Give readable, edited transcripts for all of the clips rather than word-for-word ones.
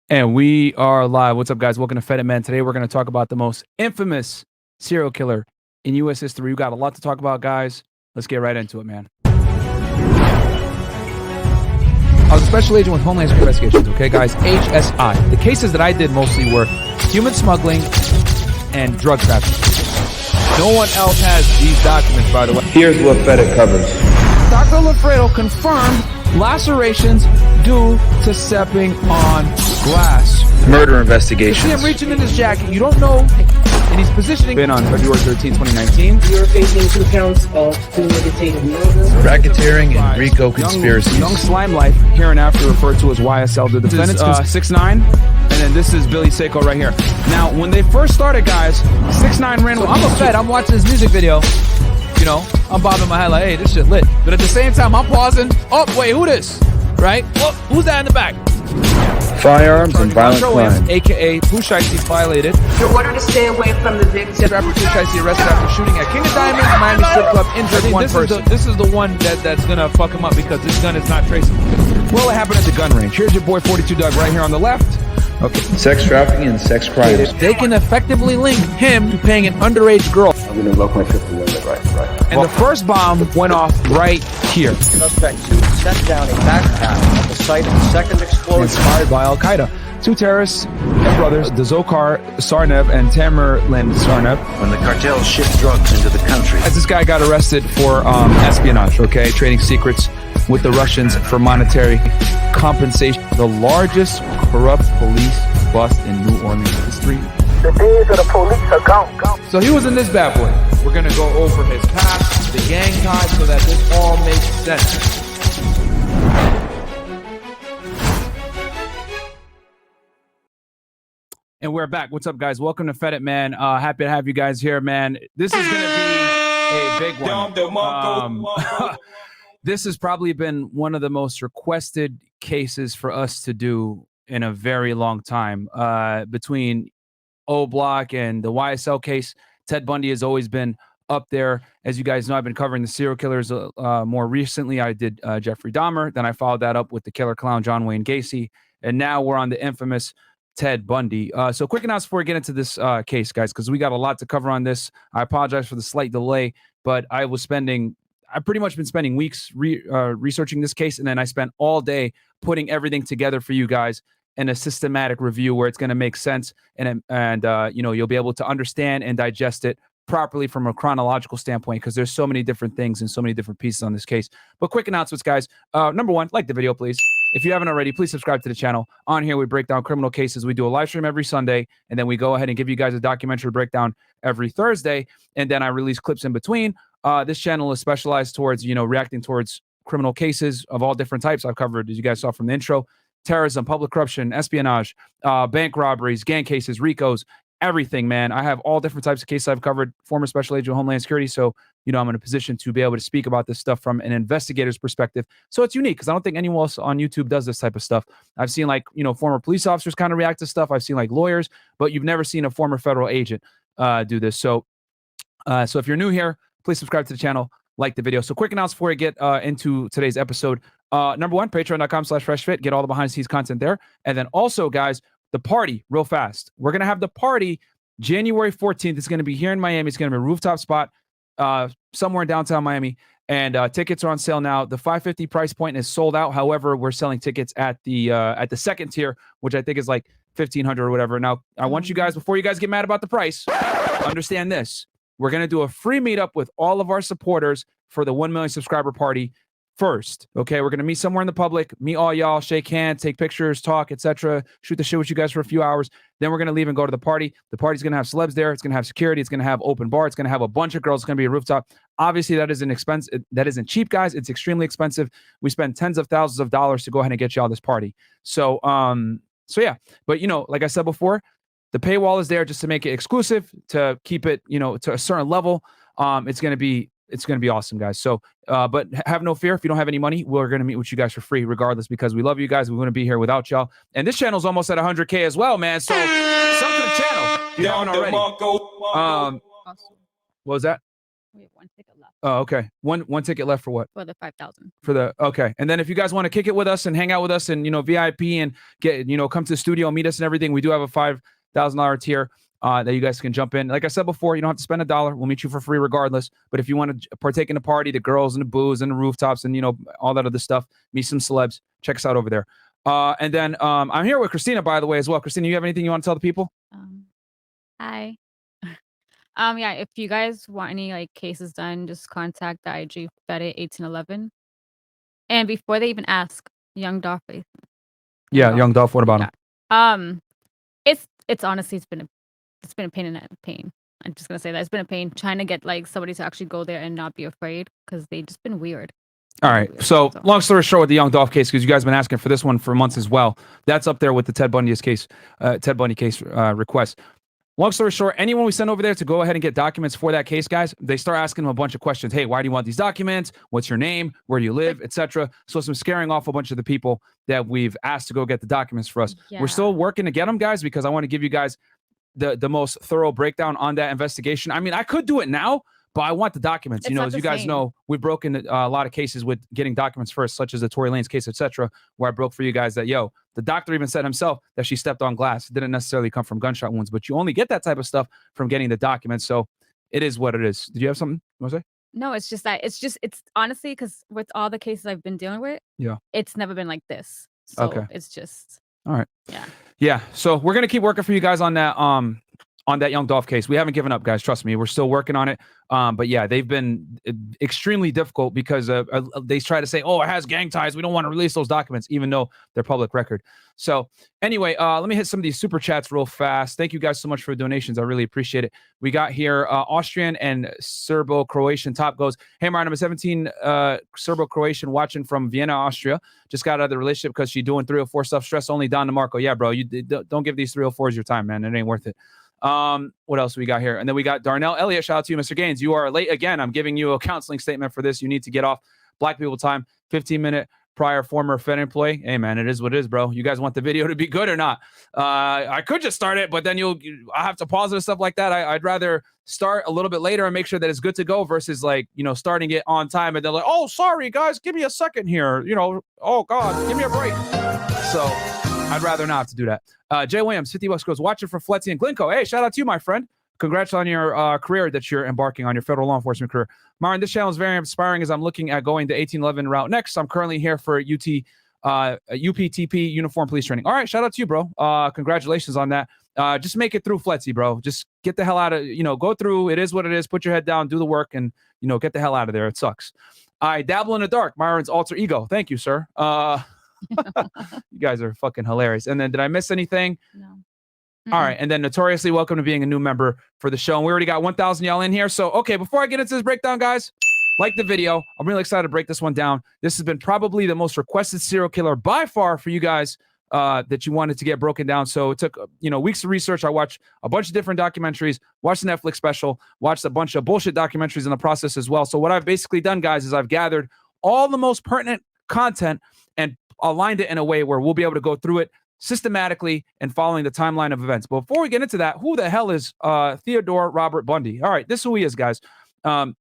And we are live. What's up, guys? Welcome to Fed It Man. Today, we're going to talk about the most infamous serial killer in U.S. history. We've got a lot to talk about, guys. Let's get right into it, man. I was a special agent with Homeland Security Investigations, okay, guys? HSI. The cases that I did mostly were human smuggling and drug trafficking. No one else has these documents, by the way. Here's what Fed It covers. Dr. Lafredo confirmed lacerations due to stepping on glass. Murder investigations. You see him reaching in his jacket. You don't know. And he's positioning. Been on February 13, 2019. You're facing 2 counts of premeditated murder, Racketeering and RICO conspiracies. Young Slime Life, here and after referred to as YSL. The defendants 6'9", and then this is Billy Seiko right here. Now, when they first started, guys, 6'9" ran. I'm a Fed. I'm watching this music video. You know, I'm bobbing my head like, hey, this shit lit. But at the same time, I'm pausing. Oh, wait, who this? Right? Oh, who's that in the back? Firearms and violent crime. A.K.A. Pushaisi violated. you're ordered to stay away from the victim. Rapper Pushaisi arrested after shooting at King of Diamonds, Miami strip club, injured one person. This is the one that's going to fuck him up because this gun is not traceable. Well, it happened at the gun range. Here's your boy 42 Doug right here on the left. Okay. Sex trafficking and sex crimes. They can effectively link him to paying an underage girl. I'm going to lock my trip to limit, right. And the first bomb went off right here. Suspect 2 set down a backpack at the site of the second explosion. Inspired by Al-Qaeda. 2 terrorists and brothers, Dzhokhar Sarnev and Tamerlan Sarnev. When the cartels ship drugs into the country. As this guy got arrested for espionage, okay, trading secrets with the Russians for monetary compensation. The largest corrupt police bust in New Orleans history. The days of the police are gone. So he was in this bad boy. We're going to go over his past, the gang ties, so that this all makes sense. And we're back. What's up, guys? Welcome to Fed It, man. Happy to have you guys here, man. This is going to be a big one. This has probably been one of the most requested cases for us to do in a very long time. Between O Block and the YSL case, Ted Bundy has always been up there. As you guys know, I've been covering the serial killers more recently. I did Jeffrey Dahmer. Then I followed that up with the killer clown John Wayne Gacy. And now we're on the infamous Ted Bundy. So quick announcement before we get into this case, guys, because we got a lot to cover on this. I apologize for the slight delay, but I've pretty much been spending weeks researching this case, and then I spent all day putting everything together for you guys in a systematic review where it's going to make sense, and you know, you'll be able to understand and digest it properly from a chronological standpoint, because there's so many different things and so many different pieces on this case. But quick announcements, guys. Number one, like the video, please. If you haven't already, please subscribe to the channel. On here, we break down criminal cases. We do a live stream every Sunday, and then we go ahead and give you guys a documentary breakdown every Thursday, and then I release clips in between. This channel is specialized towards, you know, reacting towards criminal cases of all different types. I've covered, as you guys saw from the intro, terrorism, public corruption, espionage, bank robberies, gang cases, RICOs, everything, man. I have all different types of cases I've covered, former special agent of Homeland Security. So, you know, I'm in a position to be able to speak about this stuff from an investigator's perspective. So it's unique because I don't think anyone else on YouTube does this type of stuff. I've seen, like, you know, former police officers kind of react to stuff. I've seen like lawyers, but you've never seen a former federal agent do this. So if you're new here, please subscribe to the channel, like the video. So quick announcement before we get into today's episode. Number one, patreon.com/freshfit. Get all the behind the scenes content there. And then also, guys, the party real fast. We're going to have the party January 14th. It's going to be here in Miami. It's going to be a rooftop spot somewhere in downtown Miami. And tickets are on sale now. The $550 price point is sold out. However, we're selling tickets at the second tier, which I think is like $1,500 or whatever. Now, I want you guys, before you guys get mad about the price, understand this. We're going to do a free meetup with all of our supporters for the 1 million subscriber party first. Okay, we're going to meet somewhere in the public, meet all y'all, shake hands, take pictures, talk, etc. Shoot the shit with you guys for a few hours. Then we're going to leave and go to the party. The party's going to have celebs there. It's going to have security. It's going to have open bar. It's going to have a bunch of girls. It's going to be a rooftop. Obviously, that isn't expensive. That isn't cheap, guys. It's extremely expensive. We spend tens of thousands of dollars to go ahead and get y'all this party. So yeah. But, you know, like I said before, the paywall is there just to make it exclusive, to keep it, you know, to a certain level. It's going to be awesome, guys. So, but have no fear. If you don't have any money, we're going to meet with you guys for free regardless, because we love you guys. We wouldn't be here without y'all. And this channel's almost at 100K as well, man. So sub to the channel if you haven't already. What was that? We have one ticket left. Oh, okay. One ticket left for what? For the 5,000. For the okay. And then if you guys want to kick it with us and hang out with us and VIP and get come to the studio, meet us and everything, we do have a $5,000 tier that you guys can jump in. Like I said before, you don't have to spend $1. We'll meet you for free regardless. But if you want to partake in the party, the girls and the booze and the rooftops and all that other stuff, meet some celebs. Check us out over there. And then I'm here with Christina, by the way, as well. Christina, you have anything you want to tell the people? Hi. Yeah, if you guys want any cases done, just contact the IG Fedit1811. And before they even ask, Young Dolph. Yeah, Young Dolph. What about him? It's honestly it's been a pain in pain. I'm just gonna say that it's been a pain trying to get somebody to actually go there and not be afraid because they just been weird. All right. So long story short with the Young Dolph case, because you guys have been asking for this one for months as well. That's up there with the Ted Bundy case request. Long story short, anyone we send over there to go ahead and get documents for that case, guys, they start asking them a bunch of questions. Hey, why do you want these documents? What's your name? Where do you live? Etc. So some scaring off a bunch of the people that we've asked to go get the documents for us. Yeah. We're still working to get them, guys, because I want to give you guys the most thorough breakdown on that investigation. I mean, I could do it now, but I want the documents. As you guys know, we've broken a lot of cases with getting documents first, such as the Tory Lanez case, etc., where I broke for you guys that, the doctor even said himself that she stepped on glass. It didn't necessarily come from gunshot wounds, but you only get that type of stuff from getting the documents. So it is what it is. Did you have something you want to say? No, it's just that it's honestly because with all the cases I've been dealing with, it's never been like this. So it's just all right. Yeah. So we're gonna keep working for you guys on that Young Dolph case. We haven't given up, guys. Trust me. We're still working on it. But yeah, they've been extremely difficult because they try to say, oh, it has gang ties. We don't want to release those documents, even though they're public record. So anyway, let me hit some of these super chats real fast. Thank you guys so much for the donations. I really appreciate it. We got here Austrian and Serbo-Croatian top goes, hey, Martin, I'm a 17 Serbo-Croatian watching from Vienna, Austria. Just got out of the relationship because she's doing 304 stuff. Stress only, Don DeMarco. Yeah, bro, you don't give these 304s your time, man. It ain't worth it. What else we got here? And then we got Darnell Elliott. Shout out to you, Mr. Gaines. You are late again. I'm giving you a counseling statement for this. You need to get off Black people time. 15-minute prior former Fed employee. Hey man, it is what it is, bro. You guys want the video to be good or not? I could just start it, but then I have to pause it and stuff like that. I'd rather start a little bit later and make sure that it's good to go versus starting it on time and they're like, oh, sorry guys, give me a second here. Oh God, give me a break. So I'd rather not have to do that. Jay Williams, $50 goes, watching for Fletzy and Glencoe. Hey, shout out to you, my friend. Congrats on your career that you're embarking on, your federal law enforcement career. Martin, this channel is very inspiring as I'm looking at going to 1811 route next. I'm currently here for UPTP uniform police training. All right, shout out to you, bro. Congratulations on that. Just make it through Fletzy, bro. Just get the hell out of, go through. It is what it is. Put your head down, do the work, and, get the hell out of there. It sucks. I dabble in the dark. Myron's alter ego. Thank you, sir. You guys are fucking hilarious. And then did I miss anything? No. All right. And then notoriously welcome to being a new member for the show. And we already got 1,000 y'all in here. So, okay, before I get into this breakdown, guys, like the video. I'm really excited to break this one down. This has been probably the most requested serial killer by far for you guys that you wanted to get broken down. So it took, weeks of research. I watched a bunch of different documentaries, watched the Netflix special, watched a bunch of bullshit documentaries in the process as well. So what I've basically done, guys, is I've gathered all the most pertinent content and aligned it in a way where we'll be able to go through it systematically and following the timeline of events. But before we get into that, who the hell is Theodore Robert Bundy? All right, this is who he is, guys. Born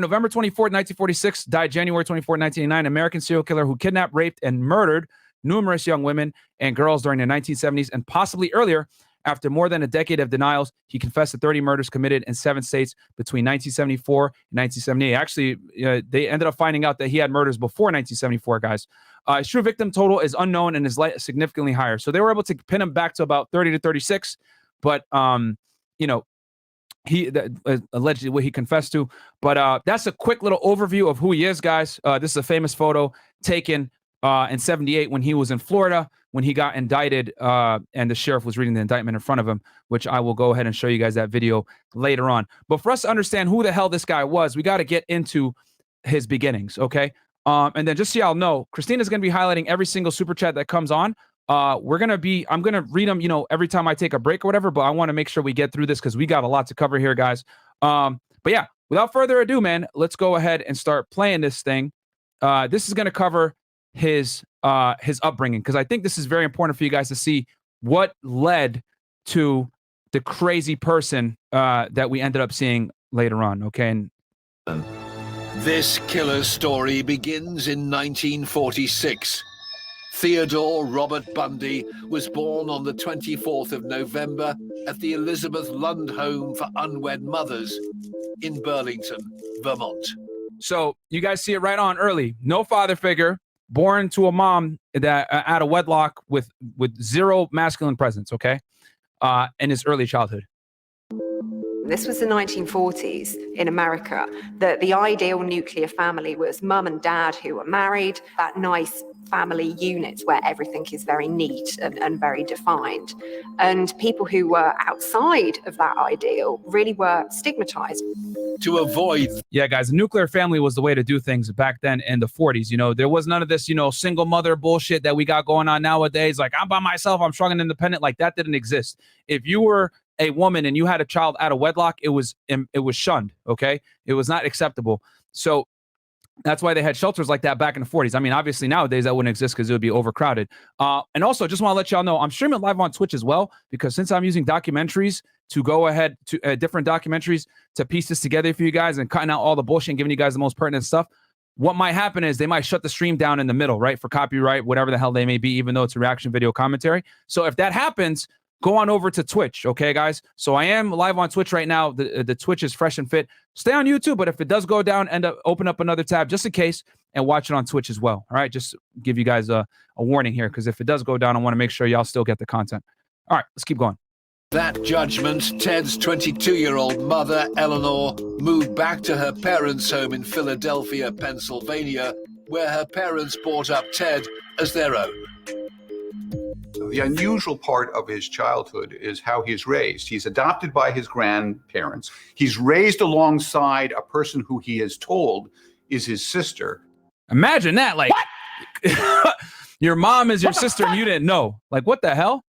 November 24th, 1946, died January 24th, 1989, American serial killer who kidnapped, raped, and murdered numerous young women and girls during the 1970s and possibly earlier. After more than a decade of denials, he confessed to 30 murders committed in 7 states between 1974 and 1978. Actually, they ended up finding out that he had murders before 1974, guys. His true victim total is unknown and is significantly higher. So they were able to pin him back to about 30 to 36. But, he allegedly what he confessed to. But that's a quick little overview of who he is, guys. This is a famous photo taken in 78 when he was in Florida, when he got indicted and the sheriff was reading the indictment in front of him, which I will go ahead and show you guys that video later on. But for us to understand who the hell this guy was, we got to get into his beginnings, okay? And then just so y'all know, Christina's going to be highlighting every single super chat that comes on. I'm going to read them, every time I take a break or whatever, but I want to make sure we get through this because we got a lot to cover here, guys. But yeah, without further ado, man, let's go ahead and start playing this thing. This is going to cover his upbringing, because I think this is very important for you guys to see what led to the crazy person that we ended up seeing later on. Okay. And This killer's story begins in 1946. Theodore Robert Bundy was born on the 24th of November at the Elizabeth Lund Home for Unwed Mothers in Burlington, Vermont. So you guys see it right on early. No father figure, born to a mom that out of wedlock with zero masculine presence, okay, in his early childhood. This was the 1940s in America. The ideal nuclear family was mum and dad who were married, that nice family unit where everything is very neat and very defined. And people who were outside of that ideal really were stigmatized. To avoid... Yeah, guys, the nuclear family was the way to do things back then in the 40s. You know, there was none of this, you know, single mother bullshit that we got going on nowadays. Like, I'm by myself, I'm strong and independent. Like, that didn't exist. If you were a woman and you had a child out of wedlock, it was shunned, okay? It was not acceptable. So that's why they had shelters like that back in the 40s. I mean, obviously nowadays that wouldn't exist because it would be overcrowded. And also, just want to let y'all know, I'm streaming live on Twitch as well, because since I'm using documentaries to go ahead to different documentaries to piece this together for you guys and cutting out all the bullshit and giving you guys the most pertinent stuff, what might happen is they might shut the stream down in the middle, right? For copyright, whatever the hell they may be, even though it's a reaction video commentary. So if that happens, go on over to Twitch, okay, guys? So I am live on Twitch right now. The Twitch is fresh and fit. Stay on YouTube, but if it does go down, open up another tab just in case and watch it on Twitch as well, all right? Just give you guys a warning here, because if it does go down, I want to make sure y'all still get the content. All right, let's keep going. That judgment, Ted's 22-year-old mother, Eleanor, moved back to her parents' home in Philadelphia, Pennsylvania, where her parents brought up Ted as their own. The unusual part of his childhood is how he's raised. He's adopted by his grandparents. He's raised alongside a person who he is told is his sister. Imagine that, like, your mom is your sister and you didn't know. Like, what the hell?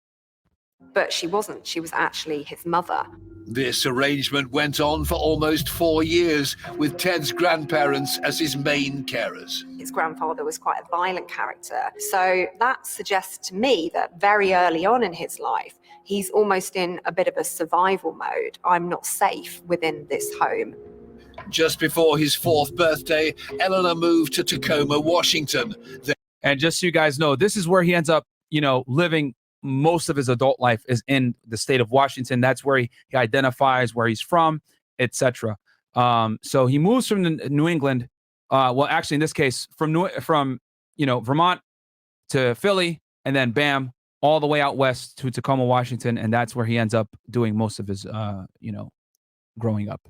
But she wasn't. She was actually his mother. This arrangement went on for almost 4 years, with Ted's grandparents as his main carers. His grandfather was quite a violent character. So that suggests to me that very early on in his life, he's almost in a bit of a survival mode. I'm not safe within this home. Just before his 4th birthday, Eleanor moved to Tacoma, Washington. And just so you guys know, this is where he ends up, you know, living most of his adult life, is in the state of Washington. That's where he identifies where he's from, etc. So he moves from New England. Well, actually, in this case, from Vermont to Philly, and then bam, all the way out west to Tacoma, Washington, and that's where he ends up doing most of his, growing up.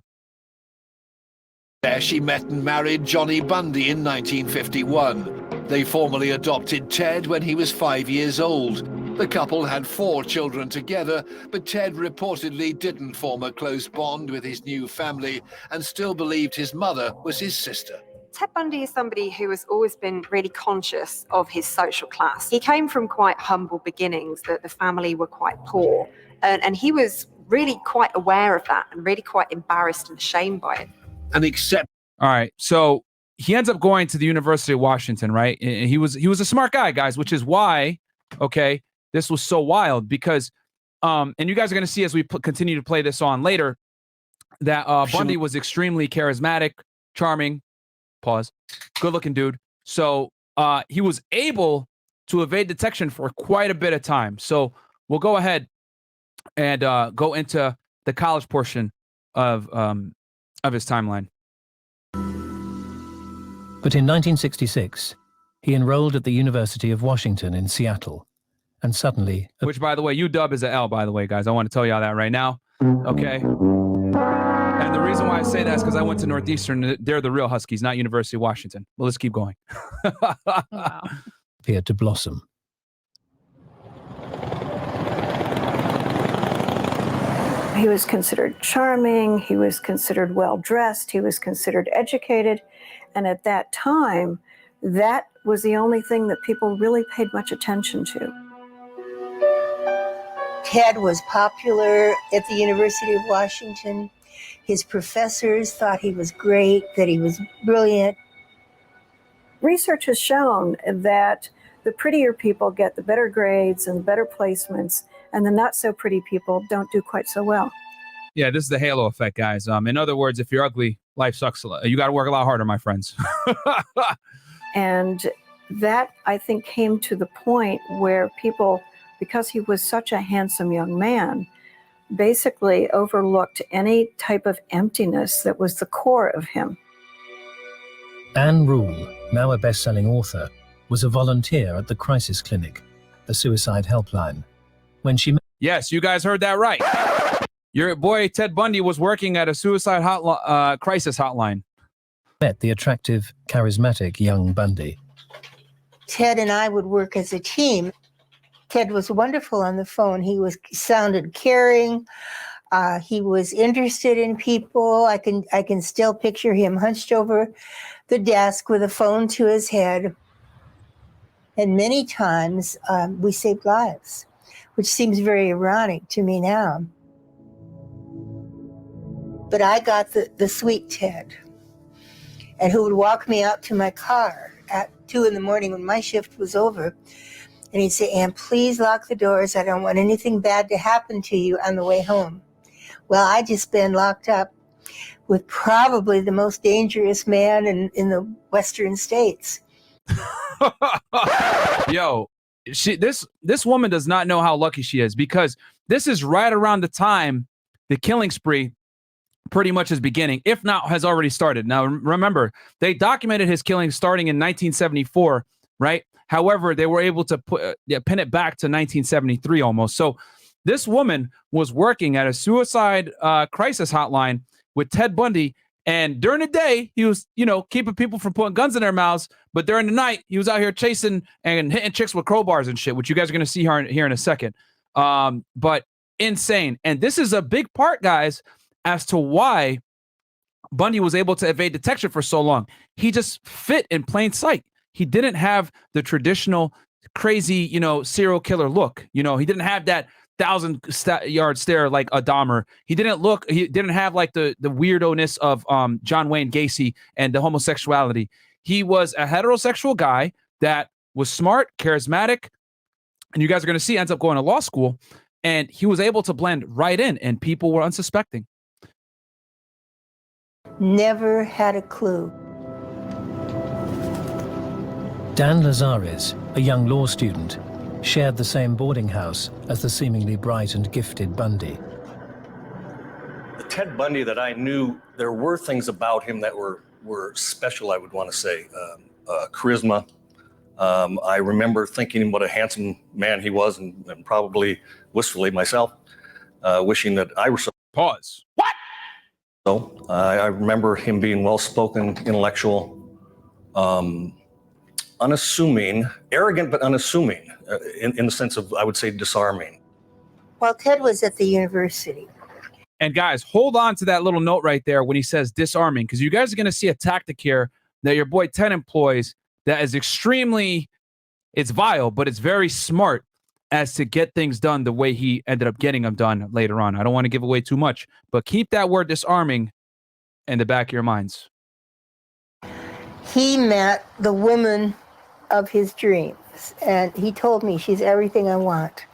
There she met and married Johnny Bundy in 1951. They formally adopted Ted when he was 5 years old. The couple had 4 children together, but Ted reportedly didn't form a close bond with his new family and still believed his mother was his sister. Ted Bundy is somebody who has always been really conscious of his social class. He came from quite humble beginnings, that the family were quite poor, and he was really quite aware of that and really quite embarrassed and ashamed by it. All right, so he ends up going to the University of Washington, right? And he was a smart guy, guys, which is why, okay, this was so wild, because, and you guys are going to see as we continue to play this on later, that Bundy was extremely charismatic, charming, good-looking dude. So he was able to evade detection for quite a bit of time. So we'll go ahead and go into the college portion of his timeline. But in 1966, he enrolled at the University of Washington in Seattle. And suddenly... Which, by the way, UW is a L, by the way, guys. I want to tell y'all that right now. Okay? And the reason why I say that is because I went to Northeastern. They're the real Huskies, not University of Washington. Well, let's keep going. Wow. Appeared to blossom. He was considered charming. He was considered well-dressed. He was considered educated. And at that time, that was the only thing that people really paid much attention to. Ted was popular at the University of Washington. His professors thought he was great, that he was brilliant. Research has shown that the prettier people get the better grades and the better placements, and the not so pretty people don't do quite so well. Yeah, this is the halo effect, guys. In other words, if you're ugly, life sucks a lot. You got to work a lot harder, my friends. And that, I think, came to the point where people, because he was such a handsome young man, basically overlooked any type of emptiness that was the core of him. Anne Rule, now a best-selling author, was a volunteer at the crisis clinic, the suicide helpline. When she Yes, you guys heard that right. Your boy Ted Bundy was working at a suicide crisis hotline. Met the attractive, charismatic young Bundy. Ted and I would work as a team. Ted was wonderful on the phone. He sounded caring. He was interested in people. I can still picture him hunched over the desk with a phone to his head. And many times we saved lives, which seems very ironic to me now. But I got the sweet Ted, and who would walk me out to my car at 2 in the morning when my shift was over. And he'd say, Ann, please lock the doors. I don't want anything bad to happen to you on the way home. Well, I just been locked up with probably the most dangerous man in the Western states. Yo, this woman does not know how lucky she is, because this is right around the time the killing spree pretty much is beginning, if not has already started. Now, remember, they documented his killing starting in 1974, right? However, they were able to pin it back to 1973 almost. So this woman was working at a suicide crisis hotline with Ted Bundy. And during the day, he was, keeping people from putting guns in their mouths. But during the night, he was out here chasing and hitting chicks with crowbars and shit, which you guys are going to see here in a second. But insane. And this is a big part, guys, as to why Bundy was able to evade detection for so long. He just fit in plain sight. He didn't have the traditional crazy, serial killer look. He didn't have that 1,000-yard stare like a Dahmer. He didn't have like the weirdo-ness of John Wayne Gacy and the homosexuality. He was a heterosexual guy that was smart, charismatic, and you guys are going to see ends up going to law school, and he was able to blend right in, and people were unsuspecting. Never had a clue. Dan Lazares, a young law student, shared the same boarding house as the seemingly bright and gifted Bundy. The Ted Bundy that I knew, there were things about him that were special, I would want to say. Charisma. I remember thinking what a handsome man he was, and probably wistfully myself, wishing that I were so. Pause. What? So I remember him being well-spoken, intellectual, unassuming, arrogant but unassuming, in the sense of, I would say, disarming. While Ted was at the university. And guys, hold on to that little note right there when he says disarming, because you guys are going to see a tactic here that your boy Ted employs that is it's vile, but it's very smart as to get things done the way he ended up getting them done later on. I don't want to give away too much, but keep that word disarming in the back of your minds. He met the woman of his dreams, and he told me, she's everything I want.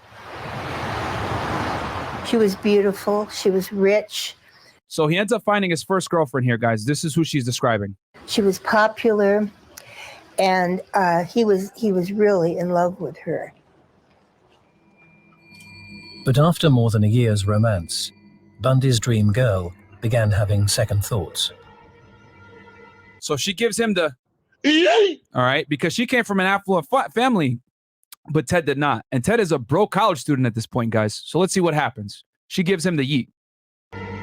She was beautiful. She was rich. So he ends up finding his first girlfriend here, guys. This is who she's describing. She was popular, and he was really in love with her. But after more than a year's romance, Bundy's dream girl began having second thoughts. So she gives him the all right, because she came from an affluent family, but Ted did not. And Ted is a broke college student at this point, guys. So let's see what happens. She gives him the yeet.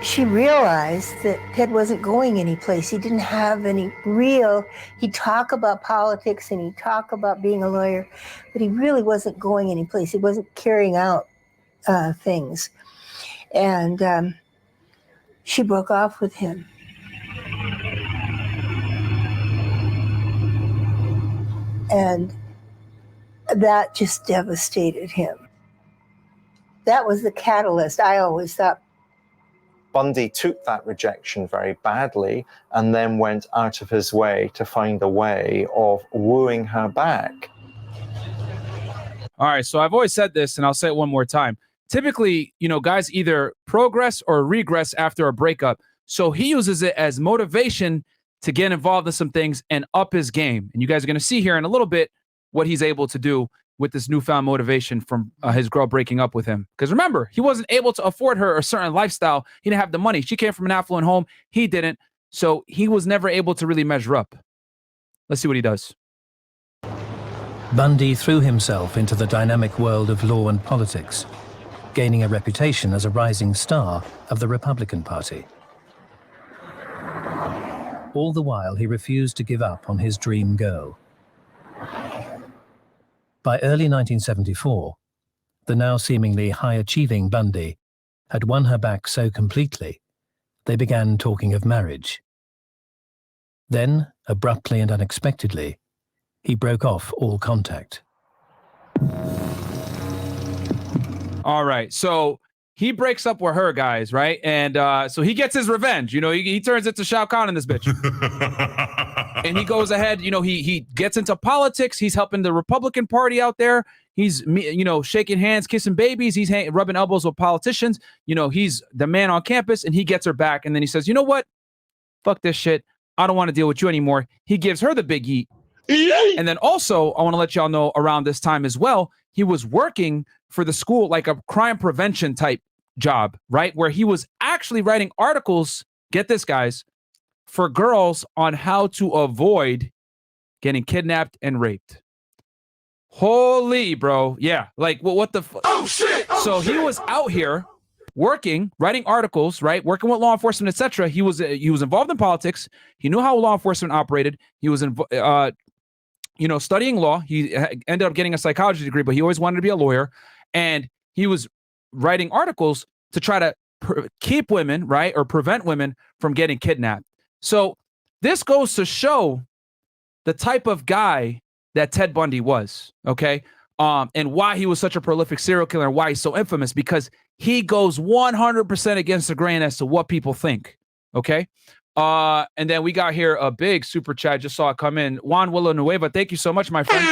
She realized that Ted wasn't going anyplace. He didn't have any he'd talk about politics and he'd talk about being a lawyer, but he really wasn't going anyplace. He wasn't carrying out things. And she broke off with him. And that just devastated him. That was the catalyst, I always thought. Bundy took that rejection very badly and then went out of his way to find a way of wooing her back. All right, so I've always said this, and I'll say it one more time. Typically, guys either progress or regress after a breakup. So he uses it as motivation to get involved in some things and up his game. And you guys are going to see here in a little bit what he's able to do with this newfound motivation from his girl breaking up with him. Because remember, he wasn't able to afford her a certain lifestyle. He didn't have the money. She came from an affluent home. He didn't. So he was never able to really measure up. Let's see what he does. Bundy threw himself into the dynamic world of law and politics, gaining a reputation as a rising star of the Republican Party. All the while, he refused to give up on his dream girl. By early 1974, the now seemingly high-achieving Bundy had won her back so completely, they began talking of marriage. Then, abruptly and unexpectedly, he broke off all contact. All right, so he breaks up with her, guys, right? And so he gets his revenge. You know, he turns into Shao Kahn in this bitch. And he goes ahead, you know, he gets into politics. He's helping the Republican Party out there. He's, you know, shaking hands, kissing babies. He's rubbing elbows with politicians. You know, he's the man on campus, and he gets her back. And then he says, you know what? Fuck this shit. I don't want to deal with you anymore. He gives her the big yeet. And then also, I want to let y'all know around this time as well, he was working for the school, like a crime prevention type job, right? Where he was actually writing articles, get this, guys, for girls on how to avoid getting kidnapped and raped. Holy, bro. Yeah. Like, well, what the fuck? Oh, shit. Oh, so he was out here working, writing articles, right? Working with law enforcement, etc. He was involved in politics. He knew how law enforcement operated. He was you know, studying law. He ended up getting a psychology degree, but he always wanted to be a lawyer. And he was writing articles to try to keep women, right, or prevent women from getting kidnapped. So this goes to show the type of guy that Ted Bundy was, okay? And why he was such a prolific serial killer and why he's so infamous, because he goes 100% against the grain as to what people think, okay? And then we got here a big super chat. Just saw it come in. Juan Villanueva, thank you so much, my friend.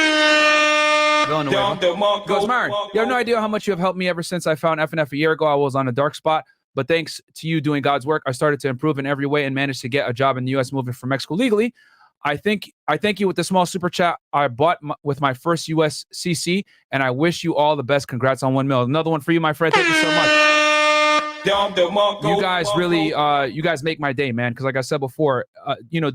Villanueva goes, Myron, you have no idea how much you have helped me ever since I found FNF a year ago. I was on a dark spot, but thanks to you doing God's work, I started to improve in every way and managed to get a job in the U.S. moving from Mexico legally. I thank you with the small super chat I bought with my first U.S. CC, and I wish you all the best. Congrats on 1 mil. Another one for you, my friend. Thank you so much. You guys really, you guys make my day, man. Because like I said before, you know,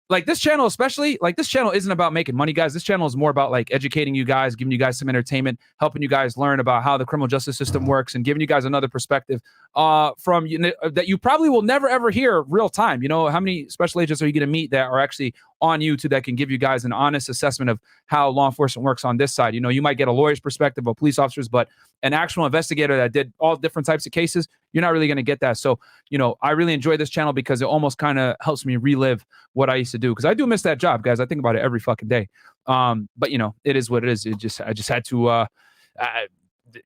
like this channel, especially, like this channel isn't about making money, guys. This channel is more about like educating you guys, giving you guys some entertainment, helping you guys learn about how the criminal justice system works, and giving you guys another perspective from that you probably will never ever hear real time. You know, how many special agents are you going to meet that are actually on YouTube that can give you guys an honest assessment of how law enforcement works on this side? You know, you might get a lawyer's perspective of police officers, but an actual investigator that did all different types of cases, you're not really going to get that. So, you know, I really enjoy this channel because it almost kind of helps me relive what I used to do, because I do miss that job, guys. I think about it every fucking day. But you know, it is what it is. I just had to,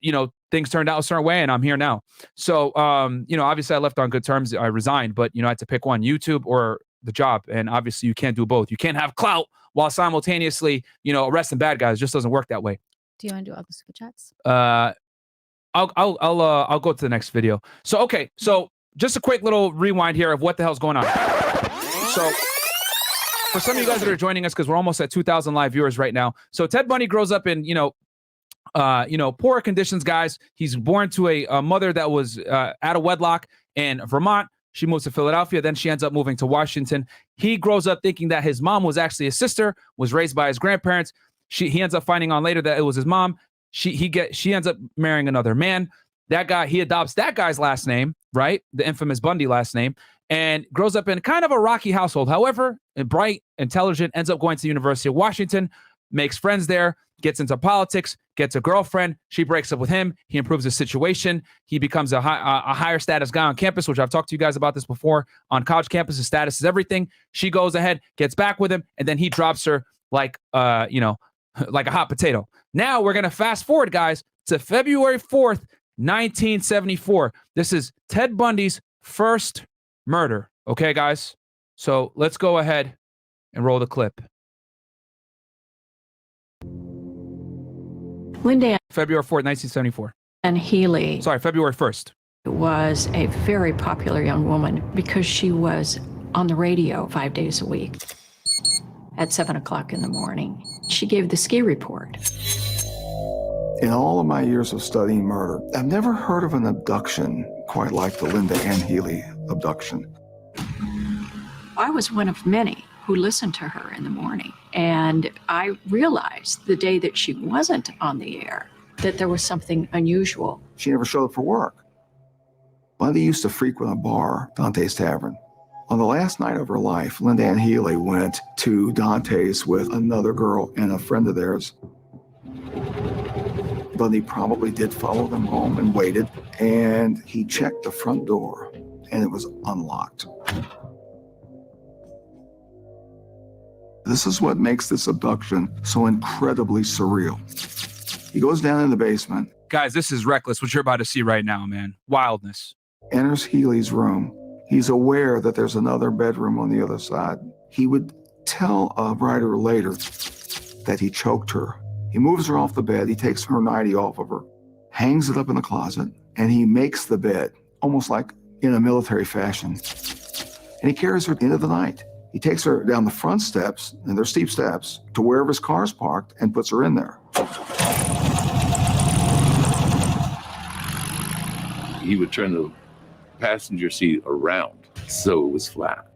you know, things turned out a certain way, and I'm here now. So, you know, obviously I left on good terms. I resigned, but you know, I had to pick one: YouTube or the job. And obviously you can't do both. You can't have clout while simultaneously, you know, arresting bad guys. It just doesn't work that way. Do you want to do all the super chats? I'll go to the next video. So, okay. So just a quick little rewind here of what the hell's going on. So for some of you guys that are joining us, because we're almost at 2,000 live viewers right now. So Ted Bundy grows up in, you know, poor conditions, guys. He's born to a mother that was out of wedlock in Vermont. She moves to Philadelphia. Then she ends up moving to Washington. He grows up thinking that his mom was actually his sister, was raised by his grandparents. He ends up finding on later that it was his mom. She ends up marrying another man. That guy, he adopts that guy's last name, right? The infamous Bundy last name, and grows up in kind of a rocky household. However, bright, intelligent, ends up going to the University of Washington, makes friends there, gets into politics, gets a girlfriend. She breaks up with him. He improves his situation. He becomes a higher status guy on campus, which I've talked to you guys about this before. On college campus, his status is everything. She goes ahead, gets back with him, and then he drops her like, you know, like a hot potato. Now we're going to fast forward, guys, to February 4th, 1974. This is Ted Bundy's first murder. Okay, guys? So let's go ahead and roll the clip. Linda February 4th, 1974. and Healy. Sorry, February 1st. was a very popular young woman because she was on the radio 5 days a week at 7 o'clock in the morning. She gave the ski report. In all of my years of studying murder, I've never heard of an abduction quite like the Linda Ann Healy abduction. I was one of many who listened to her in the morning, and I realized the day that she wasn't on the air that there was something unusual. She never showed up for work. Bundy used to frequent a bar, Dante's Tavern. On the last night of her life, Linda Ann Healy went to Dante's with another girl and a friend of theirs. Bundy probably did follow them home and waited, and he checked the front door, and it was unlocked. This is what makes this abduction so incredibly surreal. He goes down in the basement. Guys, this is reckless, what you're about to see right now, man. Wildness. Enters Healy's room. He's aware that there's another bedroom on the other side. He would tell a writer later that he choked her. He moves her off the bed. He takes her nightie off of her, hangs it up in the closet, and he makes the bed, almost like in a military fashion. And he carries her into the night. He takes her down the front steps, and they're steep steps, to wherever his car's parked and puts her in there. He would turn the passenger seat around so it was flat.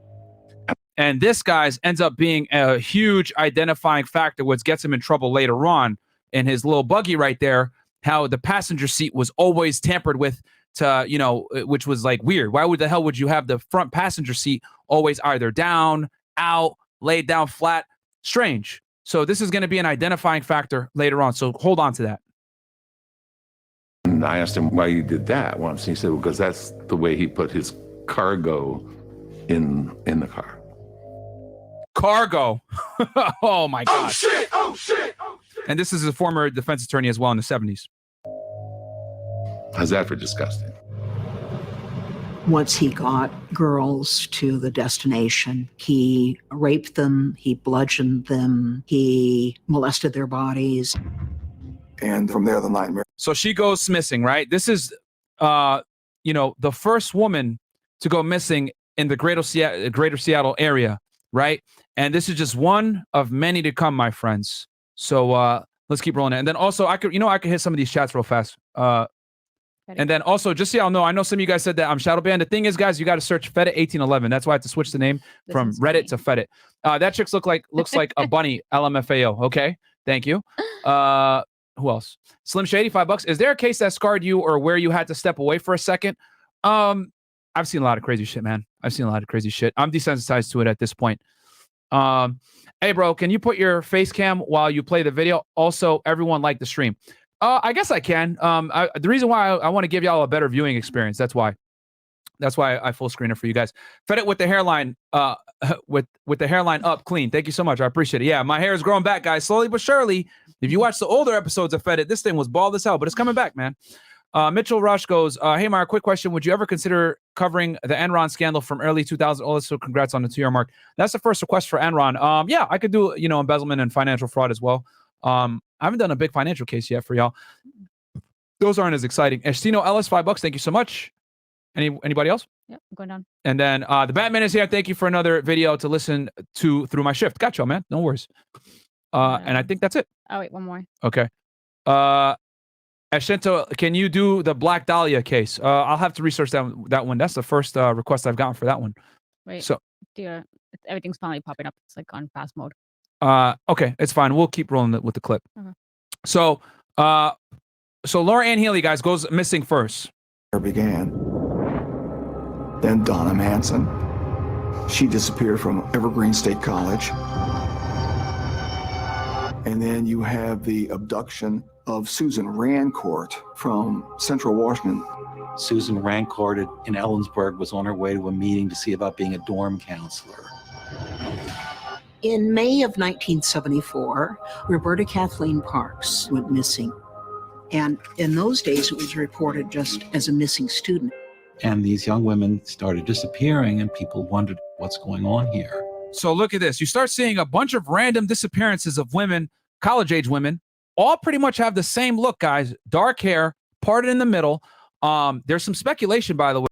And this, guys, ends up being a huge identifying factor, which gets him in trouble later on in his little buggy right there, how the passenger seat was always tampered with to, you know, which was like weird. Why would the hell would you have the front passenger seat always either down, out, laid down flat? Strange. So this is going to be an identifying factor later on. So hold on to that. And I asked him why he did that once. And he said, well, because that's the way he put his cargo in the car. Cargo. Oh my God. Oh shit! Oh shit! Oh shit! And this is a former defense attorney as well in the 70s. How's that for disgusting? Once he got girls to the destination, he raped them, he bludgeoned them, he molested their bodies. And from there, the nightmare. So she goes missing, right? This is, you know, the first woman to go missing in the greater Seattle area, right? And this is just one of many to come, my friends. So let's keep rolling it. And then also, I could hit some of these chats real fast. And then also, just so y'all know, I know some of you guys said that I'm shadow banned. The thing is, guys, you got to search Fedit1811. That's why I have to switch the name from Reddit to Fedit. That chick looks like a bunny. LMFAO. Okay, thank you. Who else? Slim Shady, $5. Is there a case that scarred you or where you had to step away for a second? I've seen a lot of crazy shit, man. I've seen a lot of crazy shit. I'm desensitized to it at this point. Hey, bro, can you put your face cam while you play the video? Also, everyone like the stream. I guess I can. The reason why I want to give y'all a better viewing experience. That's why I full screen it for you guys. Fed it with the hairline, with the hairline up clean. Thank you so much. I appreciate it. Yeah, my hair is growing back, guys, slowly but surely. If you watch the older episodes of Fed It, this thing was bald as hell, but it's coming back, man. Mitchell Rush goes, hey, Myra, quick question. Would you ever consider covering the Enron scandal from early 2000? Also, congrats on the 2-year mark. That's the first request for Enron. Yeah, I could do, embezzlement and financial fraud as well. I haven't done a big financial case yet for y'all. Those aren't as exciting. Estino Ellis, $5. Thank you so much. Anybody else? Yep, I'm going down. And then the Batman is here. Thank you for another video to listen to through my shift. Gotcha, man. No worries. And I think that's it. Oh, wait, one more. Okay. Ashinto, can you do the Black Dahlia case? I'll have to research that one. That's the first request I've gotten for that one. Wait, so everything's finally popping up. It's like on fast mode. Okay, it's fine. We'll keep rolling with the clip. Okay. So Laura Ann Healy, guys, goes missing first. Began. Then Donna Manson. She disappeared from Evergreen State College. And then you have the abduction of Susan Rancourt from Central Washington. Susan Rancourt in Ellensburg was on her way to a meeting to see about being a dorm counselor. In May of 1974, Roberta Kathleen Parks went missing. And in those days, it was reported just as a missing student. And these young women started disappearing, and people wondered what's going on here. So look at this. You start seeing a bunch of random disappearances of women, college-age women, all pretty much have the same look, guys. Dark hair, parted in the middle. There's some speculation, by the way.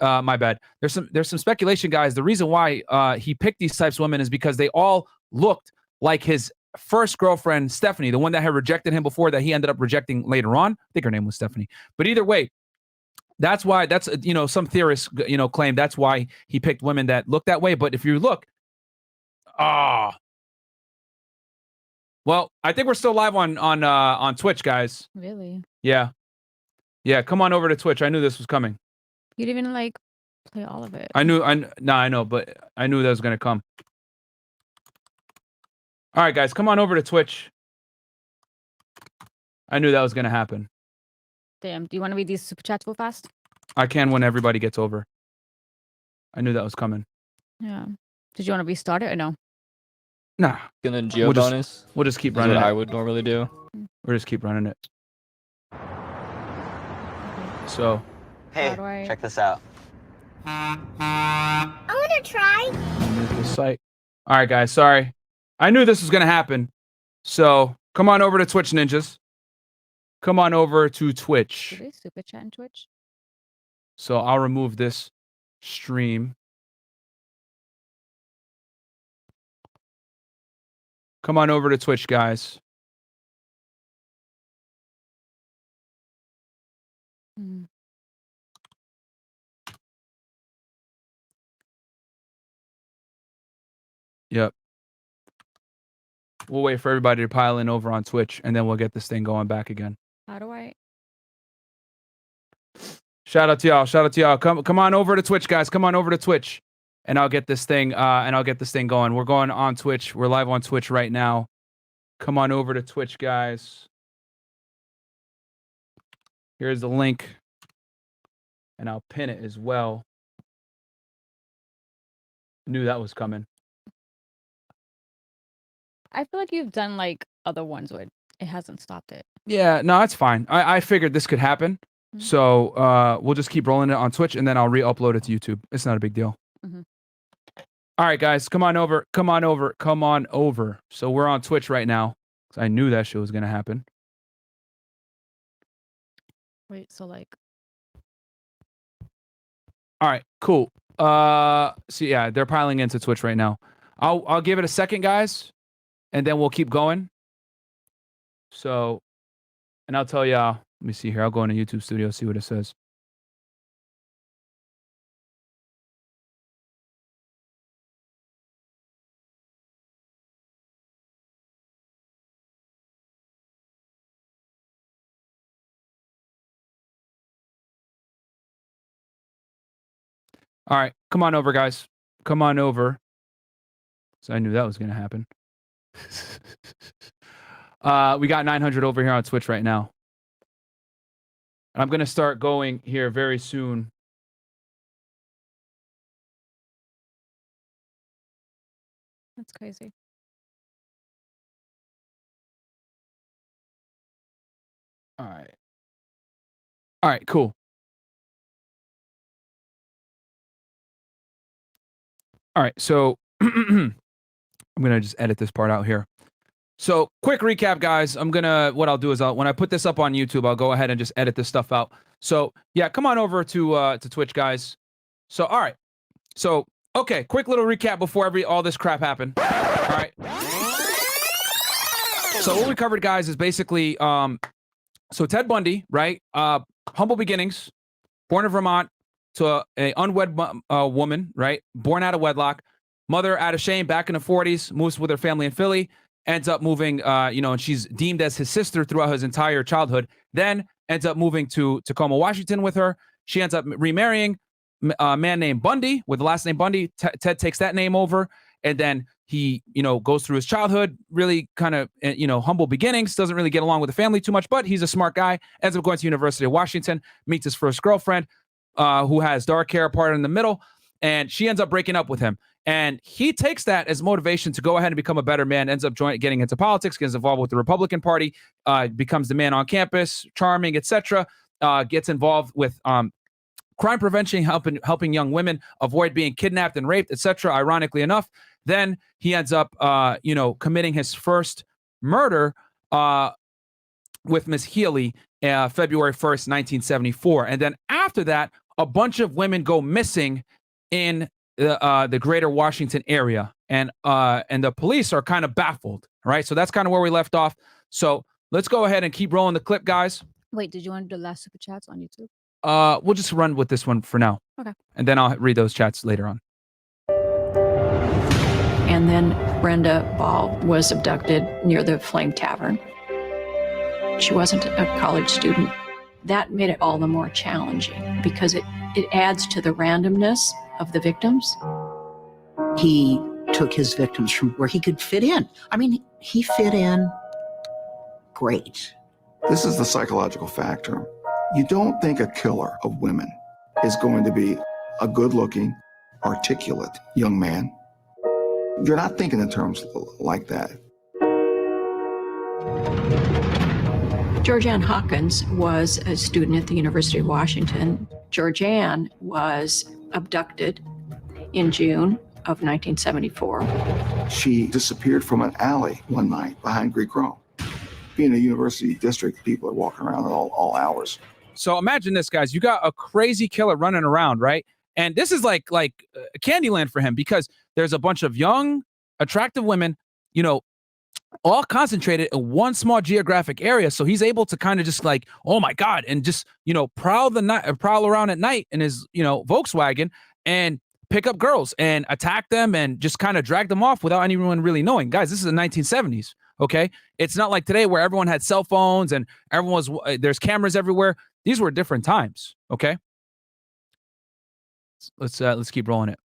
My bad. There's some speculation, guys. The reason why he picked these types of women is because they all looked like his first girlfriend, Stephanie, the one that had rejected him before, that he ended up rejecting later on. I think her name was Stephanie. But either way, that's why, some theorists, claim that's why he picked women that look that way. But if you look, well, I think we're still live on Twitch, guys. Really? Yeah. Come on over to Twitch. I knew this was coming. You didn't even like play all of it. I know, but I knew that was gonna come. All right, guys, come on over to Twitch. I knew that was gonna happen. Damn. Do you want to read these super chats real fast? I can when everybody gets over. I knew that was coming. Yeah. Did you want to restart it or no? Nah. And then geo bonus. We'll just keep is running what it. I would normally do. We'll just keep running it. So. Hey, check this out. I want to try. Move the site. All right, guys. Sorry. I knew this was gonna happen. So come on over to Twitch, ninjas. Come on over to Twitch. Do they super chat in Twitch? So I'll remove this stream. Come on over to Twitch, guys. Yep. We'll wait for everybody to pile in over on Twitch, and then we'll get this thing going back again. How do I? Shout out to y'all. Shout out to y'all. Come on over to Twitch, guys. Come on over to Twitch, and I'll get this thing. Going. We're going on Twitch. We're live on Twitch right now. Come on over to Twitch, guys. Here's the link, and I'll pin it as well. Knew that was coming. I feel like you've done like other ones where it hasn't stopped it. Yeah, no, it's fine. I figured this could happen. Mm-hmm. So we'll just keep rolling it on Twitch, and then I'll re-upload it to YouTube. It's not a big deal. Mm-hmm. All right, guys, come on over. Come on over. Come on over. So we're on Twitch right now. I knew that shit was going to happen. Wait, so like... All right, cool. So yeah, they're piling into Twitch right now. I'll give it a second, guys, and then we'll keep going. So, and I'll tell y'all, let me see here. I'll go into YouTube Studio, see what it says. All right, come on over, guys. Come on over. So I knew that was going to happen. We got 900 over here on Twitch right now. I'm going to start going here very soon. That's crazy. All right. All right, cool. All right, so I'm going to just edit this part out here. So quick recap, guys. What I'll do is when I put this up on YouTube, I'll go ahead and just edit this stuff out. So yeah, come on over to Twitch, guys. So, all right. So, okay, quick little recap before all this crap happened. All right. So what we covered, guys, is basically, so Ted Bundy, right? Humble beginnings, born in Vermont to a unwed woman, right? Born out of wedlock, mother out of shame back in the 40s, moves with her family in Philly, ends up moving, and she's deemed as his sister throughout his entire childhood, then ends up moving to Tacoma, Washington with her. She ends up remarrying a man named Bundy with the last name Bundy. Ted takes that name over, and then he, goes through his childhood, really kind of, humble beginnings, doesn't really get along with the family too much, but he's a smart guy, ends up going to University of Washington, meets his first girlfriend, who has dark hair part in the middle, and she ends up breaking up with him. And he takes that as motivation to go ahead and become a better man, ends up getting into politics, gets involved with the Republican Party, becomes the man on campus, charming, etc., gets involved with crime prevention, helping young women avoid being kidnapped and raped, etc., ironically enough. Then he ends up, committing his first murder with Miss Healy February 1st, 1974. And then after that, a bunch of women go missing in the greater Washington area. And the police are kind of baffled, right? So that's kind of where we left off. So let's go ahead and keep rolling the clip, guys. Wait, did you want to do the last super chats on YouTube? We'll just run with this one for now. Okay. And then I'll read those chats later on. And then Brenda Ball was abducted near the Flame Tavern. She wasn't a college student. That made it all the more challenging because it adds to the randomness of the victims. He took his victims from where he could fit in. I mean, he fit in great. This is the psychological factor. You don't think a killer of women is going to be a good-looking, articulate young man. You're not thinking in terms like that. Georgianne Hawkins was a student at the University of Washington. Georgianne was abducted in June of 1974. She disappeared from an alley one night behind Greek Row. Being a university district, people are walking around at all hours. So imagine this, guys. You got a crazy killer running around, right? And this is like Candyland for him because there's a bunch of young, attractive women, you know, all concentrated in one small geographic area. So he's able to kind of just like, oh my God, and just, you know, prowl around at night in his, you know, Volkswagen and pick up girls and attack them and just kind of drag them off without anyone really knowing. Guys, this is the 1970s. Okay. It's not like today where everyone had cell phones and there's cameras everywhere. These were different times. Okay. Let's keep rolling it.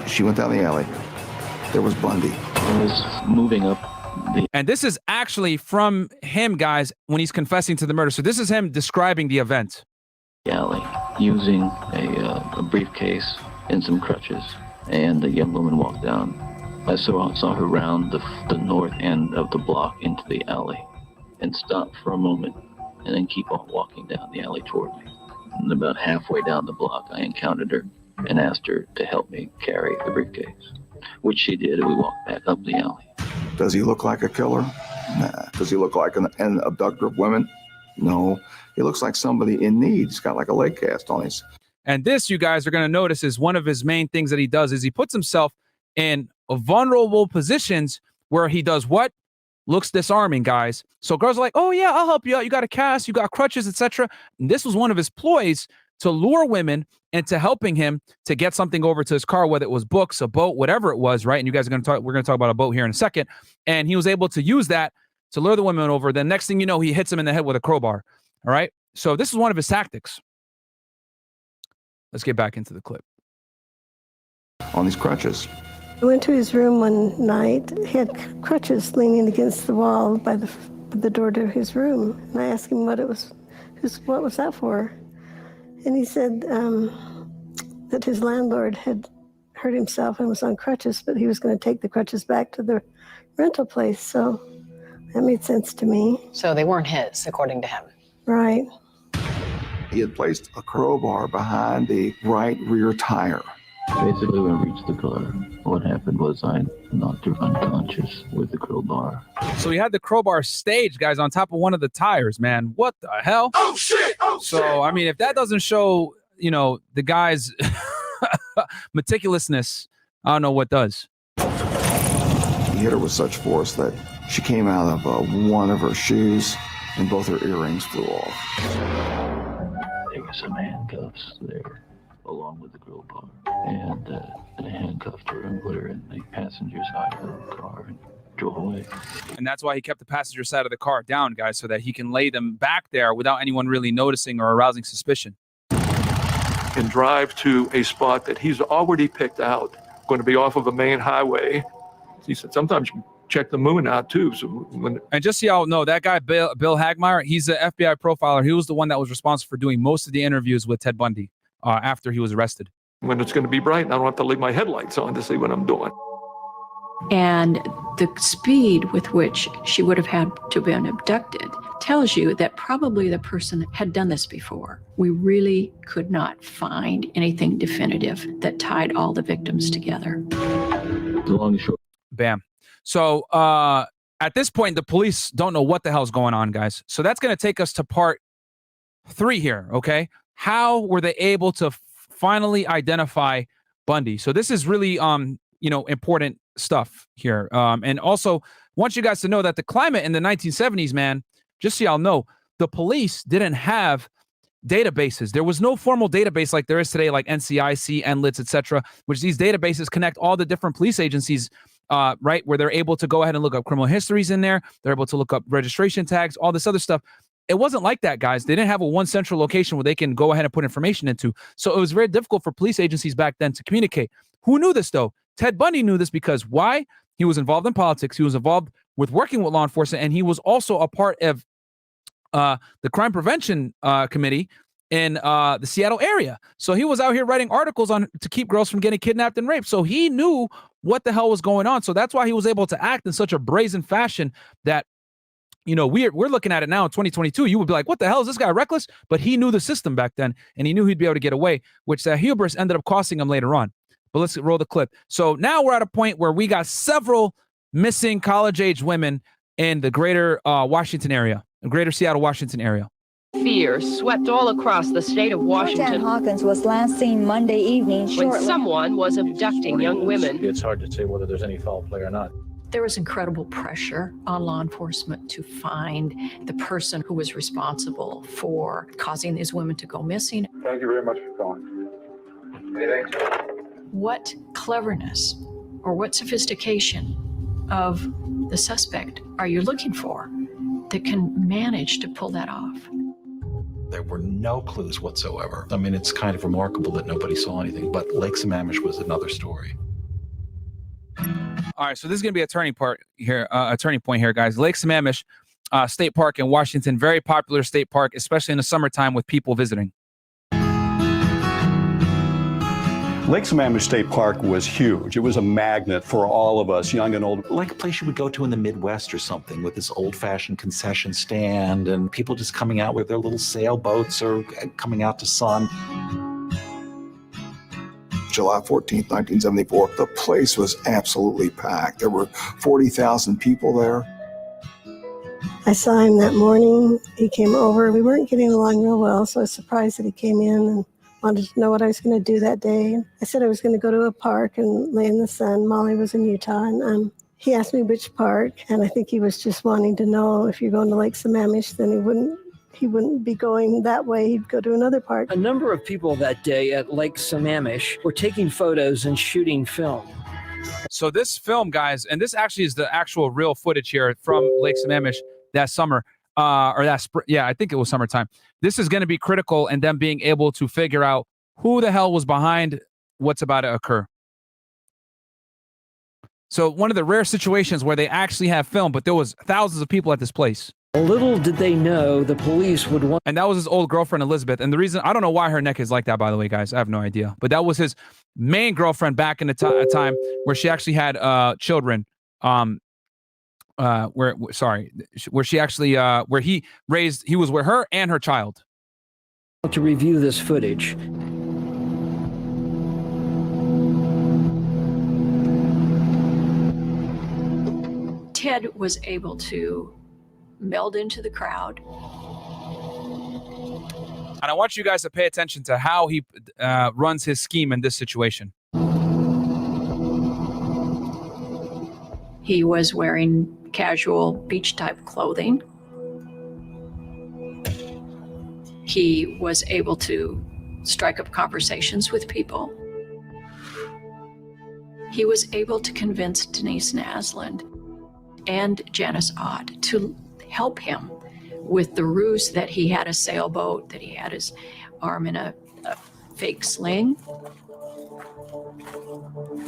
She went down the alley. There was Bundy. He was moving up. And this is actually from him, guys, when he's confessing to the murder. So this is him describing the event. Alley, using a briefcase and some crutches, and the young woman walked down. I saw her round the north end of the block into the alley and stop for a moment and then keep on walking down the alley toward me. And about halfway down the block, I encountered her and asked her to help me carry the briefcase, which she did, and we walked back up the alley. Does he look like a killer? Nah. Does he look like an abductor of women? No. He looks like somebody in need. He's got like a leg cast on his. And this, you guys are going to notice, is one of his main things that he does is he puts himself in vulnerable positions where he does what? Looks disarming, guys. So girls are like, oh yeah, I'll help you out. You got a cast, you got crutches, etc. And this was one of his ploys to lure women into helping him to get something over to his car, whether it was books, a boat, whatever it was, right? And you guys are going to talk, we're going to talk about a boat here in a second. And he was able to use that to lure the women over. The next thing you know, he hits him in the head with a crowbar. All right. So this is one of his tactics. Let's get back into the clip. On these crutches. I went to his room one night. He had crutches leaning against the wall by the door to his room. And I asked him what was that for? And he said that his landlord had hurt himself and was on crutches, but he was going to take the crutches back to the rental place. So that made sense to me. So they weren't his, according to him. Right. He had placed a crowbar behind the right rear tire. Basically, when I reached the car, what happened was I knocked her unconscious with the crowbar. So he had the crowbar staged, guys, on top of one of the tires, man. What the hell? Oh, shit! Oh, shit! So, I mean, if that doesn't show, you know, the guy's meticulousness, I don't know what does. He hit her with such force that she came out of one of her shoes and both her earrings flew off. There were some handcuffs there, along with the crowbar, and I handcuffed her and put her in the passenger side of the car and drove away. And that's why he kept the passenger side of the car down, guys, so that he can lay them back there without anyone really noticing or arousing suspicion. And drive to a spot that he's already picked out, going to be off of a main highway. He said, sometimes you check the moon out too. So and just so y'all know, that guy, Bill Hagmeyer, he's an FBI profiler. He was the one that was responsible for doing most of the interviews with Ted Bundy after he was arrested. When it's going to be bright, I don't have to leave my headlights on to see what I'm doing. And the speed with which she would have had to have been abducted tells you that probably the person had done this before. We really could not find anything definitive that tied all the victims together. Bam. So at this point, the police don't know what the hell's going on, guys. So that's going to take us to part 3 here, okay? How were they able to finally identify Bundy? So this is really, important stuff here. And also, want you guys to know that the climate in the 1970s, man, just so y'all know, the police didn't have databases. There was no formal database like there is today, like NCIC, NLITS, etc., which these databases connect all the different police agencies, right, where they're able to go ahead and look up criminal histories in there. They're able to look up registration tags, all this other stuff. It wasn't like that, guys. They didn't have a one central location where they can go ahead and put information into. So it was very difficult for police agencies back then to communicate. Who knew this, though? Ted Bundy knew this because why? He was involved in politics. He was involved with working with law enforcement, and he was also a part of the crime prevention committee in the Seattle area. So he was out here writing articles on to keep girls from getting kidnapped and raped. So he knew what the hell was going on. So that's why he was able to act in such a brazen fashion that, we're looking at it now in 2022. You would be like, what the hell, is this guy reckless? But he knew the system back then, and he knew he'd be able to get away, which that hubris ended up costing him later on. But let's roll the clip. So now we're at a point where we got several missing college-age women in the greater Washington area, the greater Seattle, Washington area. Fear swept all across the state of Washington. Hawkins was last seen Monday evening when someone was abducting young women. It's hard to say whether there's any foul play or not. There was incredible pressure on law enforcement to find the person who was responsible for causing these women to go missing. Thank you very much for calling. Anything? What cleverness or what sophistication of the suspect are you looking for that can manage to pull that off? There were no clues whatsoever. I mean, it's kind of remarkable that nobody saw anything, but Lake Sammamish was another story. All right, so this is going to be a turning point here, guys. Lake Sammamish State Park in Washington, very popular state park, especially in the summertime with people visiting. Lake Sammamish State Park was huge. It was a magnet for all of us, young and old. Like a place you would go to in the Midwest or something, with this old-fashioned concession stand and people just coming out with their little sailboats or coming out to sun. July 14th, 1974, the place was absolutely packed. There were 40,000 people there. I saw him that morning. He came over. We weren't getting along real well, so I was surprised that he came in and wanted to know what I was going to do that day. I said I was going to go to a park and lay in the sun. Molly was in Utah, and he asked me which park, and I think he was just wanting to know if you're going to Lake Sammamish, then he wouldn't be going that way. He'd go to another park. A number of people that day at Lake Sammamish were taking photos and shooting film. So this film, guys, and this actually is the actual real footage here from Lake Sammamish that summer, or that spring. Yeah, I think it was summertime. This is going to be critical in them being able to figure out who the hell was behind what's about to occur. So one of the rare situations where they actually have film, but there was thousands of people at this place. Little did they know the police would want. And that was his old girlfriend, Elizabeth. And the reason, I don't know why her neck is like that, by the way, guys. I have no idea. But that was his main girlfriend back in the time where she actually had children. Where she actually, where he was with her and her child. To review this footage. Ted was able to meld into the crowd. And I want you guys to pay attention to how he runs his scheme in this situation. He was wearing casual beach-type clothing. He was able to strike up conversations with people. He was able to convince Denise Naslund and Janice Ott to help him with the ruse that he had a sailboat, that he had his arm in a fake sling.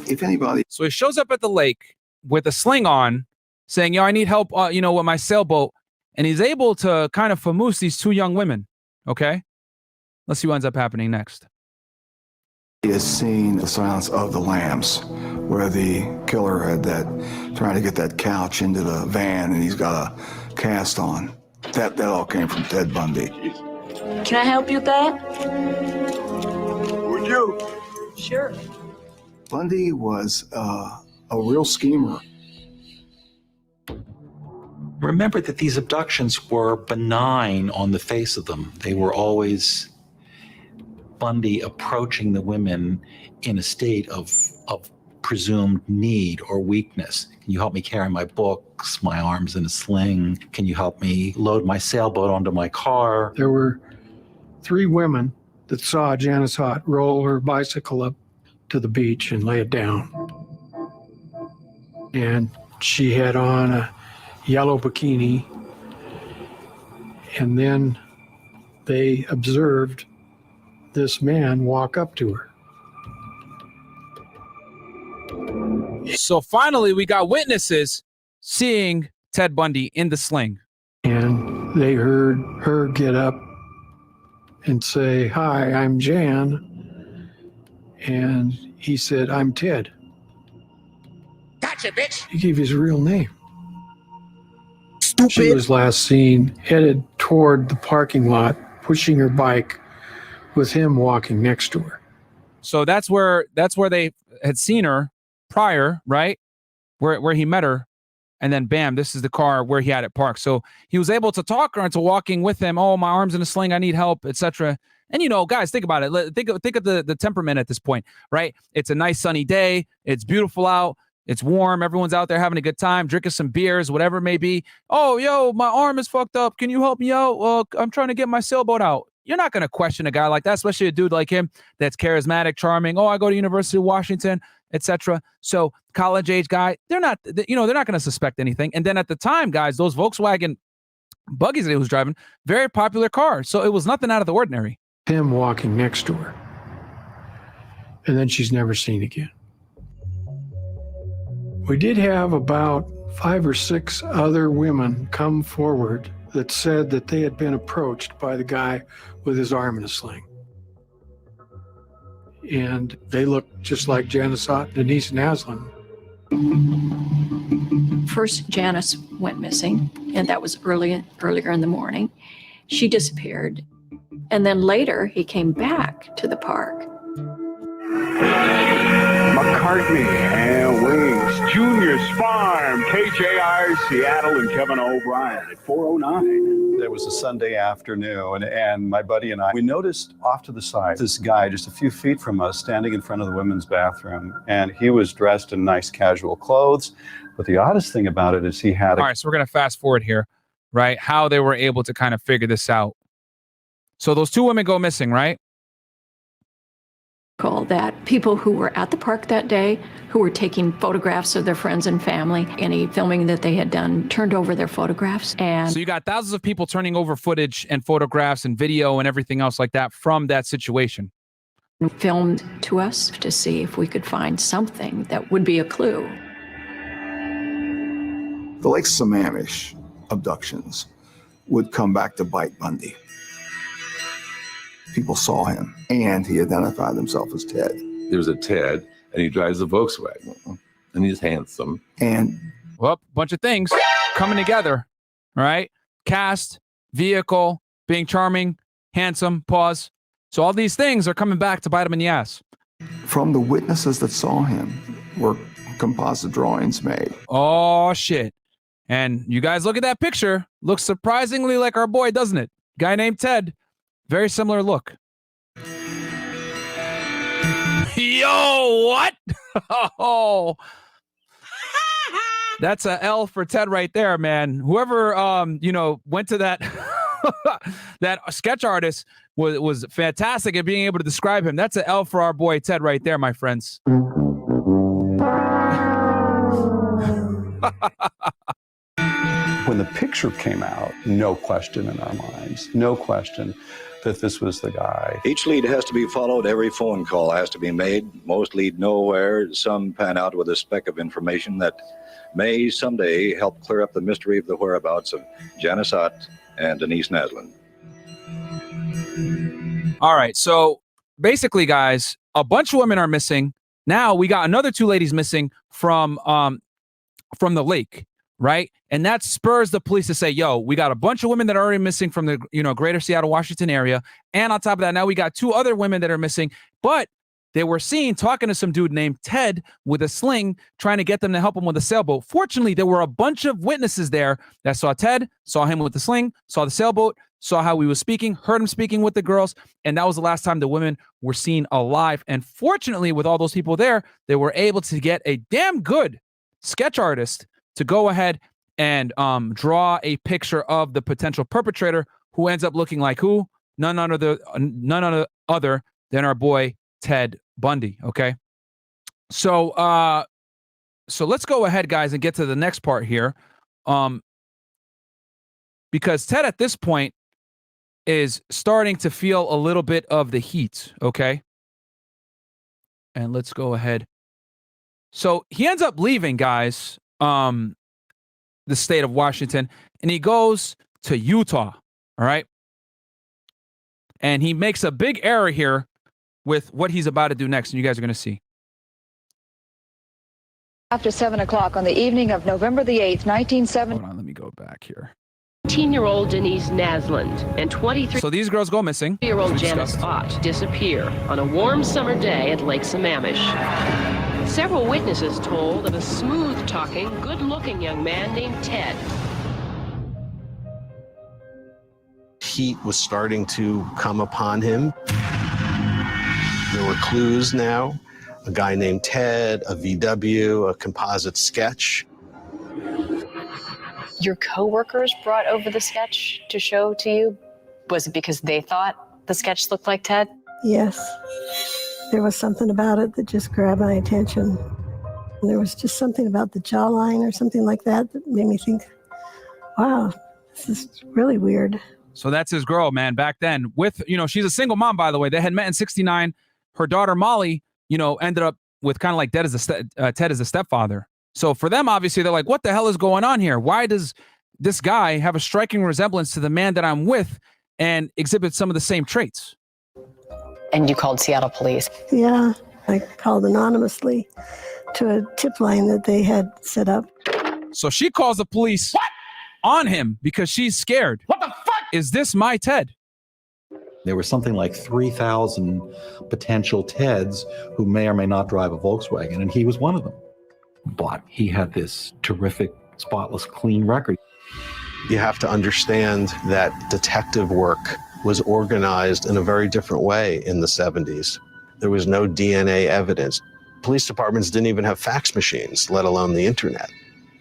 If anybody... So he shows up at the lake with a sling on, saying, I need help, with my sailboat. And he's able to kind of famoose these two young women. Okay? Let's see what ends up happening next. He has seen The Silence of the Lambs, where the killer had trying to get that couch into the van, and he's got a cast on. That all came from Ted Bundy. Can I help you with that? Would you? Sure. Bundy was a real schemer. Remember that these abductions were benign on the face of them. They were always Bundy approaching the women in a state of presumed need or weakness. Can you help me carry my books, my arms in a sling? Can you help me load my sailboat onto my car? There were 3 women that saw Janice Hott roll her bicycle up to the beach and lay it down. And she had on a yellow bikini. And then they observed this man walk up to her. So finally, we got witnesses seeing Ted Bundy in the sling. And they heard her get up and say, "Hi, I'm Jan." And he said, "I'm Ted." Gotcha, bitch. He gave his real name. Stupid. She was last seen headed toward the parking lot, pushing her bike with him walking next to her. So that's where they had seen her prior, right? Where he met her. And then bam, this is the car where he had it parked. So he was able to talk her into walking with him. Oh, my arm's in a sling, I need help, etc. And guys, think about it. Think of the temperament at this point, right? It's a nice sunny day. It's beautiful out. It's warm. Everyone's out there having a good time, drinking some beers, whatever it may be. Oh, yo, my arm is fucked up. Can you help me out? Well, I'm trying to get my sailboat out. You're not going to question a guy like that, especially a dude like him that's charismatic, charming. Oh, I go to University of Washington, etc. So college age guy, they're not going to suspect anything. And then at the time, guys, those Volkswagen buggies that he was driving, very popular car. So it was nothing out of the ordinary. Him walking next to her. And then she's never seen again. We did have about 5 or 6 other women come forward that said that they had been approached by the guy with his arm in a sling. And they looked just like Janice Hott, Denise Naslin. First, Janice went missing, and that was earlier in the morning. She disappeared. And then later, he came back to the park. McCartney and Wings, Junior's Farm, KJR, Seattle, and Kevin O'Brien at 4:09. It was a Sunday afternoon, and my buddy and I, we noticed off to the side this guy just a few feet from us standing in front of the women's bathroom, and he was dressed in nice casual clothes. But the oddest thing about it is he had All right, so we're going to fast forward here, right? How they were able to kind of figure this out. So those 2 women go missing, right? That people who were at the park that day, who were taking photographs of their friends and family, any filming that they had done, turned over their photographs. And so you got thousands of people turning over footage and photographs and video and everything else like that from that situation. Filmed to us to see if we could find something that would be a clue. The Lake Sammamish abductions would come back to bite Bundy. People saw him, and he identified himself as Ted. There's a Ted, and he drives a Volkswagen, and he's handsome. And well, bunch of things coming together, right? Cast, vehicle, being charming, handsome, pause. So all these things are coming back to bite him in the ass. From the witnesses that saw him were composite drawings made. Oh, shit. And you guys look at that picture. Looks surprisingly like our boy, doesn't it? Guy named Ted. Very similar look. Yo, what? Oh, that's a L for Ted right there, man. Whoever went to that that sketch artist was fantastic at being able to describe him. That's an L for our boy Ted right there, my friends. When the picture came out, no question in our minds, no question that this was the guy. Each lead has to be followed. Every phone call has to be made. Most lead nowhere. Some pan out with a speck of information that may someday help clear up the mystery of the whereabouts of Janice Hott and Denise Naslin. All right, so basically, guys, a bunch of women are missing. Now we got another 2 ladies missing from the lake. Right. And that spurs the police to say, yo, we got a bunch of women that are already missing from the, greater Seattle, Washington area. And on top of that, now we got 2 other women that are missing. But they were seen talking to some dude named Ted with a sling, trying to get them to help him with a sailboat. Fortunately, there were a bunch of witnesses there that saw Ted, saw him with the sling, saw the sailboat, saw how he was speaking, heard him speaking with the girls, and that was the last time the women were seen alive. And fortunately, with all those people there, they were able to get a damn good sketch artist to go ahead and draw a picture of the potential perpetrator, who ends up looking like who? None other than our boy Ted Bundy. Okay, so let's go ahead, guys, and get to the next part here, because Ted at this point is starting to feel a little bit of the heat. Okay, and let's go ahead. So he ends up leaving, guys, the state of Washington, and he goes to Utah. All right, and he makes a big error here with what he's about to do next, and you guys are going to see. After 7 o'clock on the evening of November the 8th, 1970. Hold on, let me go back here. 18-year-old Denise Naslund and 23-year-old So these girls go missing. Janice Ott disappear on a warm summer day at Lake Sammamish. Several witnesses told of a smooth-talking, good-looking young man named Ted. Heat was starting to come upon him. There were clues now. A guy named Ted, a VW, a composite sketch. Your coworkers brought over the sketch to show to you? Was it because they thought the sketch looked like Ted? Yes. There was something about it that just grabbed my attention. And there was just something about the jawline or something like that that made me think, wow, this is really weird. So that's his girl, man, back then. With, she's a single mom, by the way. They had met in 1969. Her daughter, Molly, ended up with kind of like Ted as a stepfather. So for them, obviously, they're like, what the hell is going on here? Why does this guy have a striking resemblance to the man that I'm with and exhibit some of the same traits? And you called Seattle police? Yeah, I called anonymously to a tip line that they had set up. So she calls the police on him because she's scared. What the fuck? Is this my Ted? There was something like 3,000 potential Teds who may or may not drive a Volkswagen, and he was one of them. But he had this terrific, spotless, clean record. You have to understand that detective work was organized in a very different way in the 70s. There was no DNA evidence. Police departments didn't even have fax machines, let alone the internet.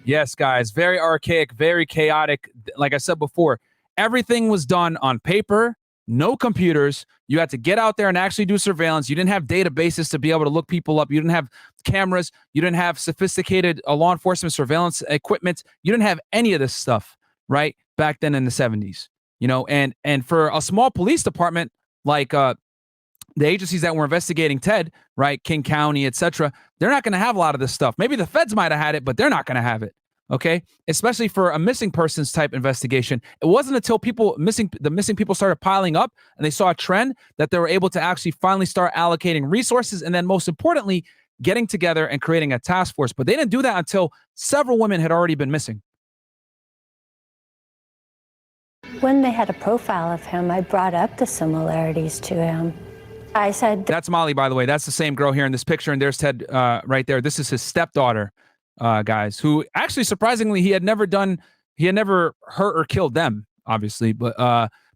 Yes, guys, very archaic, very chaotic. Like I said before, everything was done on paper, no computers. You had to get out there and actually do surveillance. You didn't have databases to be able to look people up. You didn't have cameras. You didn't have sophisticated law enforcement surveillance equipment. You didn't have any of this stuff, right? Back then in the 70s, and for a small police department like the agencies that were investigating Ted, right, King County, etc., they're not going to have a lot of this stuff. Maybe the feds might have had it, but they're not going to have it. Okay, especially for a missing persons type investigation. It wasn't until the missing people started piling up and they saw a trend that they were able to actually finally start allocating resources, and then most importantly, getting together and creating a task force. But they didn't do that until several women had already been missing. When they had a profile of him, I brought up the similarities to him. I said, that's Molly, by the way. That's the same girl here in this picture, and there's Ted right there. This is his stepdaughter. Guys, who actually surprisingly he had never hurt or killed them, obviously, but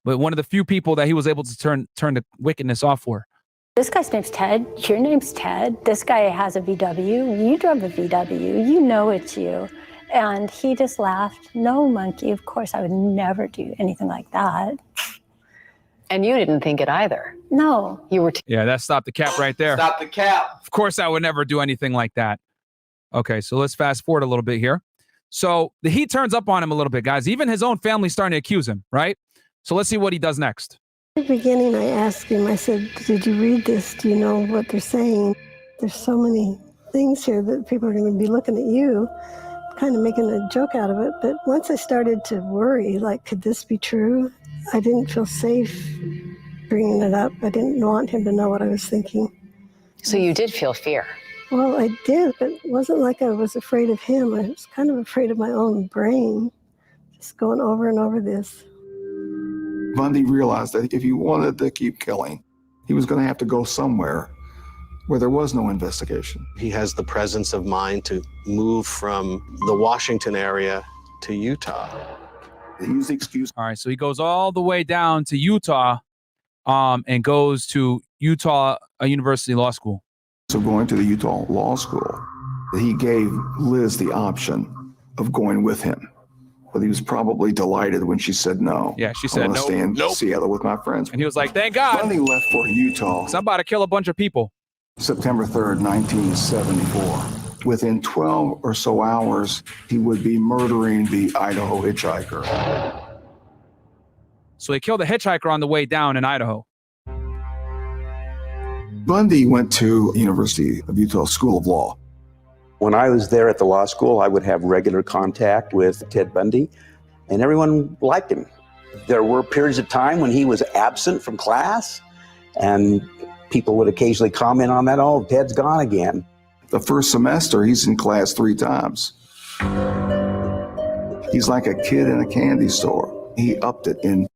one of the few people that he was able to turn the wickedness off for. this guy's name's Ted, your name's Ted, this guy has a VW, you drove a VW, you know it's you. And he just laughed, no monkey, of course I would never do anything like that. And you didn't think it either. No. You were yeah, that stopped the cap right there. Stop the cap. Of course I would never do anything like that. Okay, so let's fast forward a little bit here. So the heat turns up on him a little bit, guys. Even his own family's starting to accuse him, right? So let's see what he does next. At the beginning, I asked him, I said, did you read this? Do you know what they're saying? There's so many things here that people are going to be looking at you, kind of making a joke out of it. But once I started to worry, like, could this be true? I didn't feel safe bringing it up. I didn't want him to know what I was thinking. So you did feel fear? Well, I did, but it wasn't like I was afraid of him. I was kind of afraid of my own brain, just going over and over this. Bundy realized that if he wanted to keep killing, he was going to have to go somewhere where there was no investigation. He has the presence of mind to move from the Washington area to Utah. They use the excuse. All right, so he goes all the way down to Utah and goes to Utah University Law School. So going to the Utah Law School, he gave Liz the option of going with him. But he was probably delighted when she said no. Yeah, she said I want no. to stay in Seattle with my friends. And he was like, thank God. Bundy left for Utah. 'Cause I'm about to kill a bunch of people. September 3rd, 1974. Within 12 or so hours, he would be murdering the Idaho hitchhiker. So he killed a hitchhiker on the way down in Idaho. Bundy went to University of Utah School of Law. When I was there at the law school, I would have regular contact with Ted Bundy, and everyone liked him. There were periods of time when he was absent from class, and people would occasionally comment on that, oh, Ted's gone again. The first semester, he's in class 3 times. He's like a kid in a candy store. He upped it in.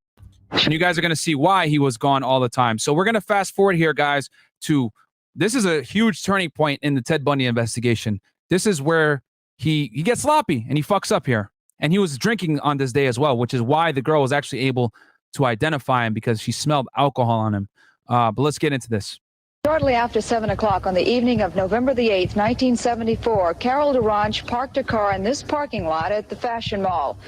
And you guys are going to see why he was gone all the time. So we're going to fast forward here, guys, to this is a huge turning point in the Ted Bundy investigation. This is where he gets sloppy and he fucks up here. And he was drinking on this day as well, which is why the girl was actually able to identify him, because she smelled alcohol on him. But let's get into this. Shortly after 7 o'clock on the evening of November the 8th, 1974, Carol DeRange parked her car in this parking lot at the Fashion Mall.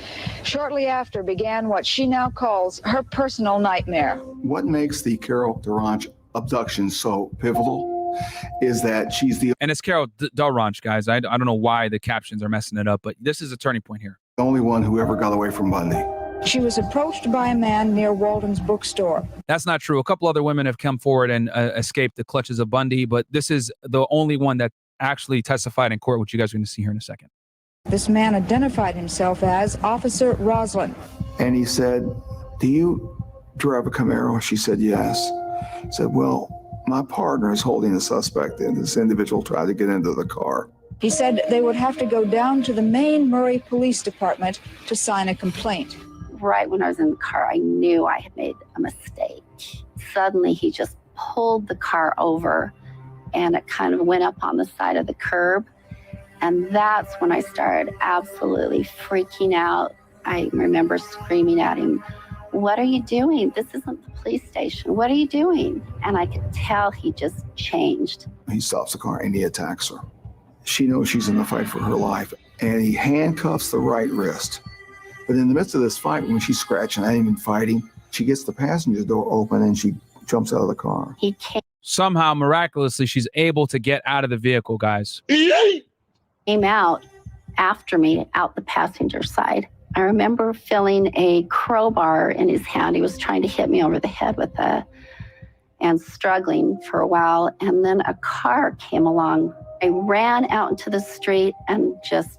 Shortly after began what she now calls her personal nightmare. What makes the Carol DeRange abduction so pivotal is that she's the And it's Carol DeRange, guys. I don't know why the captions are messing it up, but this is a turning point here. only one who ever got away from Bundy. She was approached by a man near Walden's bookstore. That's not true. A couple other women have come forward and escaped the clutches of Bundy, but this is the only one that actually testified in court, which you guys are going to see here in a second. This man identified himself as Officer Roslin. And he said, do you drive a Camaro? She said, yes. He said, well, my partner is holding a suspect, and this individual tried to get into the car. He said they would have to go down to the main Murray Police Department to sign a complaint. Right when I was in the car, I knew I had made a mistake. Suddenly, he just pulled the car over, and it kind of went up on the side of the curb. And that's when I started absolutely freaking out. I remember screaming at him, "What are you doing? This isn't the police station. What are you doing?" And I could tell he just changed. He stops the car and he attacks her. She knows she's in the fight for her life, and he handcuffs the right wrist. But in the midst of this fight, when she's scratching at him and fighting, she gets the passenger door open and she jumps out of the car. He Somehow, miraculously, she's able to get out of the vehicle, guys. came out after me out the passenger side. I remember feeling a crowbar in his hand. He was trying to hit me over the head with it and struggling for a while. And then a car came along. I ran out into the street and just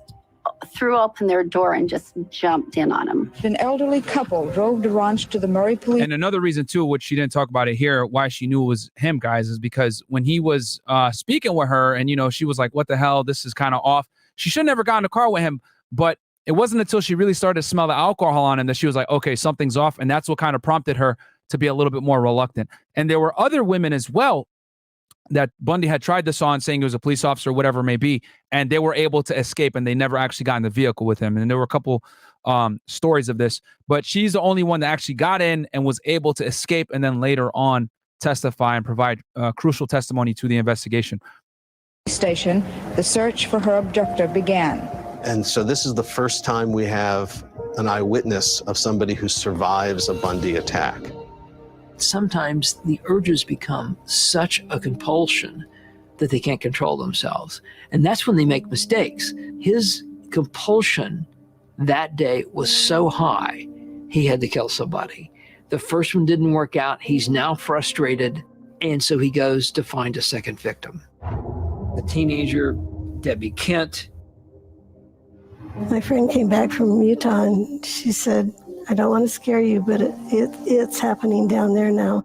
threw open their door and just jumped in on him. An elderly couple drove DeRange to the Murray Police. And another reason, too, which she didn't talk about it here, why she knew it was him, guys, is because when he was speaking with her and, you know, she was like, what the hell? This is kind of off. She should have never got in the car with him. But it wasn't until she really started to smell the alcohol on him that she was like, okay, something's off. And that's what kind of prompted her to be a little bit more reluctant. And there were other women as well that Bundy had tried this on, saying he was a police officer, whatever it may be, and they were able to escape, and they never actually got in the vehicle with him. And there were a couple stories of this, but she's the only one that actually got in and was able to escape, and then later on testify and provide crucial testimony to the investigation. Station, the search for her abductor began. And so this is the first time we have an eyewitness of somebody who survives a Bundy attack. Sometimes the urges become such a compulsion that they can't control themselves. And that's when they make mistakes. His compulsion that day was so high, he had to kill somebody. The first one didn't work out. He's now frustrated. And so he goes to find a second victim. The teenager, Debbie Kent. My friend came back from Utah and she said, I don't want to scare you, but it's happening down there now.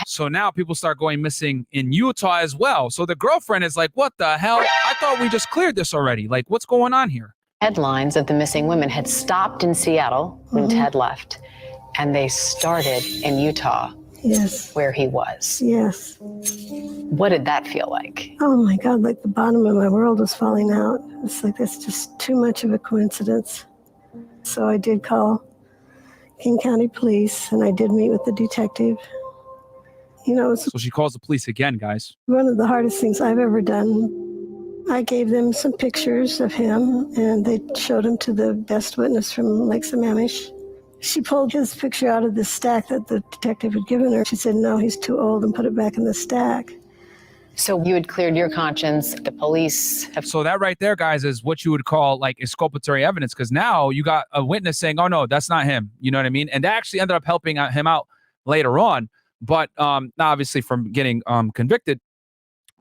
So now people start going missing in Utah as well. So the girlfriend is like, what the hell? I thought we just cleared this already. Like, what's going on here? Headlines of the missing women had stopped in Seattle when Ted left, and they started in Utah. Yes. where he was. Yes. What did that feel like? Oh my God, like the bottom of my world was falling out. It's like that's just too much of a coincidence. So I did call King County Police and I did meet with the detective. You know, it's So she calls the police again, guys. one of the hardest things I've ever done. I gave them some pictures of him and they showed him to the best witness from Lake Sammamish. She pulled his picture out of the stack that the detective had given her. She said, no, he's too old, and put it back in the stack. So you had cleared your conscience. The police have. So that right there, guys, is what you would call like exculpatory evidence, because now you got a witness saying, oh, no, that's not him. You know what I mean? And that actually ended up helping him out later on. But not obviously from getting convicted.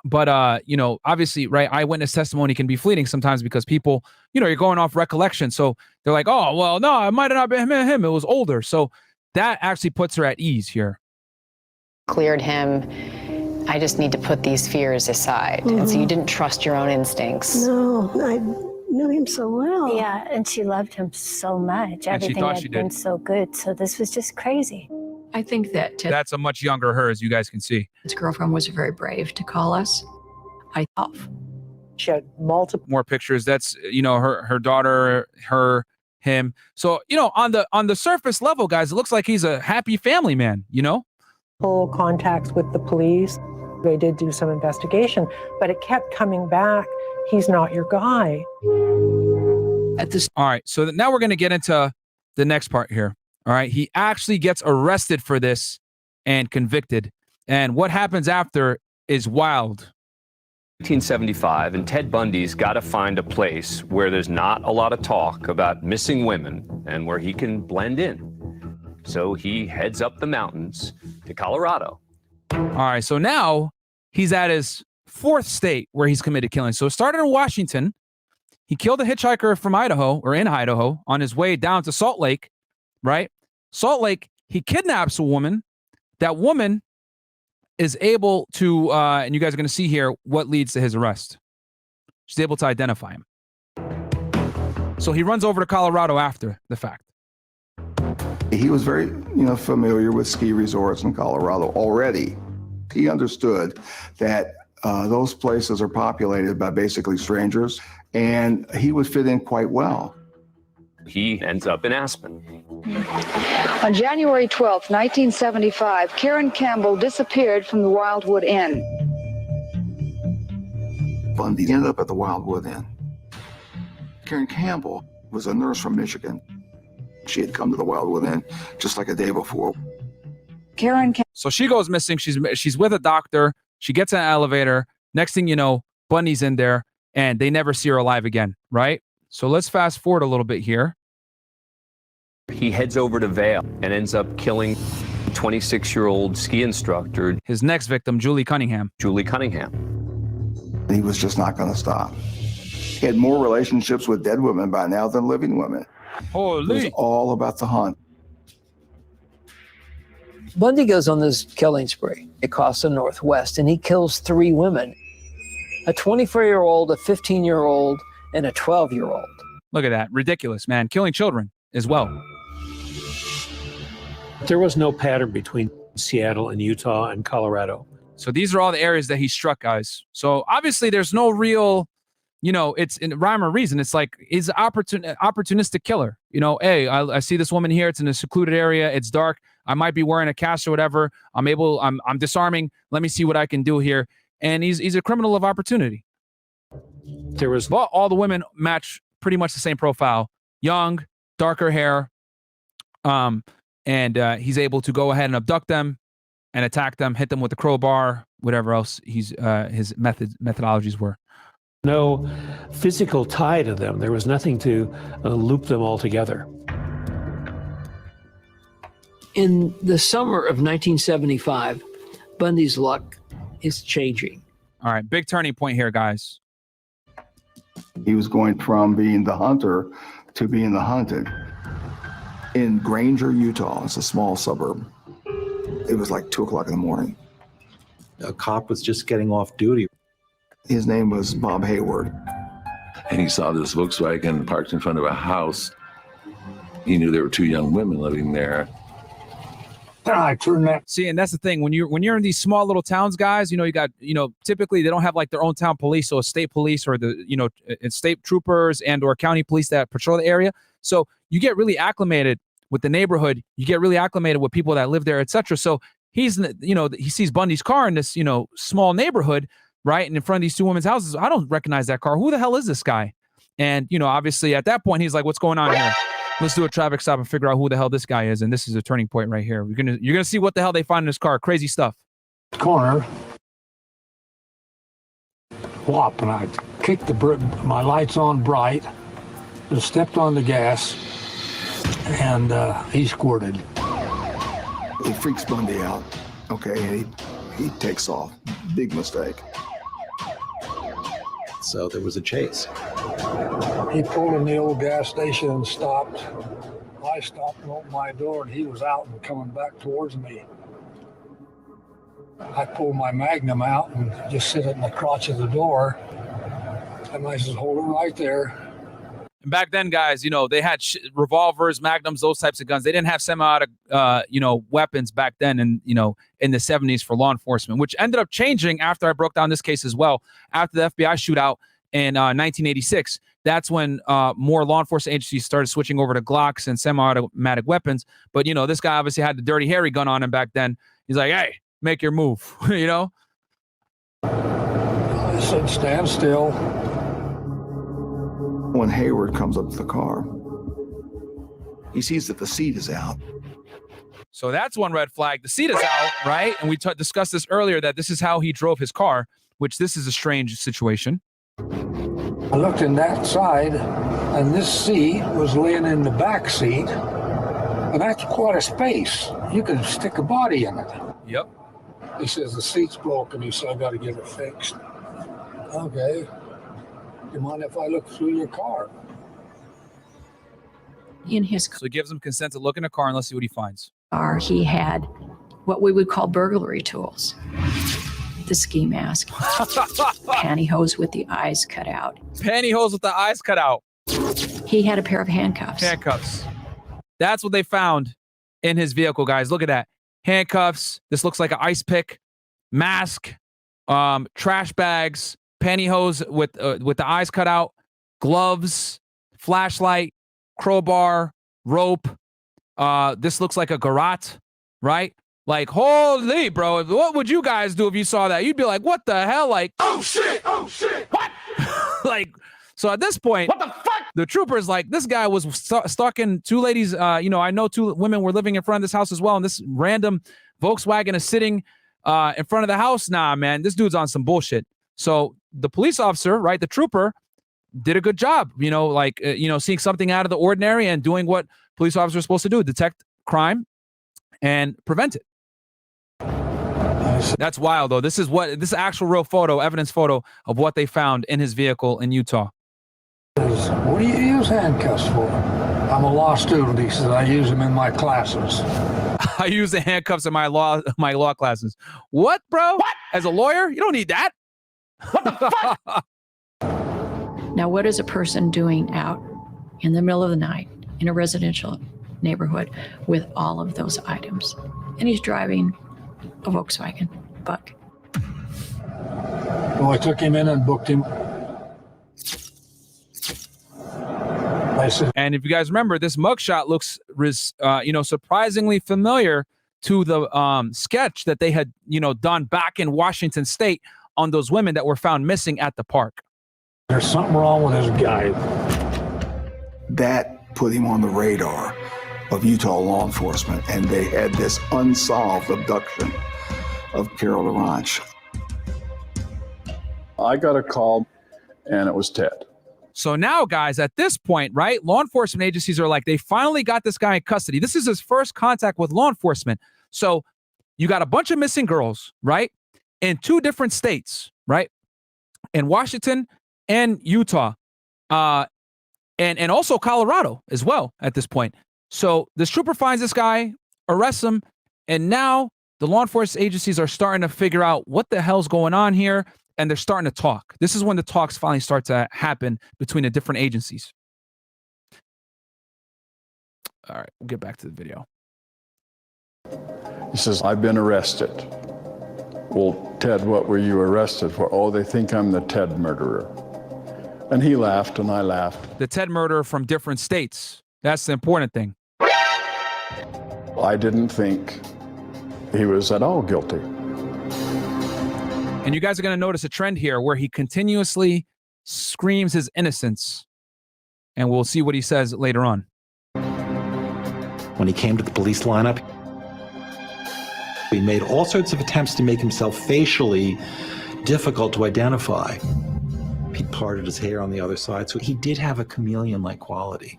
But, you know, obviously, right, eyewitness testimony can be fleeting sometimes because people, you know, you're going off recollection. So they're like, oh, well, no, it might have not been him. It was older. So that actually puts her at ease here. Cleared him. I just need to put these fears aside. And so you didn't trust your own instincts. No, I knew him so well. Yeah, and she loved him so much. And she Everything thought had she been did. so good. So this was just crazy. I think that Ted, That's a much younger her, as you guys can see. his girlfriend, was very brave to call us. I thought she had multiple more pictures. That's, you know, her daughter, him. So, you know, on the surface level, guys, it looks like he's a happy family man, you know? full contacts with the police. They did do some investigation, but it kept coming back. He's not your guy. All right. So now we're going to get into the next part here. All right. He actually gets arrested for this and convicted. And what happens after is wild. 1975, and Ted Bundy's got to find a place where there's not a lot of talk about missing women and where he can blend in. So he heads up the mountains to Colorado. All right. So now he's at his fourth state where he's committed killing. So it started in Washington. He killed a hitchhiker from Idaho, or in Idaho, on his way down to Salt Lake, right? Salt Lake, he kidnaps a woman. That woman is able to, and you guys are going to see here what leads to his arrest. She's able to identify him. So he runs over to Colorado after the fact. He was very, familiar with ski resorts in Colorado already. He understood that those places are populated by basically strangers, and he would fit in quite well. He ends up in Aspen. On January 12, 1975, Karen Campbell disappeared from the Wildwood Inn. Bundy ended up at the Wildwood Inn. Karen Campbell was a nurse from Michigan. She had come to the Wildwood Inn just like a day before. So she goes missing. She's with a doctor. She gets in an elevator. Next thing you know, Bundy's in there, and they never see her alive again, right? So let's fast forward a little bit here. He heads over to Vail and ends up killing 26-year-old ski instructor. His next victim, Julie Cunningham. He was just not going to stop. He had more relationships with dead women by now than living women. Holy. It was all about the hunt. Bundy goes on this killing spree across the Northwest, and he kills 3 women, a 24-year-old, a 15-year-old, and a 12-year-old. Look at that. Ridiculous, man. Killing children as well. There was no pattern between Seattle and Utah and Colorado. So these are all the areas that he struck, guys. So obviously there's no real, it's in rhyme or reason. It's like he's an opportunistic killer. Hey, I see this woman here. It's in a secluded area. It's dark. I might be wearing a cast or whatever. I'm disarming. Let me see what I can do here. And he's a criminal of opportunity. But all the women match pretty much the same profile. Young, darker hair. And he's able to go ahead and abduct them and attack them, hit them with the crowbar, whatever else his methodologies were. No physical tie to them. There was nothing to loop them all together. In the summer of 1975, Bundy's luck is changing. All right, big turning point here, guys. He was going from being the hunter to being the hunted. In Granger, Utah, it's a small suburb. It was like 2 o'clock in the morning. A cop was just getting off duty. His name was Bob Hayward. And he saw this Volkswagen parked in front of a house. He knew there were 2 young women living there. I turned that. See, and that's the thing. When you're in these small little towns, guys, you got, typically they don't have like their own town police, so a state police or the, state troopers and or county police that patrol the area. So you get really acclimated with the neighborhood. You get really acclimated with people that live there, etc. So he sees Bundy's car in this, small neighborhood, right? And in front of these two women's houses. I don't recognize that car. Who the hell is this guy? And, obviously at that point, he's like, what's going on here? Let's do a traffic stop and figure out who the hell this guy is. And this is a turning point right here. You're gonna see what the hell they find in this car. Crazy stuff. Corner. Whop, and I kicked my lights on bright, just stepped on the gas, and he squirted. He freaks Bundy out, okay, and he takes off. Big mistake. So there was a chase. He pulled in the old gas station and stopped. I stopped and opened my door, and he was out and coming back towards me. I pulled my Magnum out and just sit in the crotch of the door. And I said, hold it right there. And back then, guys, they had revolvers, magnums, those types of guns. They didn't have semi-automatic, weapons back then, and in the 70s for law enforcement, which ended up changing after I broke down this case as well. After the FBI shootout in 1986, that's when more law enforcement agencies started switching over to Glocks and semi-automatic weapons. But this guy obviously had the dirty Harry gun on him back then. He's like, hey, make your move, I said, stand still. When Hayward comes up to the car, he sees that the seat is out. So that's one red flag. The seat is out, right? And we discussed this earlier, that this is how he drove his car, which this is a strange situation. I looked in that side, and this seat was laying in the back seat, and that's quite a space. You can stick a body in it. Yep. He says, the seat's broken. He said, I got to get it fixed. Okay. Do you mind if I look through your car? So he gives him consent to look in a car and let's see what he finds. He had what we would call burglary tools. The ski mask, pantyhose with the eyes cut out. Pantyhose with the eyes cut out. He had a pair of handcuffs. Handcuffs. That's what they found in his vehicle, guys. Look at that. Handcuffs. This looks like an ice pick. Mask. Trash bags. Pantyhose with the eyes cut out. Gloves. Flashlight. Crowbar. Rope. This looks like a garrote, right? Like, holy, bro, what would you guys do if you saw that? You'd be like, what the hell? Like, oh shit, what? Like, so at this point, what the fuck? The trooper's like, this guy was stalking two ladies. I know two women were living in front of this house as well. And this random Volkswagen is sitting in front of the house. Nah, man, this dude's on some bullshit. So the police officer, right, the trooper, did a good job, seeing something out of the ordinary and doing what police officers are supposed to do, detect crime and prevent it. That's wild, though. This is actual real evidence photo of what they found in his vehicle in Utah. What do you use handcuffs for? I'm a law student. He says I use them in my classes. I use the handcuffs in my law classes. What, bro? What? As a lawyer, you don't need that. What the fuck? Now, what is a person doing out in the middle of the night in a residential neighborhood with all of those items? And he's driving a Volkswagen Buck. Well, I took him in and booked him. And if you guys remember, this mugshot looks, surprisingly familiar to the sketch that they had, done back in Washington State on those women that were found missing at the park. There's something wrong with this guy. That put him on the radar of Utah law enforcement, and they had this unsolved abduction of Carol DeRanch. I got a call, and it was Ted. So now, guys, at this point, right, law enforcement agencies are like, they finally got this guy in custody. This is his first contact with law enforcement. So you got a bunch of missing girls, right, in two different states, right, in Washington and Utah, and also Colorado as well at this point. So this trooper finds this guy, arrests him, and now the law enforcement agencies are starting to figure out what the hell's going on here, and they're starting to talk. This is when the talks finally start to happen between the different agencies. All right, we'll get back to the video. He says, I've been arrested. Well, Ted, what were you arrested for? Oh, they think I'm the Ted murderer. And he laughed and I laughed. The Ted murderer from different states. That's the important thing. I didn't think he was at all guilty. And you guys are going to notice a trend here where he continuously screams his innocence. And we'll see what he says later on. When he came to the police lineup, he made all sorts of attempts to make himself facially difficult to identify. He parted his hair on the other side, so he did have a chameleon-like quality.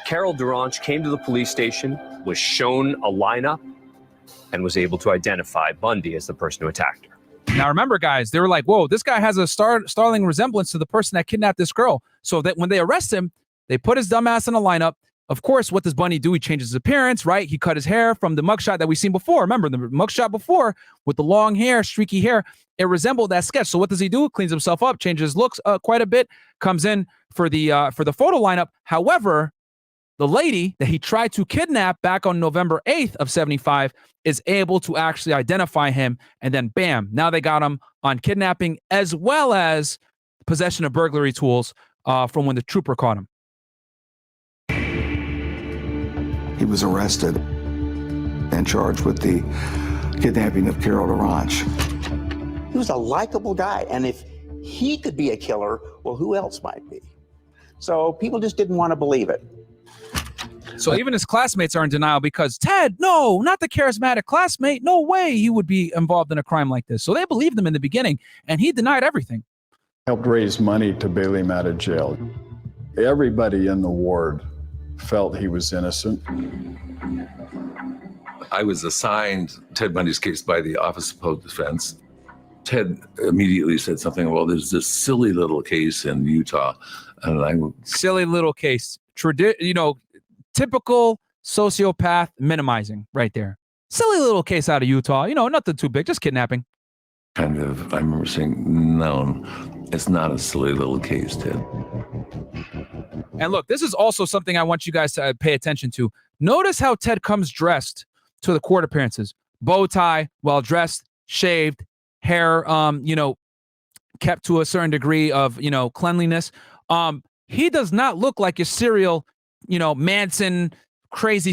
Carol Duranch came to the police station, was shown a lineup, and was able to identify Bundy as the person who attacked her. Now remember, guys, they were like, whoa, this guy has a startling resemblance to the person that kidnapped this girl. So that when they arrest him, they put his dumb ass in a lineup. Of course, what does Bundy do? He changes his appearance, right? He cut his hair from the mugshot that we've seen before. Remember, the mugshot before with the long hair, streaky hair, it resembled that sketch. So what does he do? Cleans himself up, changes his looks quite a bit, comes in for the photo lineup. However, the lady that he tried to kidnap back on November 8th of 75 is able to actually identify him. And then bam, now they got him on kidnapping as well as possession of burglary tools from when the trooper caught him. He was arrested and charged with the kidnapping of Carol Duranch. He was a likable guy, and if he could be a killer, well, who else might be? So people just didn't want to believe it. So even his classmates are in denial because Ted, no, not the charismatic classmate. No way he would be involved in a crime like this. So they believed him in the beginning, and he denied everything. Helped raise money to bail him out of jail. Everybody in the ward felt he was innocent. I was assigned Ted Bundy's case by the Office of Public Defense. Ted immediately said something, well, there's this silly little case in Utah. And silly little case. Typical sociopath minimizing right there. Silly little case out of Utah. Nothing too big, just kidnapping. I remember saying, no, it's not a silly little case, Ted. And look, this is also something I want you guys to pay attention to. Notice how Ted comes dressed to the court appearances. Bow tie, well dressed, shaved, hair, kept to a certain degree of, cleanliness. He does not look like your serial, Manson, crazy,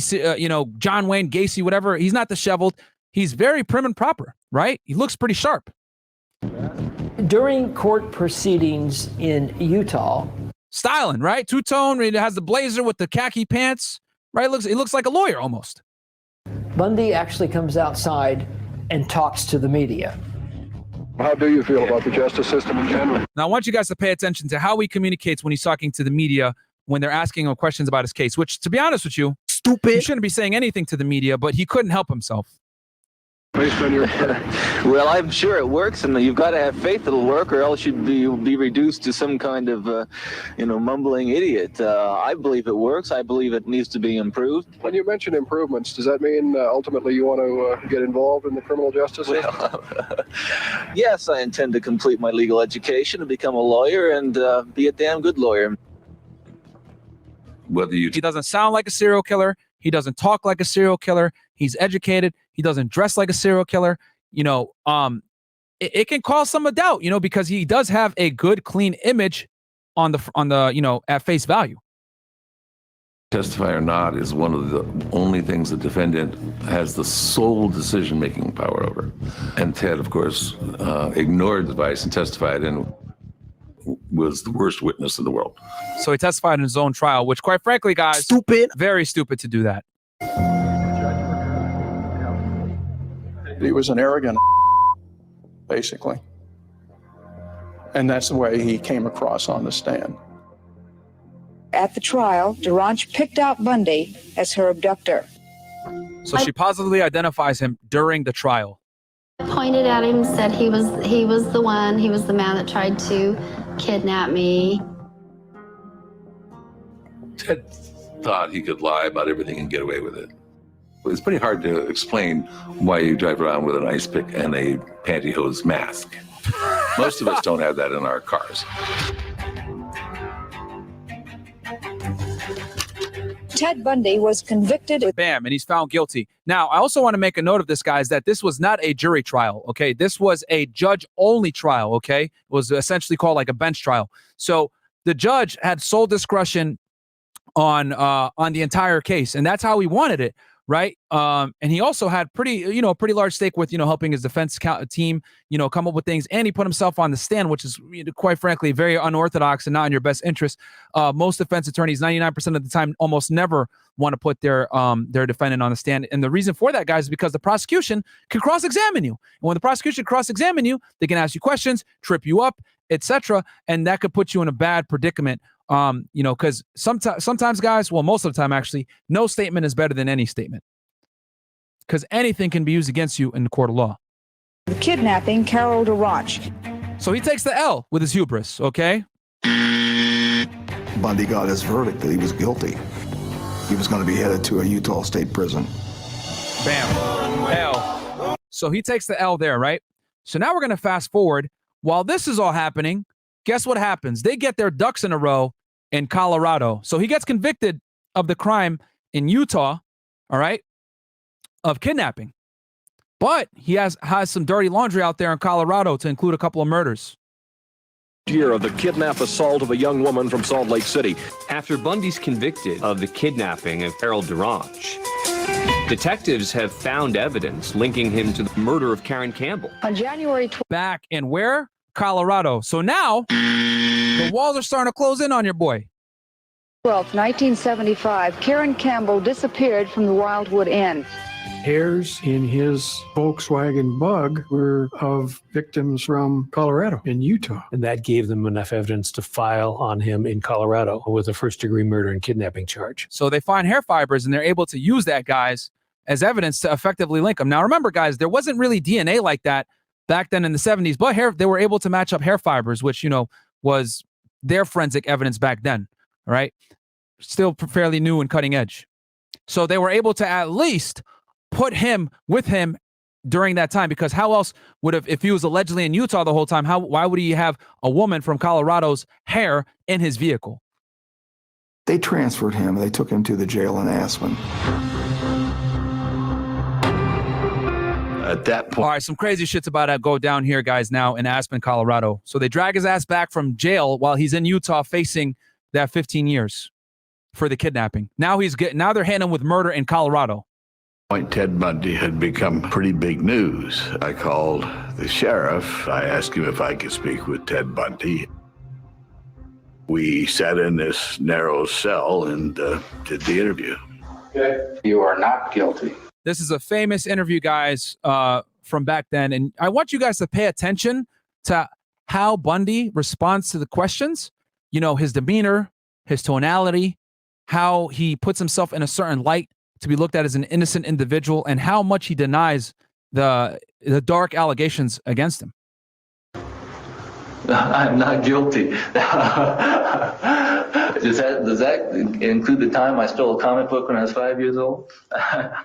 John Wayne Gacy, whatever. He's not disheveled. He's very prim and proper, right? He looks pretty sharp. During court proceedings in Utah, styling, right? Two-tone, he has the blazer with the khaki pants, right? He looks like a lawyer almost. Bundy actually comes outside and talks to the media. How do you feel about the justice system in general? Now, I want you guys to pay attention to how he communicates when he's talking to the media when they're asking him questions about his case, which, to be honest with you, stupid. He shouldn't be saying anything to the media, but he couldn't help himself. Based on your... Well, I'm sure it works, and you've got to have faith it'll work, or else you'd be reduced to some kind of, mumbling idiot. I believe it works. I believe it needs to be improved. When you mention improvements, does that mean ultimately you want to get involved in the criminal justice system? Yes, I intend to complete my legal education and become a lawyer and be a damn good lawyer. He doesn't sound like a serial killer. He doesn't talk like a serial killer. He's educated. He doesn't dress like a serial killer. It can cause some doubt, because he does have a good, clean image on the at face value. Testify or not is one of the only things the defendant has the sole decision-making power over. And Ted, of course, ignored the advice and testified and was the worst witness in the world. So he testified in his own trial, which, quite frankly, guys, very stupid to do that. He was an arrogant, basically. And that's the way he came across on the stand. At the trial, Duranch picked out Bundy as her abductor. So she positively identifies him during the trial. Pointed at him, said he was the one, he was the man that tried to kidnap me. Ted thought he could lie about everything and get away with it. It's pretty hard to explain why you drive around with an ice pick and a pantyhose mask. Most of us don't have that in our cars. Ted Bundy was convicted. Bam, and he's found guilty. Now, I also want to make a note of this, guys, that this was not a jury trial, okay? This was a judge-only trial, okay? It was essentially called like a bench trial. So the judge had sole discretion on the entire case, and that's how he wanted it, right? And he also had pretty large stake with, helping his defense team, come up with things, and he put himself on the stand, which is quite frankly very unorthodox and not in your best interest. Most defense attorneys, 99% of the time, almost never want to put their defendant on the stand, and the reason for that, guys, is because the prosecution can cross-examine you, and when the prosecution cross-examine you, they can ask you questions, trip you up, etc., and that could put you in a bad predicament. Because sometimes, guys, well, most of the time, actually, no statement is better than any statement, because anything can be used against you in the court of law. Kidnapping Carol DeRanch. So he takes the L with his hubris, okay? Bundy got his verdict that he was guilty. He was going to be headed to a Utah State prison. Bam. L. So he takes the L there, right? So now we're going to fast forward. While this is all happening, guess what happens? They get their ducks in a row in Colorado. So he gets convicted of the crime in Utah, all right, of kidnapping. But he has some dirty laundry out there in Colorado, to include a couple of murders. Year of the kidnap assault of a young woman from Salt Lake City. After Bundy's convicted of the kidnapping of Carol DeRanch, detectives have found evidence linking him to the murder of Karen Campbell. On January back in where? Colorado. So now the walls are starting to close in on your boy. 12th, 1975, Karen Campbell disappeared from the Wildwood Inn. Hairs in his Volkswagen Bug were of victims from Colorado and Utah. And that gave them enough evidence to file on him in Colorado with a first-degree murder and kidnapping charge. So they find hair fibers, and they're able to use that, guys, as evidence to effectively link them. Now, remember, guys, there wasn't really DNA like that back then in the 70s, but they were able to match up hair fibers, which, was their forensic evidence back then, all right? Still fairly new and cutting edge. So they were able to at least put him with him during that time, because how else would have, if he was allegedly in Utah the whole time, why would he have a woman from Colorado's hair in his vehicle? They transferred him. They took him to the jail in Aspen. At that point. All right, some crazy shit's about to go down here, guys, now in Aspen, Colorado. So they drag his ass back from jail while he's in Utah facing that 15 years for the kidnapping. Now they're hitting him with murder in Colorado. Ted Bundy had become pretty big news. I called the sheriff. I asked him if I could speak with Ted Bundy. We sat in this narrow cell and did the interview. Okay. You are not guilty. This is a famous interview, guys, from back then. And I want you guys to pay attention to how Bundy responds to the questions. His demeanor, his tonality, how he puts himself in a certain light to be looked at as an innocent individual, and how much he denies the dark allegations against him. I'm not guilty. Does that include the time I stole a comic book when I was 5 years old?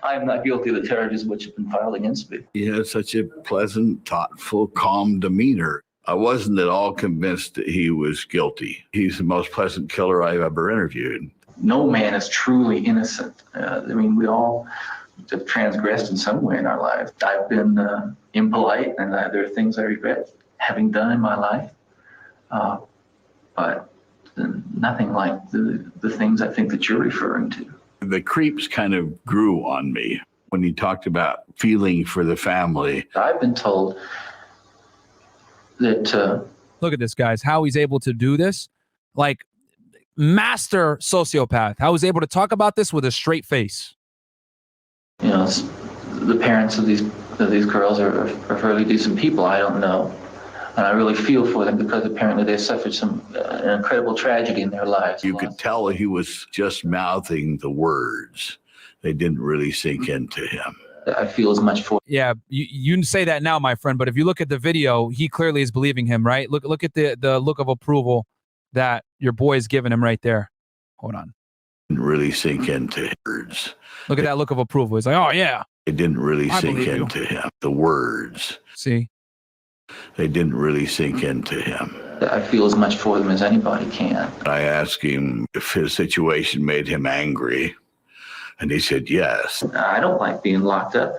I'm not guilty of the charges which have been filed against me. He had such a pleasant, thoughtful, calm demeanor. I wasn't at all convinced that he was guilty. He's the most pleasant killer I've ever interviewed. No man is truly innocent. We all have transgressed in some way in our lives. I've been impolite, and there are things I regret having done in my life, but nothing like the things I think that you're referring to. The creeps kind of grew on me when he talked about feeling for the family. I've been told that... Look at this, guys, how he's able to do this. Like, master sociopath. How he's able to talk about this with a straight face. The parents of these girls are fairly decent people. I don't know. And I really feel for them, because apparently they suffered an incredible tragedy in their lives. You could tell he was just mouthing the words. They didn't really sink into him. I feel as much for... Yeah, you say that now, my friend, but if you look at the video, he clearly is believing him, right? Look at the look of approval that your boy is giving him right there. Hold on. Didn't really sink into words. Look at that look of approval. He's like, oh, yeah. It didn't really sink into him. The words. See? They didn't really sink into him. I feel as much for them as anybody can. I asked him if his situation made him angry. And he said, yes. I don't like being locked up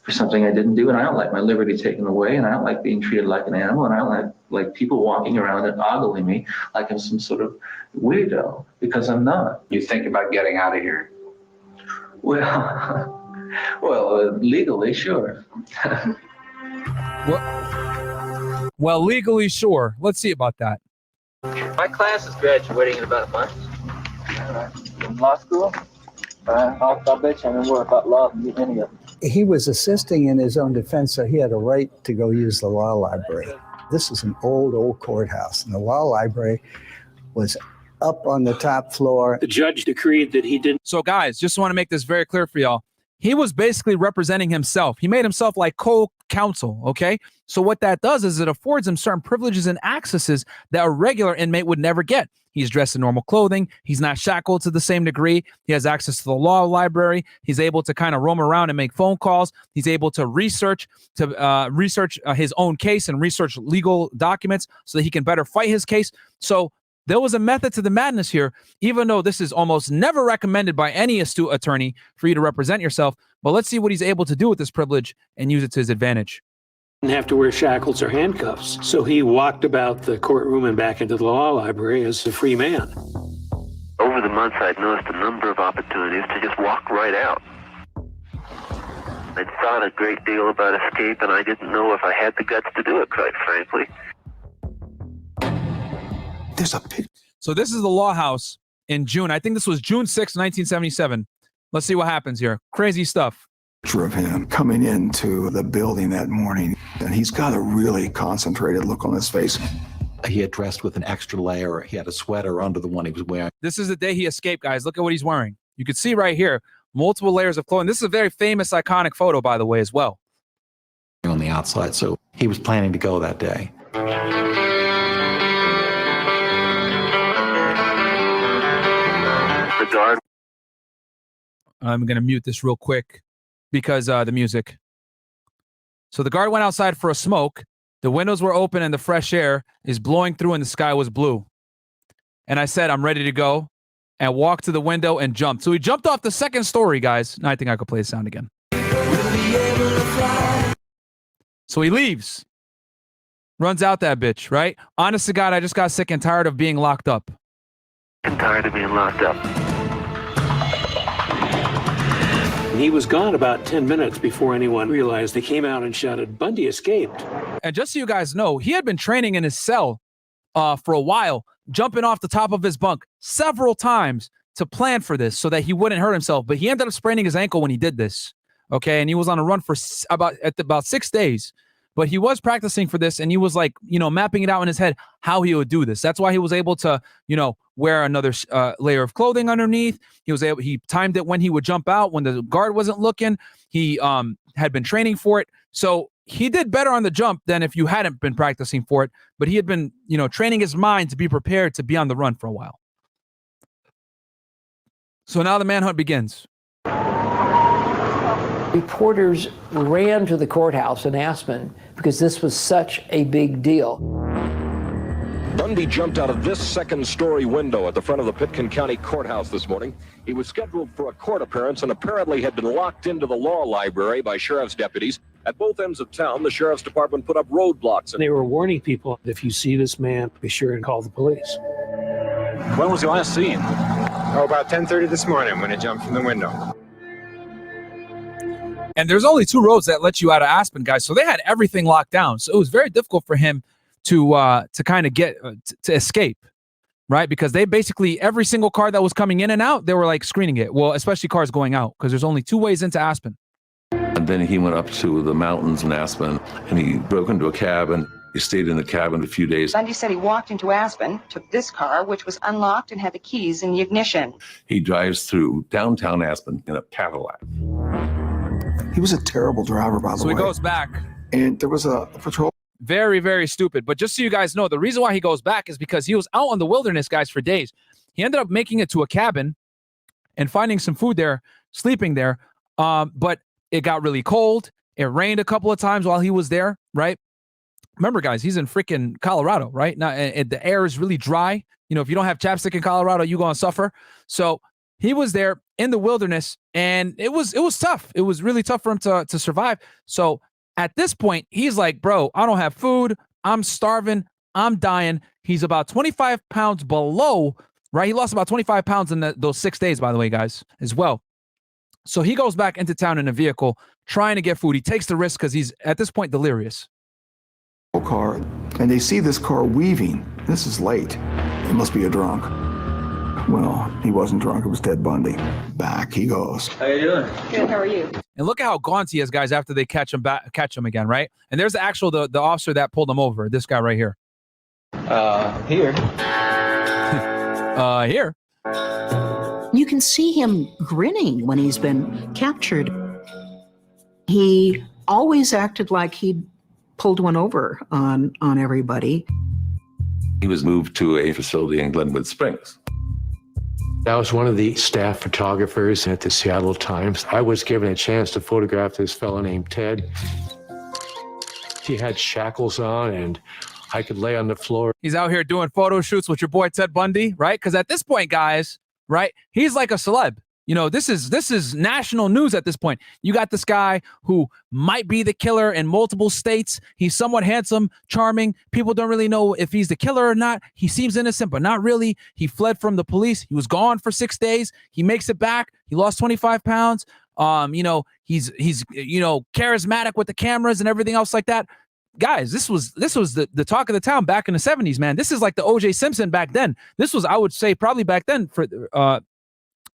for something I didn't do, and I don't like my liberty taken away, and I don't like being treated like an animal, and I don't like people walking around and ogling me like I'm some sort of weirdo, because I'm not. You think about getting out of here? Well, legally, sure. Well, legally, sure. Let's see about that. My class is graduating in about a month. In law school? I'll bet you I know more about law than any of them. He was assisting in his own defense, so he had a right to go use the law library. This is an old courthouse, and the law library was up on the top floor. The judge decreed that he didn't. So, guys, just want to make this very clear for y'all. He was basically representing himself. He made himself like co-counsel, okay? So what that does is it affords him certain privileges and accesses that a regular inmate would never get. He's dressed in normal clothing. He's not shackled to the same degree. He has access to the law library. He's able to kind of roam around and make phone calls. He's able to research his own case and research legal documents so that he can better fight his case. So there was a method to the madness here, even though this is almost never recommended by any astute attorney for you to represent yourself. But let's see what he's able to do with this privilege and use it to his advantage. Didn't have to wear shackles or handcuffs. So he walked about the courtroom and back into the law library as a free man. Over the months, I'd noticed a number of opportunities to just walk right out. I'd thought a great deal about escape, and I didn't know if I had the guts to do it, quite frankly. So this is the Law House in June. I think this was June 6, 1977. Let's see what happens here. Crazy stuff. Of him coming into the building that morning, and he's got a really concentrated look on his face. He had dressed with an extra layer. He had a sweater under the one he was wearing. This is the day he escaped, guys. Look at what he's wearing. You can see right here, multiple layers of clothing. This is a very famous, iconic photo, by the way, as well. On the outside, so he was planning to go that day. The guard. I'm going to mute this real quick because the music. So the guard went outside for a smoke. The windows were open and the fresh air is blowing through and the sky was blue. And I said, I'm ready to go, and walked to the window and jumped. So he jumped off the second story, guys. Now I think I could play the sound again. So he leaves. Runs out that bitch, right? Honest to God, I just got sick and tired of being locked up. I'm tired of being locked up. He was gone about 10 minutes before anyone realized. They came out and shouted, Bundy escaped. And just so you guys know, he had been training in his cell for a while, jumping off the top of his bunk several times to plan for this so that he wouldn't hurt himself. But he ended up spraining his ankle when he did this. Okay. And he was on a run for about 6 days. But he was practicing for this, and he was like, mapping it out in his head how he would do this. That's why he was able to, wear another layer of clothing underneath. He timed it when he would jump out when the guard wasn't looking. He had been training for it. So he did better on the jump than if you hadn't been practicing for it. But he had been, training his mind to be prepared to be on the run for a while. So now the manhunt begins. Reporters ran to the courthouse in Aspen because this was such a big deal. Bundy jumped out of this second-story window at the front of the Pitkin County Courthouse this morning. He was scheduled for a court appearance and apparently had been locked into the law library by sheriff's deputies. At both ends of town, the sheriff's department put up roadblocks. They were warning people, if you see this man, be sure and call the police. When was he last seen? About 10:30 this morning when he jumped from the window. And there's only 2 roads that let you out of Aspen, guys. So they had everything locked down. So it was very difficult for him to kind of get to escape, right? Because they basically, every single car that was coming in and out, they were like screening it. Well, especially cars going out, because there's only 2 ways into Aspen. And then he went up to the mountains in Aspen, and he broke into a cabin. He stayed in the cabin a few days. Bundy said he walked into Aspen, took this car, which was unlocked and had the keys in the ignition. He drives through downtown Aspen in a Cadillac. He was a terrible driver, by the way. So he goes back. And there was a patrol. Very, very stupid. But just so you guys know, the reason why he goes back is because he was out in the wilderness, guys, for days. He ended up making it to a cabin and finding some food there, sleeping there. But it got really cold. It rained a couple of times while he was there, right? Remember, guys, he's in freaking Colorado, right? Now, and the air is really dry. If you don't have chapstick in Colorado, you're going to suffer. So He was there in the wilderness, and it was tough. It was really tough for him to survive. So at this point, he's like, bro, I don't have food. I'm starving. I'm dying. He's about 25 pounds below, right? He lost about 25 pounds in those 6 days, by the way, guys, as well. So he goes back into town in a vehicle trying to get food. He takes the risk because he's at this point delirious. Car, and they see this car weaving. This is late. He must be a drunk. Well, he wasn't drunk. It was Ted Bundy. Back he goes. How you doing? Good. How are you? And look at how gaunt he is, guys, after they catch him again, right? And there's the officer that pulled him over. This guy right here. Here. Here. You can see him grinning when he's been captured. He always acted like he'd pulled one over on everybody. He was moved to a facility in Glenwood Springs. I was one of the staff photographers at the Seattle Times. I was given a chance to photograph this fellow named Ted. He had shackles on and I could lay on the floor. He's out here doing photo shoots with your boy Ted Bundy, right? Because at this point, guys, right, he's like a celeb. You know, this is national news at this point. You got this guy who might be the killer in multiple states. He's somewhat handsome, charming. People don't really know if he's the killer or not. He seems innocent, but not really. He fled from the police. He was gone for 6 days. He makes it back. He lost 25 pounds. You know, he's charismatic with the cameras and everything else like that. Guys, this was the talk of the town back in the 70s, man. This is like the O.J. Simpson back then. This was, I would say, probably back then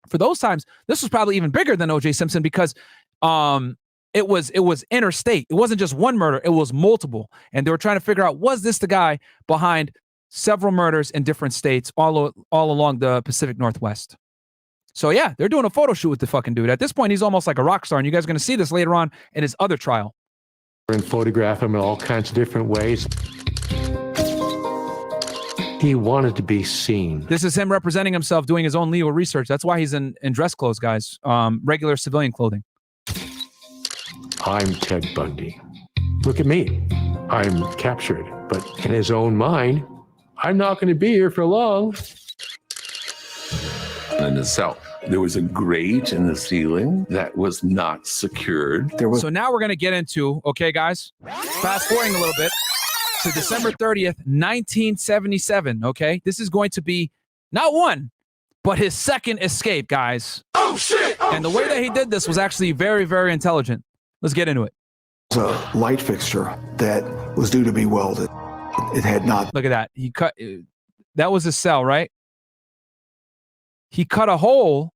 for those times, this was probably even bigger than O.J. Simpson because it was interstate. It wasn't just one murder. It was multiple. And they were trying to figure out, was this the guy behind several murders in different states all along the Pacific Northwest? So, yeah, they're doing a photo shoot with the fucking dude. At this point, he's almost like a rock star. And you guys are going to see this later on in his other trial. And photograph him in all kinds of different ways. He wanted to be seen. This is him representing himself, doing his own legal research. That's why he's in dress clothes, guys. Regular civilian clothing. I'm Ted Bundy. Look at me. I'm captured, but in his own mind, I'm not going to be here for long. In the cell, there was a grate in the ceiling that was not secured. So now we're going to get into, okay, guys, fast forwarding a little bit to December 30th, 1977, okay? This is going to be not one, but his second escape, guys. Oh, shit! And the way that he did this was actually very, very intelligent. Let's get into it. It was a light fixture that was due to be welded. It had not. Look at that. He cut, that was his cell, right? He cut a hole,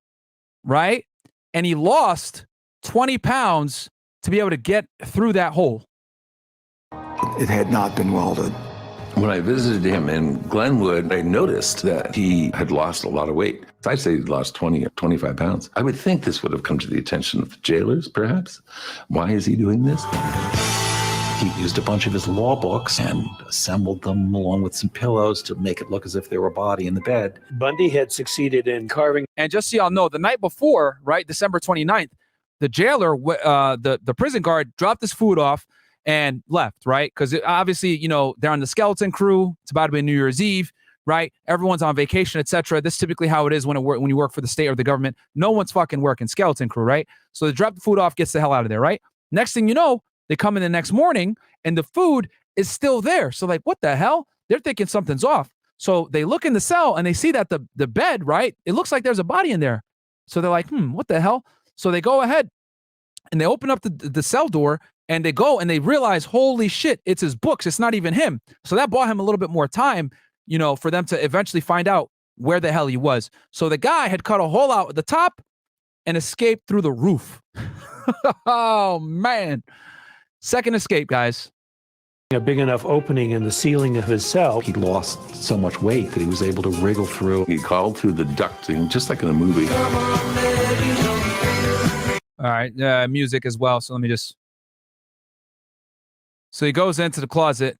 right? And he lost 20 pounds to be able to get through that hole. It had not been welded. When I visited him in Glenwood, I noticed that he had lost a lot of weight. I'd say he lost 20 or 25 pounds. I would think this would have come to the attention of the jailers, perhaps. Why is he doing this? He used a bunch of his law books and assembled them along with some pillows to make it look as if there were a body in the bed. Bundy had succeeded in carving. And just so y'all know, the night before, right, December 29th, the jailer, the prison guard dropped his food off and left, right? Because obviously, you know, they're on the skeleton crew. It's about to be New Year's Eve, right? Everyone's on vacation, etc. This is typically how it is when you work for the state or the government. No one's fucking working, skeleton crew, right? So they drop the food off, gets the hell out of there, right? Next thing you know, they come in the next morning and the food is still there. So like, what the hell? They're thinking something's off. So they look in the cell and they see that the bed, right? It looks like there's a body in there. So they're like, what the hell? So they go ahead and they open up the cell door and they go and they realize, holy shit, it's his books. It's not even him. So that bought him a little bit more time, you know, for them to eventually find out where the hell he was. So the guy had cut a hole out at the top and escaped through the roof. Oh, man. Second escape, guys. A big enough opening in the ceiling of his cell. He lost so much weight that he was able to wriggle through. He called through the ducting, just like in a movie. All right, music as well. So let me just. So he goes into the closet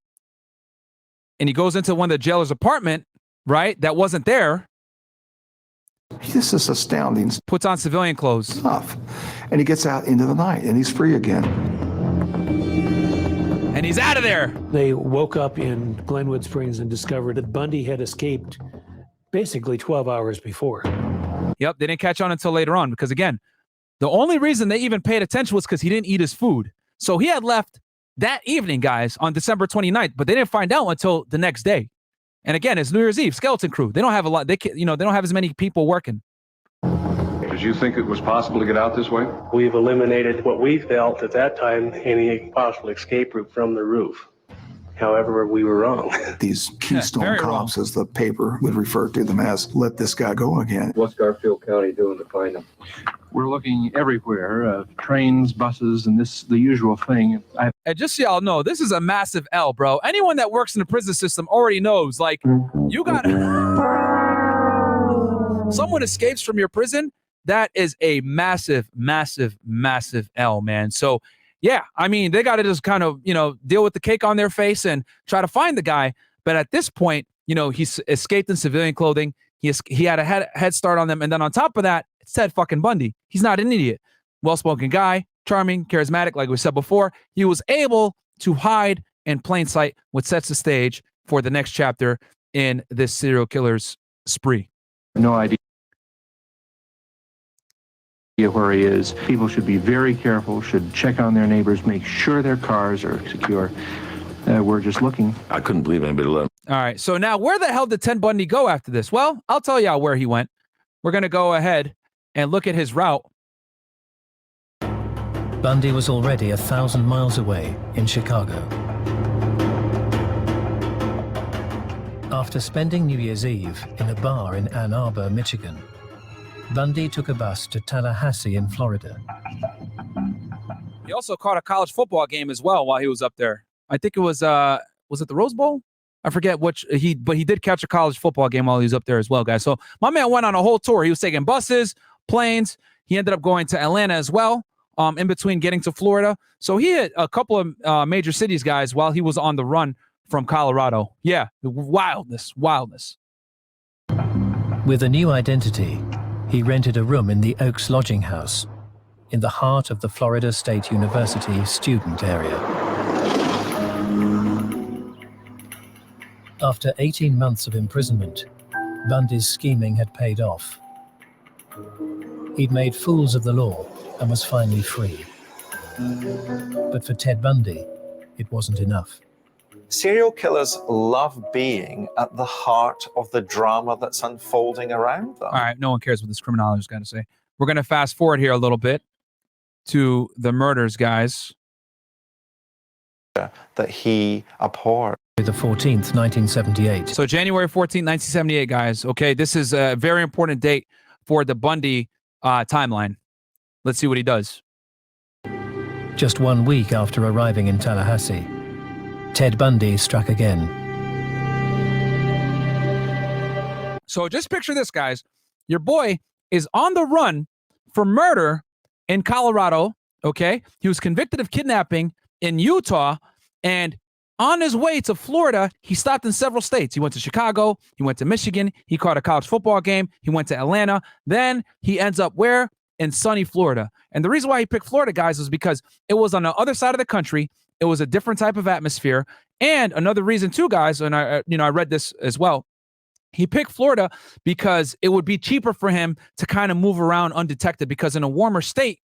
and he goes into one of the jailer's apartment, right? That wasn't there. This is astounding. Puts on civilian clothes. Stuff. And he gets out into the night and he's free again. And he's out of there. They woke up in Glenwood Springs and discovered that Bundy had escaped basically 12 hours before. Yep, they didn't catch on until later on because, again, the only reason they even paid attention was because he didn't eat his food. So he had left that evening, guys, on December 29th, but they didn't find out until the next day. And again, it's New Year's Eve, skeleton crew. They don't have a lot. They don't have as many people working. Did you think it was possible to get out this way? We've eliminated what we felt at that time, any possible escape route from the roof. However, we were wrong. These Keystone cops, as the paper would refer to them as, let this guy go again. What's Garfield County doing to find him? We're looking everywhere, trains, buses, and the usual thing. And just so y'all know, this is a massive L, bro. Anyone that works in the prison system already knows, like, you got someone escapes from your prison, that is a massive, massive, massive L, man. So, yeah, I mean, they got to just kind of, deal with the cake on their face and try to find the guy. But at this point, he's escaped in civilian clothing. He had a head start on them. And then on top of that, it's Ted fucking Bundy. He's not an idiot. Well-spoken guy, charming, charismatic, like we said before. He was able to hide in plain sight, which sets the stage for the next chapter in this serial killer's spree. No idea where he is. People should be very careful, should check on their neighbors, make sure their cars are secure. We're just looking. I couldn't believe anybody let him. All right, so now where the hell did Ted Bundy go after this? Well, I'll tell y'all where he went. We're going to go ahead and look at his route. Bundy was already 1,000 miles away in Chicago. After spending New Year's Eve in a bar in Ann Arbor, Michigan, Bundy took a bus to Tallahassee in Florida. He also caught a college football game as well while he was up there. I think it was it the Rose Bowl? I forget which, but he did catch a college football game while he was up there as well, guys. So my man went on a whole tour. He was taking buses, planes. He ended up going to Atlanta as well, in between getting to Florida. So he hit a couple of major cities, guys, while he was on the run from Colorado. Yeah, wildness. With a new identity, he rented a room in the Oaks Lodging House in the heart of the Florida State University student area. After 18 months of imprisonment, Bundy's scheming had paid off. He'd made fools of the law and was finally free. But for Ted Bundy, it wasn't enough. Serial killers love being at the heart of the drama that's unfolding around them. All right, no one cares what this criminologist got to say. We're going to fast forward here a little bit to the murders, guys. That he abhorred. The 14th, 1978. So January 14th, 1978, guys. Okay, this is a very important date for the Bundy timeline. Let's see what he does. Just 1 week after arriving in Tallahassee, Ted Bundy struck again. So just picture this, guys. Your boy is on the run for murder in Colorado, okay? He was convicted of kidnapping in Utah, and on his way to Florida, he stopped in several states. He went to Chicago, he went to Michigan, he caught a college football game, he went to Atlanta, then he ends up where? In sunny Florida. And the reason why he picked Florida, guys, was because it was on the other side of the country. It was a different type of atmosphere. And another reason too, guys, and I read this as well. He picked Florida because it would be cheaper for him to kind of move around undetected, because in a warmer state,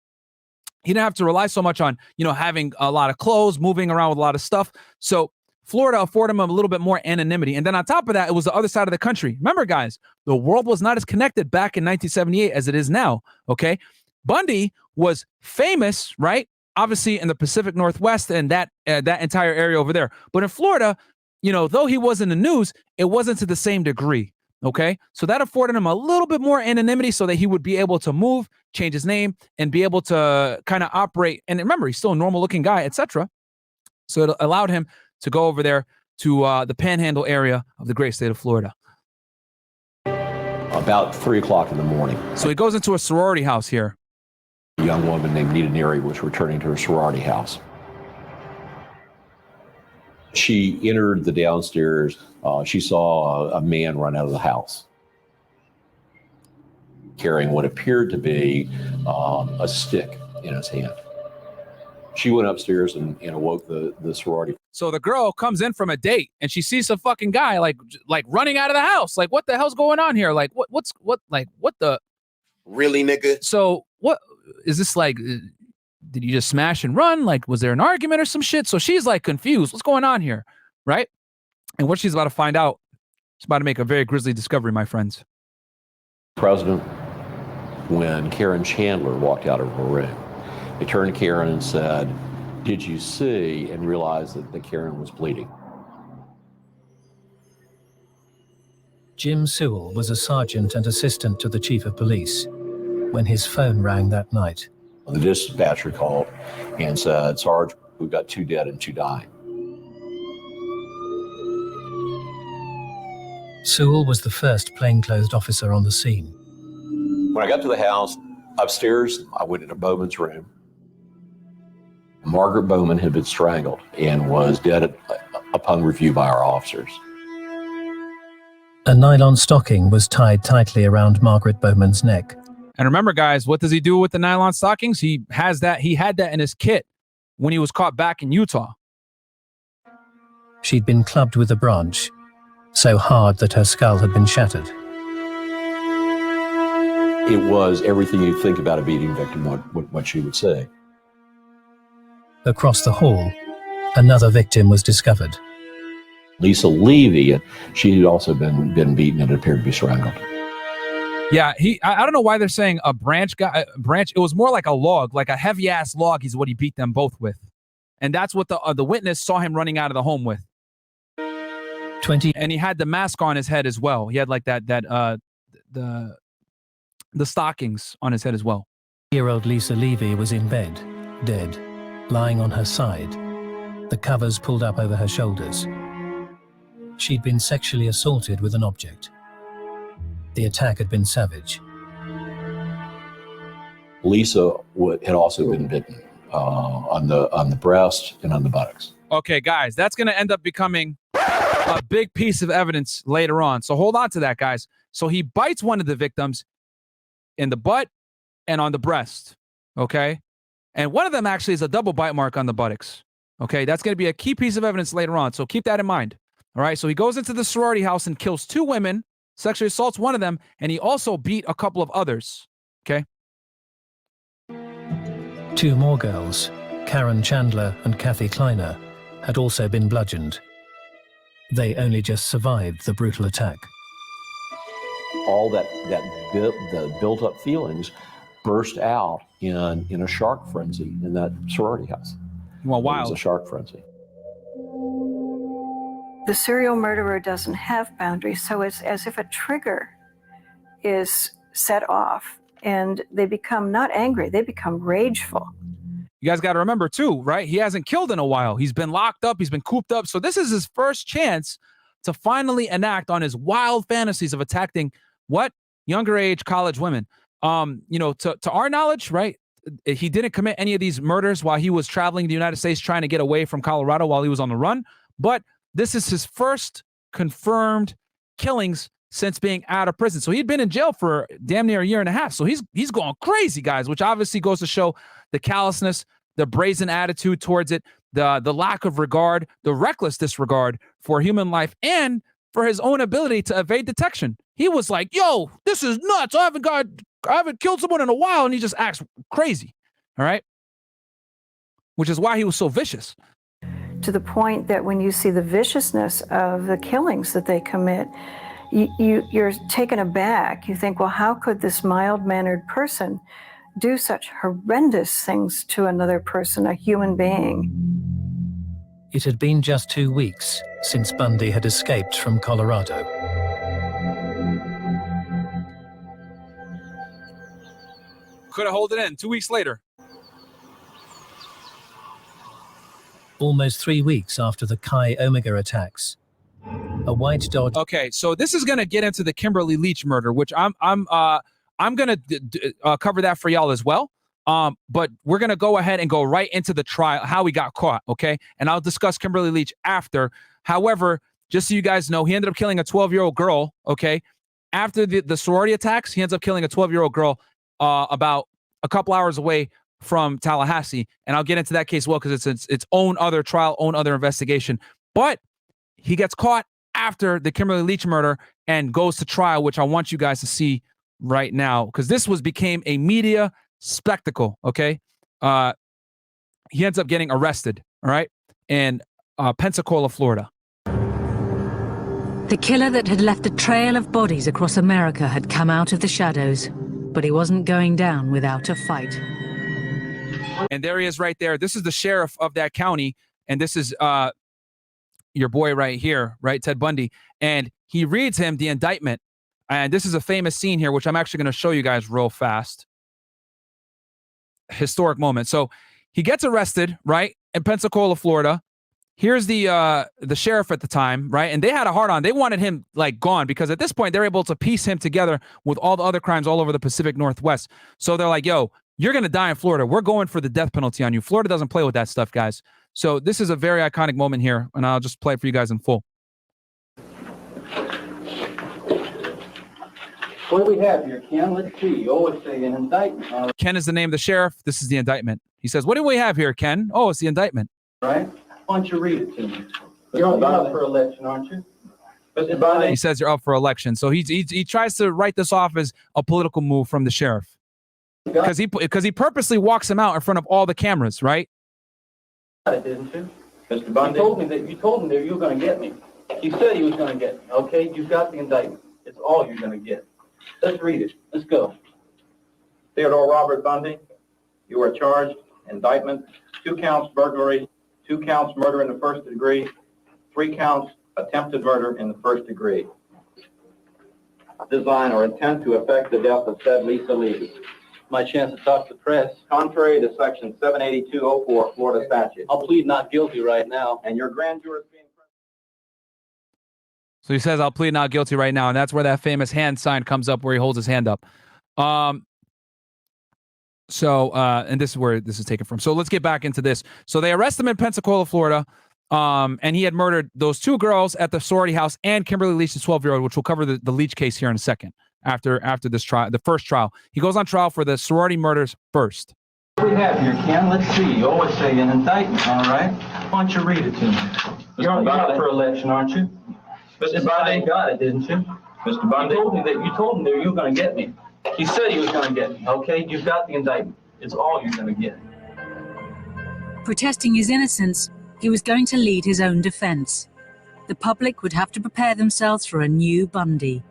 he didn't have to rely so much on, having a lot of clothes, moving around with a lot of stuff. So Florida afforded him a little bit more anonymity. And then on top of that, it was the other side of the country. Remember, guys, the world was not as connected back in 1978 as it is now, okay? Bundy was famous, right? Obviously in the Pacific Northwest and that entire area over there. But in Florida, though he was in the news, it wasn't to the same degree, okay? So that afforded him a little bit more anonymity so that he would be able to move, change his name, and be able to kind of operate. And remember, he's still a normal-looking guy, etc. So it allowed him to go over there to the Panhandle area of the great state of Florida. About 3 o'clock in the morning. So he goes into a sorority house here. A young woman named Nita Neary was returning to her sorority house. She entered the downstairs. She saw a man run out of the house, carrying what appeared to be a stick in his hand. She went upstairs and awoke the sorority. So the girl comes in from a date and she sees some fucking guy like running out of the house. Like, what the hell's going on here? Like, what the Really, nigga? So what is this like? Did you just smash and run? Like, was there an argument or some shit? So she's like confused. What's going on here? Right? And what she's about to find out, she's about to make a very grisly discovery, my friends. President, when Karen Chandler walked out of her room, he turned to Karen and said, "Did you see?" and realized that Karen was bleeding. Jim Sewell was a sergeant and assistant to the chief of police when his phone rang that night. The dispatcher called and said, "Sarge, we've got 2 dead and 2 dying." Sewell was the first plainclothes officer on the scene. When I got to the house, upstairs, I went into Bowman's room. Margaret Bowman had been strangled and was dead upon review by our officers. A nylon stocking was tied tightly around Margaret Bowman's neck. And remember, guys, what does he do with the nylon stockings? He had that in his kit when he was caught back in Utah. She'd been clubbed with a branch, so hard that her skull had been shattered. It was everything you think about a beating victim, what she would say. Across the hall, another victim was discovered. Lisa Levy, she had also been beaten and appeared to be strangled. Yeah, I don't know why they're saying a branch. It was more like a log, like a heavy ass log. Is what he beat them both with, and that's what the witness saw him running out of the home with. 20, and he had the mask on his head as well. He had like the stockings on his head as well. 20-year-old Lisa Levy was in bed, dead, lying on her side, the covers pulled up over her shoulders. She'd been sexually assaulted with an object. The attack had been savage. Lisa had also been bitten on the breast and on the buttocks. Okay, guys, that's going to end up becoming a big piece of evidence later on. So hold on to that, guys. So he bites one of the victims in the butt and on the breast. Okay. And one of them actually is a double bite mark on the buttocks. Okay. That's going to be a key piece of evidence later on. So keep that in mind. All right. So he goes into the sorority house and kills 2 women, sexually assaults one of them, and he also beat a couple of others. Okay. 2 more girls, Karen Chandler and Kathy Kleiner, had also been bludgeoned. They only just survived the brutal attack. All the built-up feelings burst out in a shark frenzy in that sorority house. Well, wow. It was a shark frenzy. The serial murderer doesn't have boundaries, so it's as if a trigger is set off and they become not angry, they become rageful. You guys got to remember too, right? He hasn't killed in a while. He's been locked up. He's been cooped up. So this is his first chance to finally enact on his wild fantasies of attacking what? Younger age college women. To our knowledge, right? He didn't commit any of these murders while he was traveling the United States trying to get away from Colorado while he was on the run. But this is his first confirmed killings since being out of prison. So he'd been in jail for damn near a year and a half. So he's going crazy, guys, which obviously goes to show the callousness, the brazen attitude towards it, the lack of regard, the reckless disregard for human life, and for his own ability to evade detection. He was like, yo, this is nuts. I haven't killed someone in a while. And he just acts crazy. All right. Which is why he was so vicious. To the point that when you see the viciousness of the killings that they commit, you're taken aback. You think, well, how could this mild-mannered person do such horrendous things to another person, a human being? It had been just 2 weeks since Bundy had escaped from Colorado. Could have held it in 2 weeks later. Almost 3 weeks after the Chi Omega attacks, a white Dodge. Okay, so this is going to get into the Kimberly Leach murder, which I'm going to cover that for y'all as well. But we're going to go ahead and go right into the trial, how he got caught, okay? And I'll discuss Kimberly Leach after. However, just so you guys know, he ended up killing a 12-year-old girl, okay? After the sorority attacks, he ends up killing a 12-year-old girl about a couple hours away from Tallahassee. And I'll get into that case well because it's its own other trial, own other investigation. But he gets caught after the Kimberly Leach murder and goes to trial, which I want you guys to see right now, because this became a media spectacle. Okay, he ends up getting arrested. All right, in Pensacola, Florida. The killer that had left a trail of bodies across America had come out of the shadows, but he wasn't going down without a fight. And there he is right there. This is the sheriff of that county, and this is your boy right here, right, Ted Bundy. And he reads him the indictment. And this is a famous scene here, which I'm actually going to show you guys real fast. Historic moment. So he gets arrested, right, in Pensacola, Florida. Here's the sheriff at the time, right? And they had a hard on. They wanted him like gone because at this point they're able to piece him together with all the other crimes all over the Pacific Northwest. So they're like, yo, you're going to die in Florida. We're going for the death penalty on you. Florida doesn't play with that stuff, guys. So this is a very iconic moment here, and I'll just play it for you guys in full. What do we have here, Ken? Let's see. You always say an indictment. Ken is the name of the sheriff. This is the indictment. He says, what do we have here, Ken? Oh, it's the indictment. Right? Why don't you read it to me? You're up for election, aren't you? Mr. Bundy? He says you're up for election. So he tries to write this off as a political move from the sheriff. Because he purposely walks him out in front of all the cameras, right? Didn't you? Mr. Bundy? You told him that you were going to get me. He said he was going to get me. Okay, you've got the indictment. It's all you're going to get. Let's read it. Let's go. Theodore Robert Bundy, you are charged, indictment, 2 counts burglary, 2 counts murder in the first degree, 3 counts attempted murder in the first degree. Design or intent to effect the death of said Lisa Lee. My chance to talk to the press. Contrary to section 78204 Florida statute. I'll plead not guilty right now. And your grand jury is being... So he says, I'll plead not guilty right now. And that's where that famous hand sign comes up where he holds his hand up. And this is where this is taken from. So let's get back into this. So they arrest him in Pensacola, Florida. And he had murdered those 2 girls at the sorority house and Kimberly Leach, the 12-year-old, which we'll cover the Leach case here in a second. After this trial, the first trial. He goes on trial for the sorority murders first. What do we have here, Ken? Let's see. You always say an indictment, all right? Why don't you read it to me? You're up for election, aren't you? Mr. Bundy? You got it, didn't you? Mr. Bundy? You told him that you were going to get me. He said he was going to get me, okay? You've got the indictment. It's all you're going to get. Protesting his innocence, he was going to lead his own defense. The public would have to prepare themselves for a new Bundy.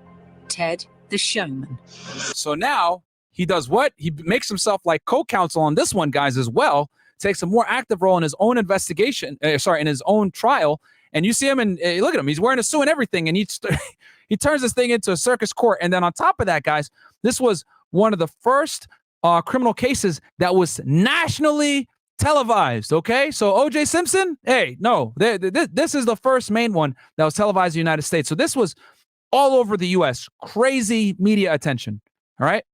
Ted the showman. So now he does what? He makes himself like co-counsel on this one, guys, as well. Takes a more active role in his own investigation, in his own trial. And you see him and look at him. He's wearing a suit and everything. And he turns this thing into a circus court. And then on top of that, guys, this was one of the first criminal cases that was nationally televised. Okay, so O.J. Simpson, hey, no, this is the first main one that was televised in the United States. So this was all over the U.S. Crazy media attention. All right.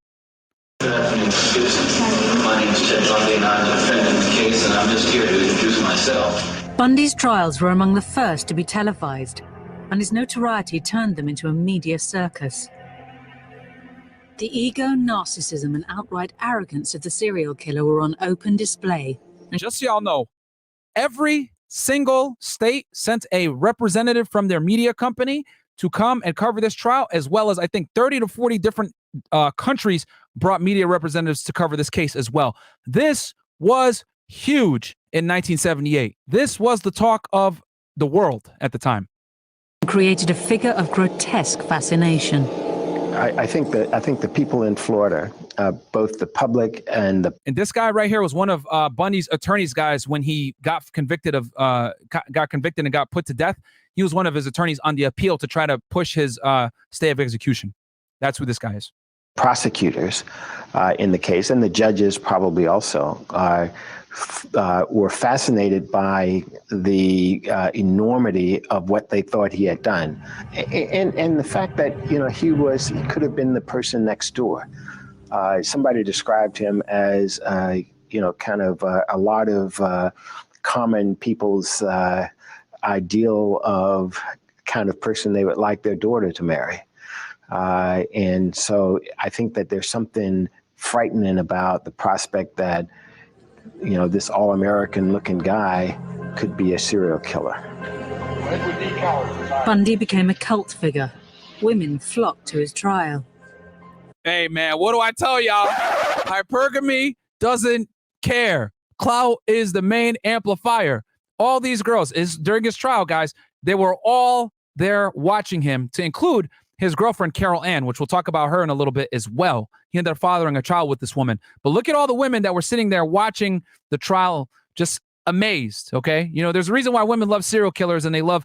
My name is Ted Bundy, and I'm the defendant in the case, and I'm just here to introduce myself. Bundy's trials were among the first to be televised, and his notoriety turned them into a media circus. The ego, narcissism, and outright arrogance of the serial killer were on open display. Just so y'all know, every single state sent a representative from their media company to come and cover this trial, as well as I think 30 to 40 different countries brought media representatives to cover this case as well. This was huge in 1978. This was the talk of the world at the time. Created a figure of grotesque fascination. I think the people in Florida, both the public and the... And this guy right here was one of Bundy's attorneys, guys, when he got convicted and got put to death. He was one of his attorneys on the appeal to try to push his stay of execution. That's who this guy is. Prosecutors in the case, and the judges probably also, were fascinated by the enormity of what they thought he had done, and the fact that he could have been the person next door. Somebody described him as kind of a lot of common people's ideal of kind of person they would like their daughter to marry. And so I think that there's something frightening about the prospect that, this all-American looking guy could be a serial killer. Bundy became a cult figure. Women flocked to his trial. Hey, man, what do I tell y'all? Hypergamy doesn't care. Clout is the main amplifier. All these girls, during his trial, guys, they were all there watching him, to include his girlfriend, Carol Ann, which we'll talk about her in a little bit as well. He ended up fathering a child with this woman. But look at all the women that were sitting there watching the trial, just amazed, okay? You know, there's a reason why women love serial killers and they love,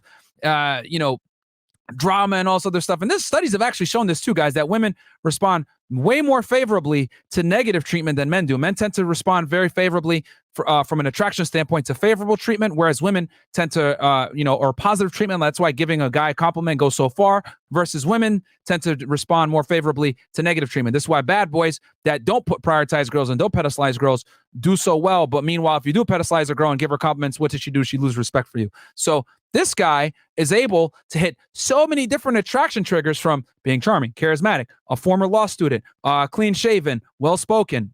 drama and all this other stuff. And this studies have actually shown this too, guys, that women respond way more favorably to negative treatment than men do. Men tend to respond very favorably from an attraction standpoint to favorable treatment, whereas women tend to, or positive treatment. That's why giving a guy a compliment goes so far, versus women tend to respond more favorably to negative treatment. This is why bad boys that don't prioritize girls and don't pedestalize girls do so well. But meanwhile, if you do pedestalize a girl and give her compliments, what does she do? She loses respect for you. So this guy is able to hit so many different attraction triggers, from being charming, charismatic, a former law student, clean shaven, well-spoken,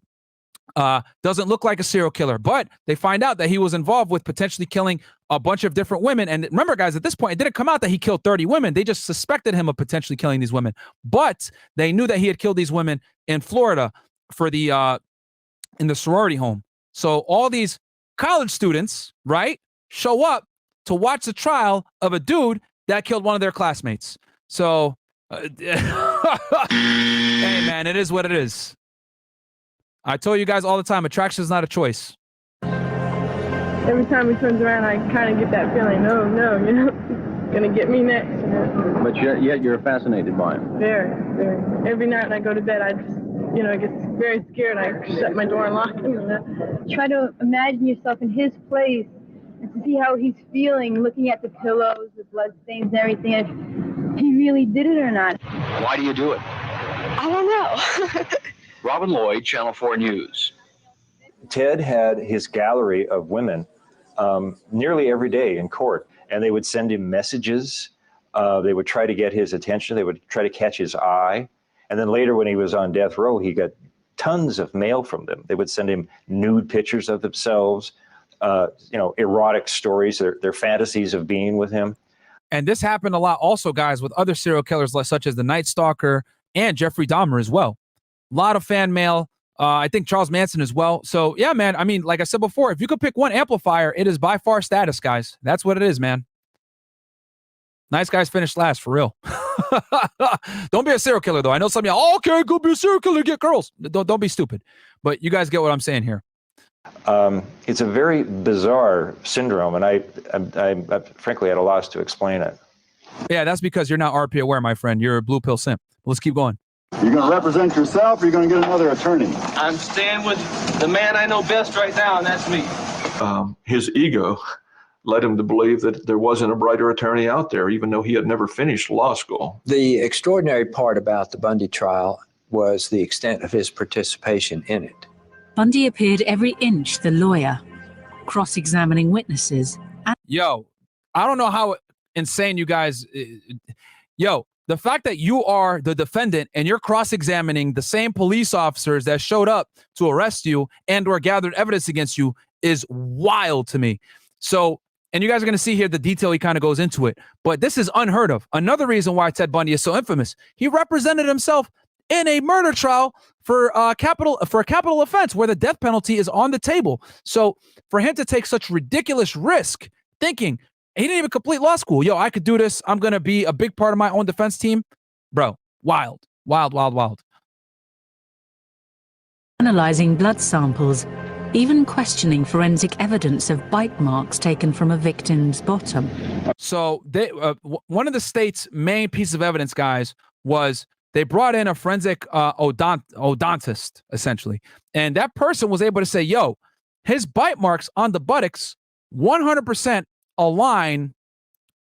doesn't look like a serial killer, but they find out that he was involved with potentially killing a bunch of different women. And remember, guys, at this point, it didn't come out that he killed 30 women. They just suspected him of potentially killing these women, but they knew that he had killed these women in Florida for the in the sorority home. So all these college students, right, show up to watch the trial of a dude that killed one of their classmates. So, hey, man, it is what it is. I tell you guys all the time, attraction is not a choice. Every time he turns around, I kind of get that feeling, no, he's going to get me next. But yet you're fascinated by him. Very, very. Every night when I go to bed, I just, I get very scared. I shut my door and lock it. Try to imagine yourself in his place and to see how he's feeling, looking at the pillows, the blood stains and everything, if he really did it or not. Why do you do it? I don't know. Robin Lloyd, Channel 4 News. Ted had his gallery of women nearly every day in court, and they would send him messages. They would try to get his attention. They would try to catch his eye. And then later, when he was on death row, he got tons of mail from them. They would send him nude pictures of themselves, erotic stories, their fantasies of being with him. And this happened a lot also, guys, with other serial killers such as the Night Stalker and Jeffrey Dahmer as well. A lot of fan mail. I think Charles Manson as well. So, yeah, man, I mean, like I said before, if you could pick one amplifier, it is by far status, guys. That's what it is, man. Nice guys finish last, for real. Don't be a serial killer, though. I know some of y'all, okay, go be a serial killer, get girls. Don't be stupid. But you guys get what I'm saying here. It's a very bizarre syndrome, and I frankly at a loss to explain it. Yeah, that's because you're not RP aware, my friend. You're a blue pill simp. Let's keep going. You're going to represent yourself, or you're going to get another attorney? I'm staying with the man I know best right now, and that's me. His ego led him to believe that there wasn't a brighter attorney out there, even though he had never finished law school. The extraordinary part about the Bundy trial was the extent of his participation in it. Bundy appeared every inch the lawyer, cross-examining witnesses. Yo, I don't know how insane you guys... the fact that you are the defendant and you're cross-examining the same police officers that showed up to arrest you and or gathered evidence against you is wild to me. So, and you guys are going to see here the detail he kind of goes into it, but this is unheard of. Another reason why Ted Bundy is so infamous, he represented himself in a murder trial for a capital offense where the death penalty is on the table. So for him to take such ridiculous risk, thinking he didn't even complete law school. Yo, I could do this. I'm going to be a big part of my own defense team. Bro, wild. Analyzing blood samples, even questioning forensic evidence of bite marks taken from a victim's bottom. So they, one of the state's main pieces of evidence, guys, was they brought in a forensic odontist, essentially. And that person was able to say, yo, his bite marks on the buttocks 100% align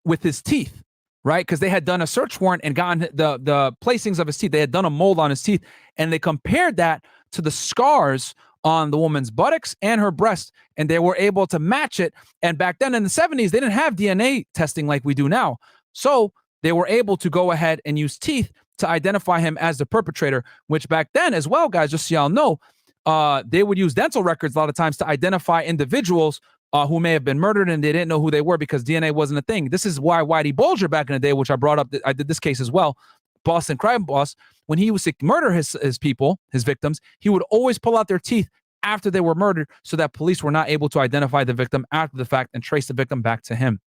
with his teeth, right? Because they had done a search warrant and gotten the placings of his teeth. They had done a mold on his teeth, and they compared that to the scars on the woman's buttocks and her breast, and they were able to match it. And back then in the 70s, they didn't have DNA testing like we do now. So they were able to go ahead and use teeth to identify him as the perpetrator, which back then as well, guys, just so y'all know, they would use dental records a lot of times to identify individuals who may have been murdered, and they didn't know who they were because DNA wasn't a thing. This is why Whitey Bulger back in the day, which I brought up, I did this case as well, Boston Crime Boss, when he was to murder his people, his victims, he would always pull out their teeth after they were murdered so that police were not able to identify the victim after the fact and trace the victim back to him.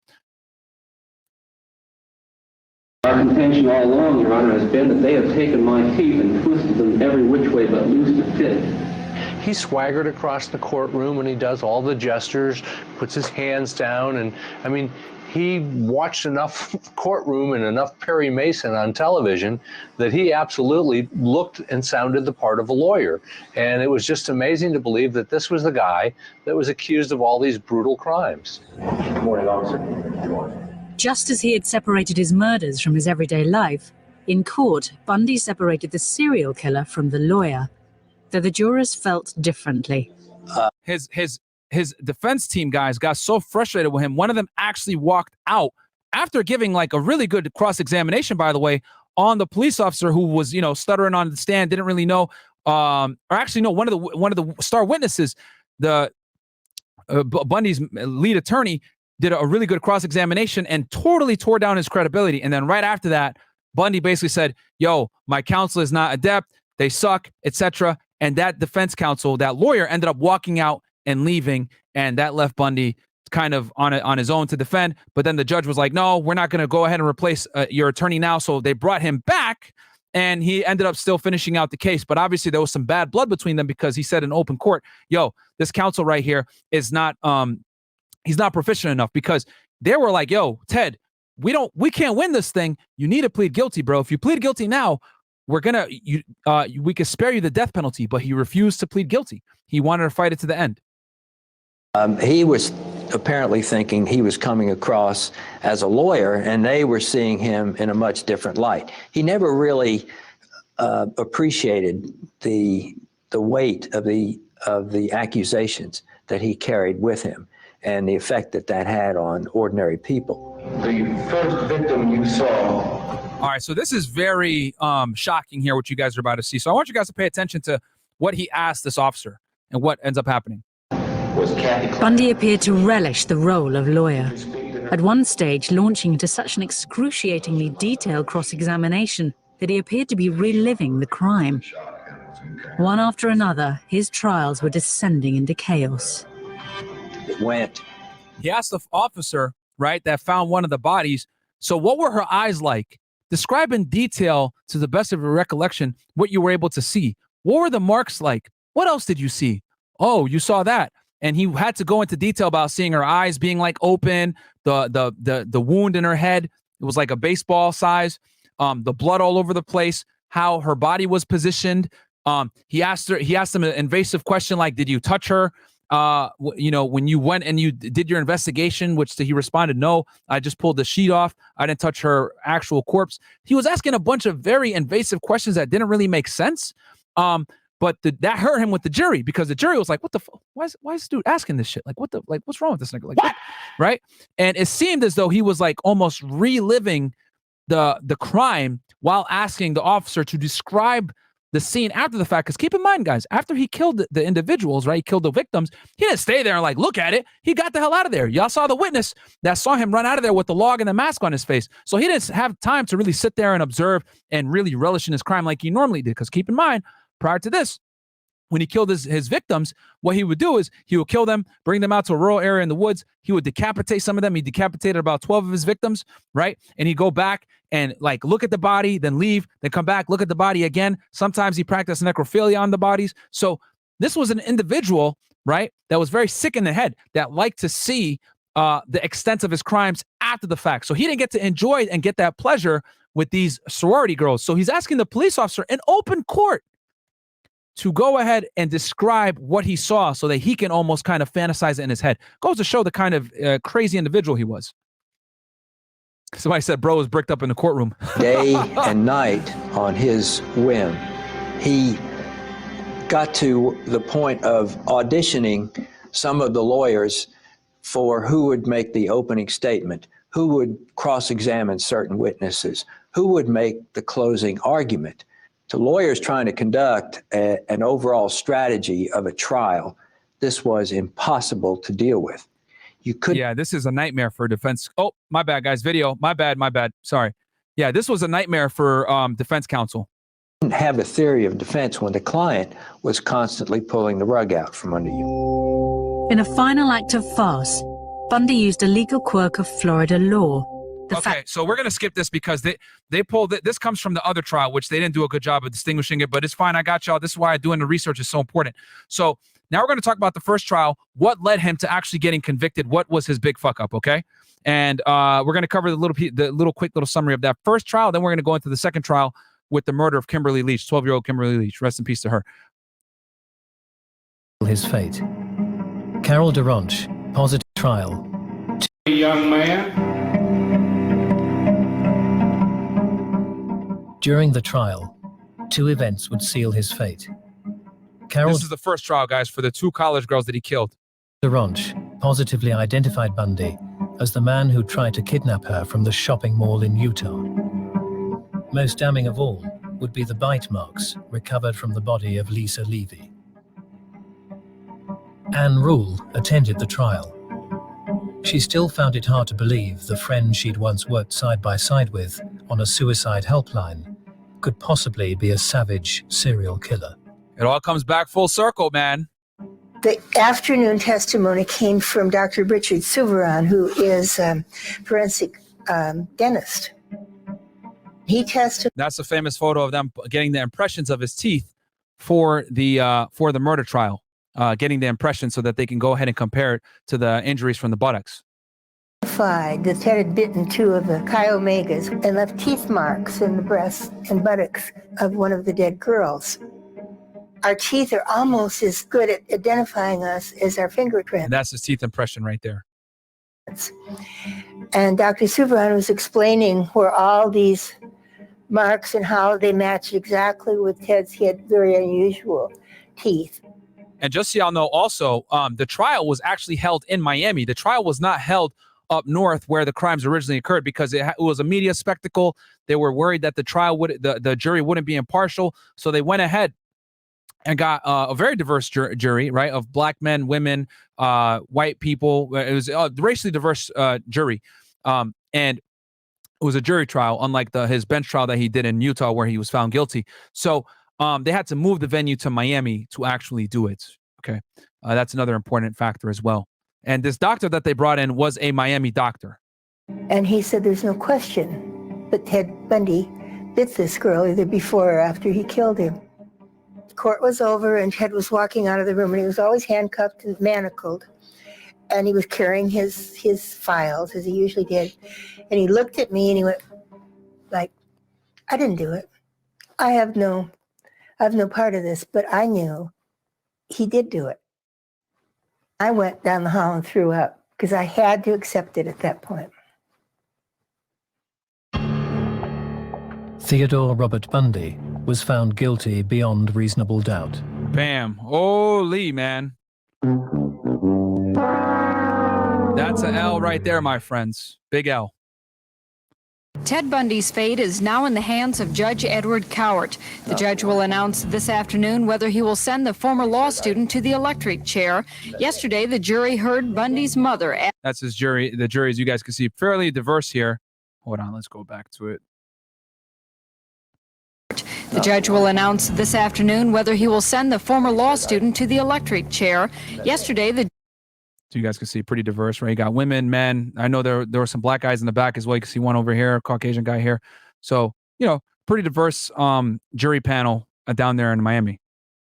Our contention all along, Your Honor, has been that they have taken my teeth and twisted them every which way but loose to fit. He swaggered across the courtroom and he does all the gestures, puts his hands down, and I mean, he watched enough courtroom and enough Perry Mason on television that he absolutely looked and sounded the part of a lawyer. And it was just amazing to believe that this was the guy that was accused of all these brutal crimes. Good morning, officer. Just as he had separated his murders from his everyday life, in court, Bundy separated the serial killer from the lawyer, though the jurors felt differently. His defense team guys got so frustrated with him. One of them actually walked out after giving like a really good cross-examination, by the way, on the police officer who was, you know, stuttering on the stand, didn't really know, or actually no, one of the star witnesses, the Bundy's lead attorney, did a really good cross-examination and totally tore down his credibility. And then right after that, Bundy basically said, yo, my counsel is not adept, they suck, etc. And that defense counsel, that lawyer, ended up walking out and leaving, and that left Bundy kind of on his own to defend. But then the judge was like, no, we're not going to go ahead and replace your attorney now. So they brought him back, and he ended up still finishing out the case. But obviously there was some bad blood between them because he said in open court, yo, this counsel right here is not, he's not proficient enough, because they were like, yo, Ted, we can't win this thing. You need to plead guilty, bro. If you plead guilty now, we can spare you the death penalty. But he refused to plead guilty. He wanted to fight it to the end. He was apparently thinking he was coming across as a lawyer, and they were seeing him in a much different light. He never really appreciated the weight of the accusations that he carried with him and the effect that had on ordinary people. The first victim you saw. All right, so this is very shocking here, what you guys are about to see. So I want you guys to pay attention to what he asked this officer and what ends up happening. Bundy appeared to relish the role of lawyer, at one stage launching into such an excruciatingly detailed cross-examination that he appeared to be reliving the crime. One after another, his trials were descending into chaos. He asked the officer, right, that found one of the bodies, so what were her eyes like? Describe in detail, to the best of your recollection, what you were able to see. What were the marks like? What else did you see? Oh, you saw that. And he had to go into detail about seeing her eyes being like open, the wound in her head, it was like a baseball size, the blood all over the place, how her body was positioned. He asked him an invasive question like, did you touch her? You know, when you went and you did your investigation, which he responded, no, I just pulled the sheet off. I didn't touch her actual corpse. He was asking a bunch of very invasive questions that didn't really make sense. But that hurt him with the jury, because the jury was like, what the why is this dude asking this shit? Like, what's wrong with this nigga? Like, what? Right? And it seemed as though he was like almost reliving the crime while asking the officer to describe the scene after the fact. Because keep in mind, guys, after he killed the individuals, right, he killed the victims, he didn't stay there and like look at it. He got the hell out of there. Y'all saw the witness that saw him run out of there with the log and the mask on his face. So he didn't have time to really sit there and observe and really relish in his crime like he normally did. Because keep in mind, prior to this, when he killed his victims, what he would do is he would kill them, bring them out to a rural area in the woods. He would decapitate some of them. He decapitated about 12 of his victims, right? And he'd go back and like look at the body, then leave, then come back, look at the body again. Sometimes he practiced necrophilia on the bodies. So this was an individual, right, that was very sick in the head, that liked to see the extent of his crimes after the fact. So he didn't get to enjoy and get that pleasure with these sorority girls. So he's asking the police officer in open court to go ahead and describe what he saw so that he can almost kind of fantasize it in his head. Goes to show the kind of crazy individual he was. Somebody said bro was bricked up in the courtroom. Day and night on his whim. He got to the point of auditioning some of the lawyers for who would make the opening statement, who would cross-examine certain witnesses, who would make the closing argument. To lawyers trying to conduct an overall strategy of a trial, this was impossible to deal with. You could. Yeah, this is a nightmare for defense. Oh, my bad, guys. Video. My bad. Sorry. Yeah, this was a nightmare for defense counsel. Didn't have a theory of defense when the client was constantly pulling the rug out from under you. In a final act of farce, Bundy used a legal quirk of Florida law. Okay, so we're going to skip this because they pulled it. This comes from the other trial, which they didn't do a good job of distinguishing it, but it's fine. I got y'all. This is why doing the research is so important. So now we're going to talk about the first trial, what led him to actually getting convicted, what was his big fuck up, okay? And we're going to cover the quick little summary of that first trial. Then we're going to go into the second trial with the murder of Kimberly Leach, 12-year-old Kimberly Leach. Rest in peace to her. His fate. Carol DeRonch, positive trial. Young man. During the trial, two events would seal his fate. Carol This is the first trial, guys, for the two college girls that he killed. DeRonch positively identified Bundy as the man who tried to kidnap her from the shopping mall in Utah. Most damning of all would be the bite marks recovered from the body of Lisa Levy. Anne Rule attended the trial. She still found it hard to believe the friend she'd once worked side by side with on a suicide helpline could possibly be a savage serial killer. It all comes back full circle, man. The afternoon testimony came from Dr. Richard Souveron, who is a forensic dentist. He tested. That's a famous photo of them getting the impressions of his teeth for the murder trial, getting the impressions so that they can go ahead and compare it to the injuries from the buttocks. That Ted had bitten two of the Chi Omegas and left teeth marks in the breasts and buttocks of one of the dead girls. Our teeth are almost as good at identifying us as our fingerprints. And that's his teeth impression right there. And Dr. Souveron was explaining where all these marks and how they matched exactly with Ted's. He had very unusual teeth. And just so y'all know also, the trial was actually held in Miami. The trial was not held up north where the crimes originally occurred because it was a media spectacle. They were worried that the trial the jury wouldn't be impartial. So they went ahead and got a very diverse jury, right, of black men, women, white people. It was a racially diverse jury. And it was a jury trial, unlike his bench trial that he did in Utah where he was found guilty. So they had to move the venue to Miami to actually do it. Okay. That's another important factor as well. And this doctor that they brought in was a Miami doctor. And he said there's no question that Ted Bundy bit this girl either before or after he killed him. The court was over and Ted was walking out of the room, and he was always handcuffed and manacled. And he was carrying his files, as he usually did. And he looked at me and he went, like, I didn't do it. I have no part of this, but I knew he did do it. I went down the hall and threw up because I had to accept it at that point. Theodore Robert Bundy was found guilty beyond reasonable doubt. Bam. Holy, man. That's an L right there, my friends. Big L. Ted Bundy's fate is now in the hands of Judge Edward Cowart. The judge will announce this afternoon whether he will send the former law student to the electric chair. Yesterday, the jury heard Bundy's mother. That's his jury. The jury, as you guys can see, fairly diverse here. Hold on, let's go back to it. The judge will announce this afternoon whether he will send the former law student to the electric chair. Yesterday, So you guys can see pretty diverse, right? You got women, men. I know there were some black guys in the back as well. You can see one over here, a Caucasian guy here. So, pretty diverse jury panel down there in Miami.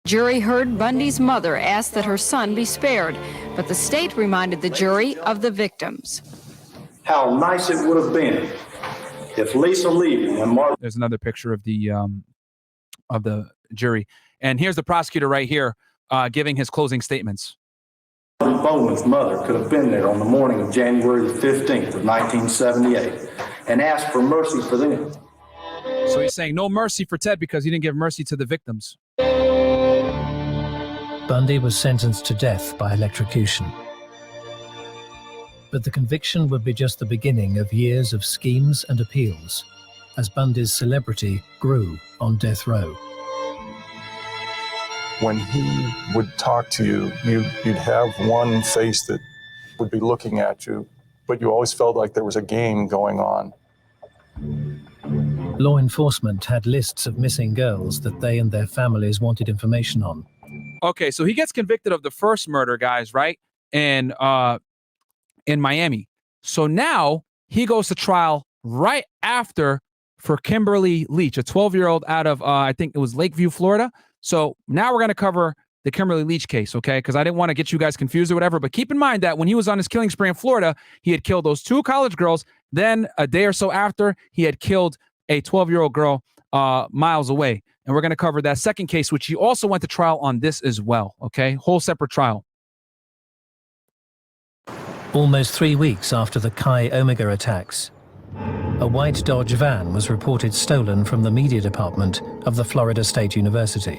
Jury heard Bundy's mother ask that her son be spared, but the state reminded the jury of the victims. How nice it would have been if Lisa Levy and Mark. There's another picture of the jury. And here's the prosecutor right here giving his closing statements. Bowman's mother could have been there on the morning of January the 15th of 1978 and asked for mercy for them. So he's saying no mercy for Ted because he didn't give mercy to the victims. Bundy was sentenced to death by electrocution. But the conviction would be just the beginning of years of schemes and appeals as Bundy's celebrity grew on death row. When he would talk to you, you'd have one face that would be looking at you, but you always felt like there was a game going on. Law enforcement had lists of missing girls that they and their families wanted information on. Okay, so he gets convicted of the first murder, guys, right? In Miami. So now he goes to trial right after for Kimberly Leach, a 12-year-old out of, I think it was Lakeview, Florida. So now we're going to cover the Kimberly Leach case, okay? Because I didn't want to get you guys confused or whatever. But keep in mind that when he was on his killing spree in Florida, he had killed those 2 college girls. Then a day or so after, he had killed a 12-year-old girl miles away. And we're going to cover that second case, which he also went to trial on this as well, okay? Whole separate trial. Almost 3 weeks after the Chi Omega attacks, a white Dodge van was reported stolen from the media department of the Florida State University.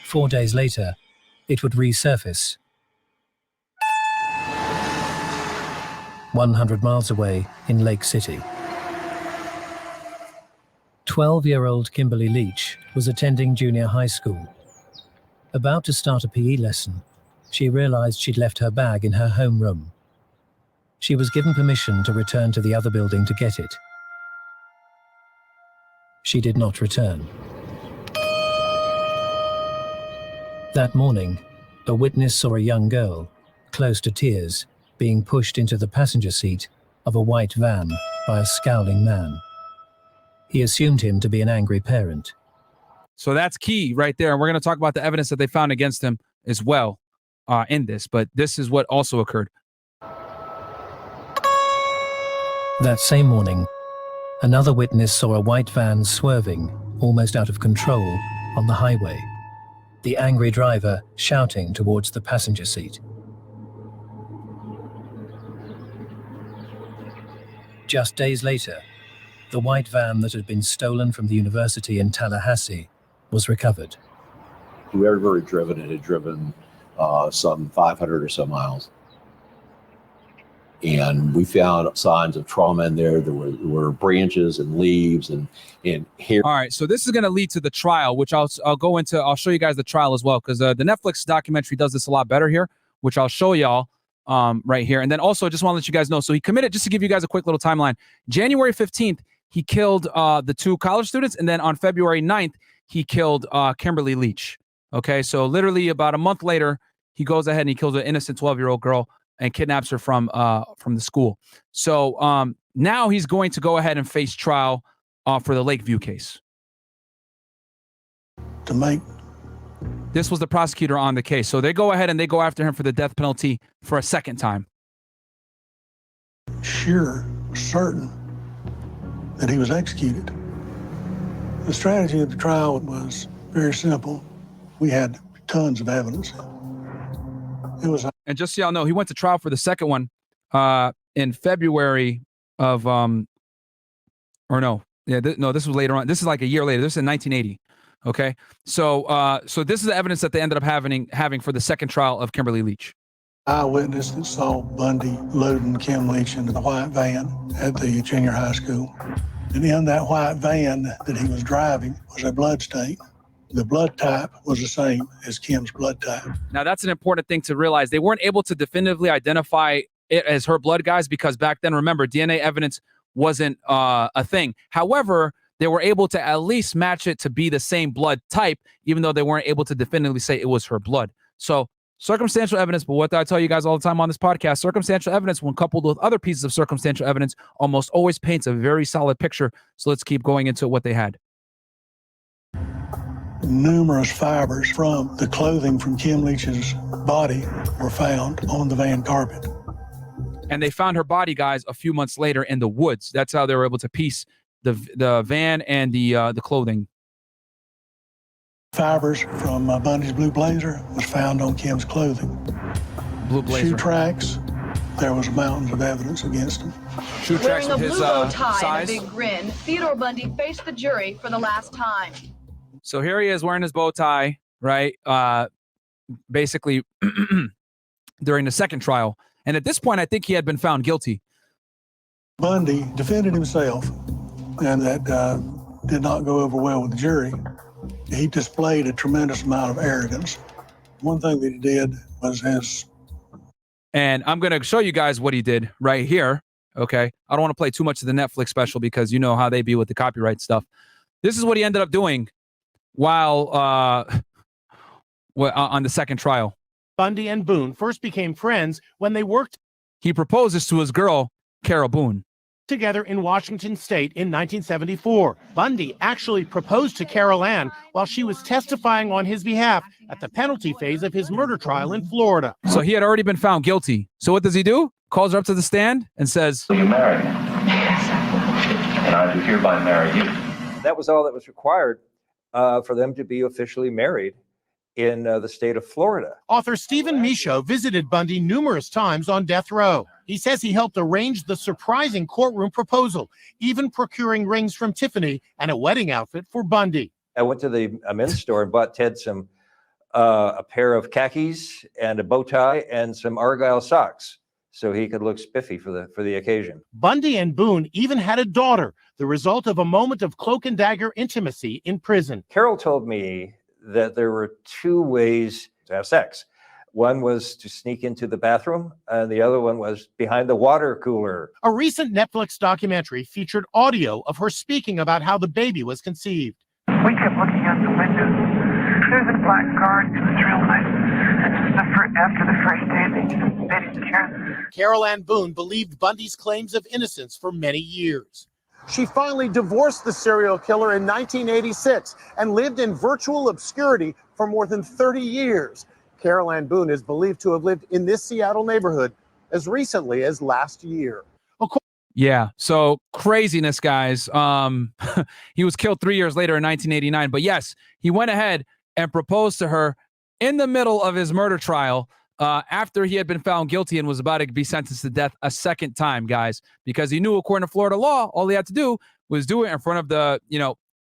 4 days later, it would resurface 100 miles away in Lake City. 12-year-old Kimberly Leach was attending junior high school. About to start a PE lesson, she realized she'd left her bag in her homeroom. She was given permission to return to the other building to get it. She did not return. That morning, a witness saw a young girl, close to tears, being pushed into the passenger seat of a white van by a scowling man. He assumed him to be an angry parent. So that's key right there. And we're going to talk about the evidence that they found against him as well in this. But this is what also occurred. That same morning, another witness saw a white van swerving, almost out of control, on the highway. The angry driver shouting towards the passenger seat. Just days later, the white van that had been stolen from the university in Tallahassee was recovered. Whoever had driven it had driven some 500 or so miles. And we found signs of trauma in there. There were branches and leaves and hair. All right, so this is going to lead to the trial, which I'll go into. I'll show you guys the trial as well, because the Netflix documentary does this a lot better here, which I'll show y'all right here. And then also, just want to let you guys know. So he committed, just to give you guys a quick little timeline, January 15th, he killed the 2 college students. And then on February 9th, he killed Kimberly Leach. Okay, so literally about a month later, he goes ahead and he kills an innocent 12-year-old girl and kidnaps her from the school. So now he's going to go ahead and face trial for the Lakeview case. This was the prosecutor on the case. So they go ahead and they go after him for the death penalty for a second time. Certain that he was executed. The strategy of the trial was very simple. We had tons of evidence. And just so y'all know, he went to trial for the second one in February of this was later on. This is like a year later. This is in 1980. Okay, so this is the evidence that they ended up having for the second trial of Kimberly Leach. Eyewitness that saw Bundy loading Kim Leach into the white van at the junior high school. And in that white van that he was driving was a blood stain. The blood type was the same as Kim's blood type. Now, that's an important thing to realize. They weren't able to definitively identify it as her blood, guys, because back then, remember, DNA evidence wasn't a thing. However, they were able to at least match it to be the same blood type, even though they weren't able to definitively say it was her blood. So circumstantial evidence, but what I tell you guys all the time on this podcast, circumstantial evidence, when coupled with other pieces of circumstantial evidence, almost always paints a very solid picture. So let's keep going into what they had. Numerous fibers from the clothing from Kim Leach's body were found on the van carpet. And they found her body, guys, a few months later in the woods. That's how they were able to piece the van and the clothing. Fibers from Bundy's blue blazer was found on Kim's clothing. Blue blazer. Shoe tracks. There was mountains of evidence against him. Shoe tracks with his bow tie size. and a big grin, Theodore Bundy faced the jury for the last time. So here he is wearing his bow tie, right? Basically during the second trial. And at this point, I think he had been found guilty. Bundy defended himself, and that did not go over well with the jury. He displayed a tremendous amount of arrogance. One thing that he did was his... And I'm going to show you guys what he did right here. Okay. I don't want to play too much of the Netflix special because you know how they be with the copyright stuff. This is what he ended up doing while on the second trial. Bundy and Boone first became friends when they worked. He proposes to his girl, Carol Boone, together in Washington State in 1974. Bundy actually proposed to Carol Ann while she was testifying on his behalf at the penalty phase of his murder trial in Florida. So he had already been found guilty. So what does he do? Calls her up to the stand and says, "Will you marry me? And I do hereby marry you." That was all that was required for them to be officially married in the state of Florida. Author Stephen Michaud visited Bundy numerous times on death row. He says he helped arrange the surprising courtroom proposal, even procuring rings from Tiffany and a wedding outfit for Bundy. I went to the men's store and bought Ted some a pair of khakis and a bow tie and some Argyle socks so he could look spiffy for the occasion. Bundy and Boone even had a daughter, the result of a moment of cloak and dagger intimacy in prison. Carol told me that there were two ways to have sex. One was to sneak into the bathroom, and the other one was behind the water cooler. A recent Netflix documentary featured audio of her speaking about how the baby was conceived. We kept looking out the window. There's a black guard. It was real nice. After the first day, they didn't care. Carol Ann Boone believed Bundy's claims of innocence for many years. She finally divorced the serial killer in 1986 and lived in virtual obscurity for more than 30 years. Carol Ann Boone is believed to have lived in this Seattle neighborhood as recently as last year. Yeah, so craziness, guys. He was killed 3 years later in 1989. But yes, he went ahead and proposed to her in the middle of his murder trial after he had been found guilty and was about to be sentenced to death a second time, guys, because he knew, according to Florida law, all he had to do was do it in front of the,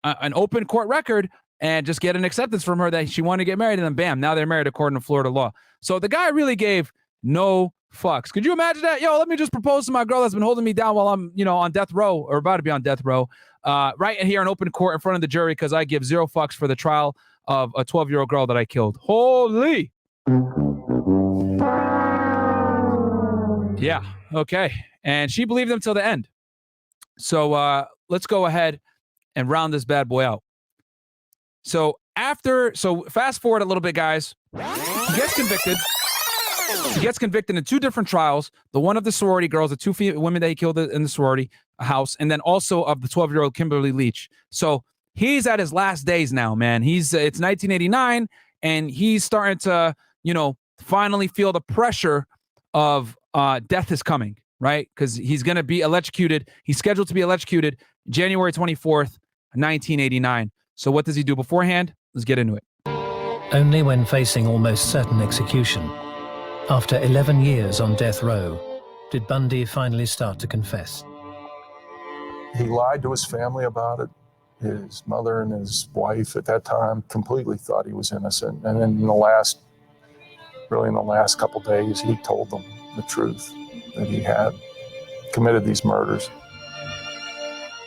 an open court record and just get an acceptance from her that she wanted to get married, and then bam, now they're married according to Florida law. So the guy really gave no fucks. Could you imagine that? Yo, let me just propose to my girl that's been holding me down while I'm, on death row or about to be on death row, right here in open court in front of the jury because I give zero fucks for the trial of a 12-year-old girl that I killed. Holy. Yeah, okay. And she believed him till the end. So let's go ahead and round this bad boy out. So fast forward a little bit, guys. He gets convicted. He gets convicted in two different trials. The one of the sorority girls, the two women that he killed in the sorority house, and then also of the 12-year-old Kimberly Leach. So he's at his last days now, man. It's 1989, and he's starting to, finally feel the pressure of death is coming, right? Because he's going to be electrocuted. He's scheduled to be electrocuted January 24th, 1989. So what does he do beforehand? Let's get into it. Only when facing almost certain execution, after 11 years on death row, did Bundy finally start to confess. He lied to his family about it. His mother and his wife at that time completely thought he was innocent. And then in the last couple days, he told them the truth, that he had committed these murders.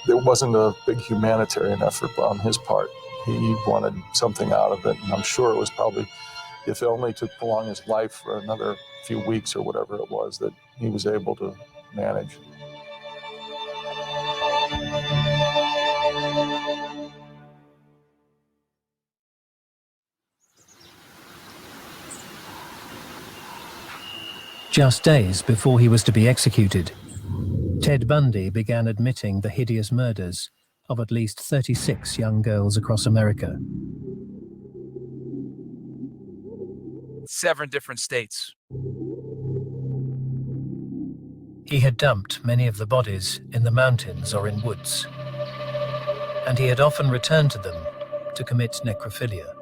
It wasn't a big humanitarian effort on his part. He wanted something out of it, and I'm sure it was probably, if only to prolong his life for another few weeks or whatever it was, that he was able to manage. Just days before he was to be executed, Ted Bundy began admitting the hideous murders of at least 36 young girls across America. 7 different states. He had dumped many of the bodies in the mountains or in woods, and he had often returned to them to commit necrophilia.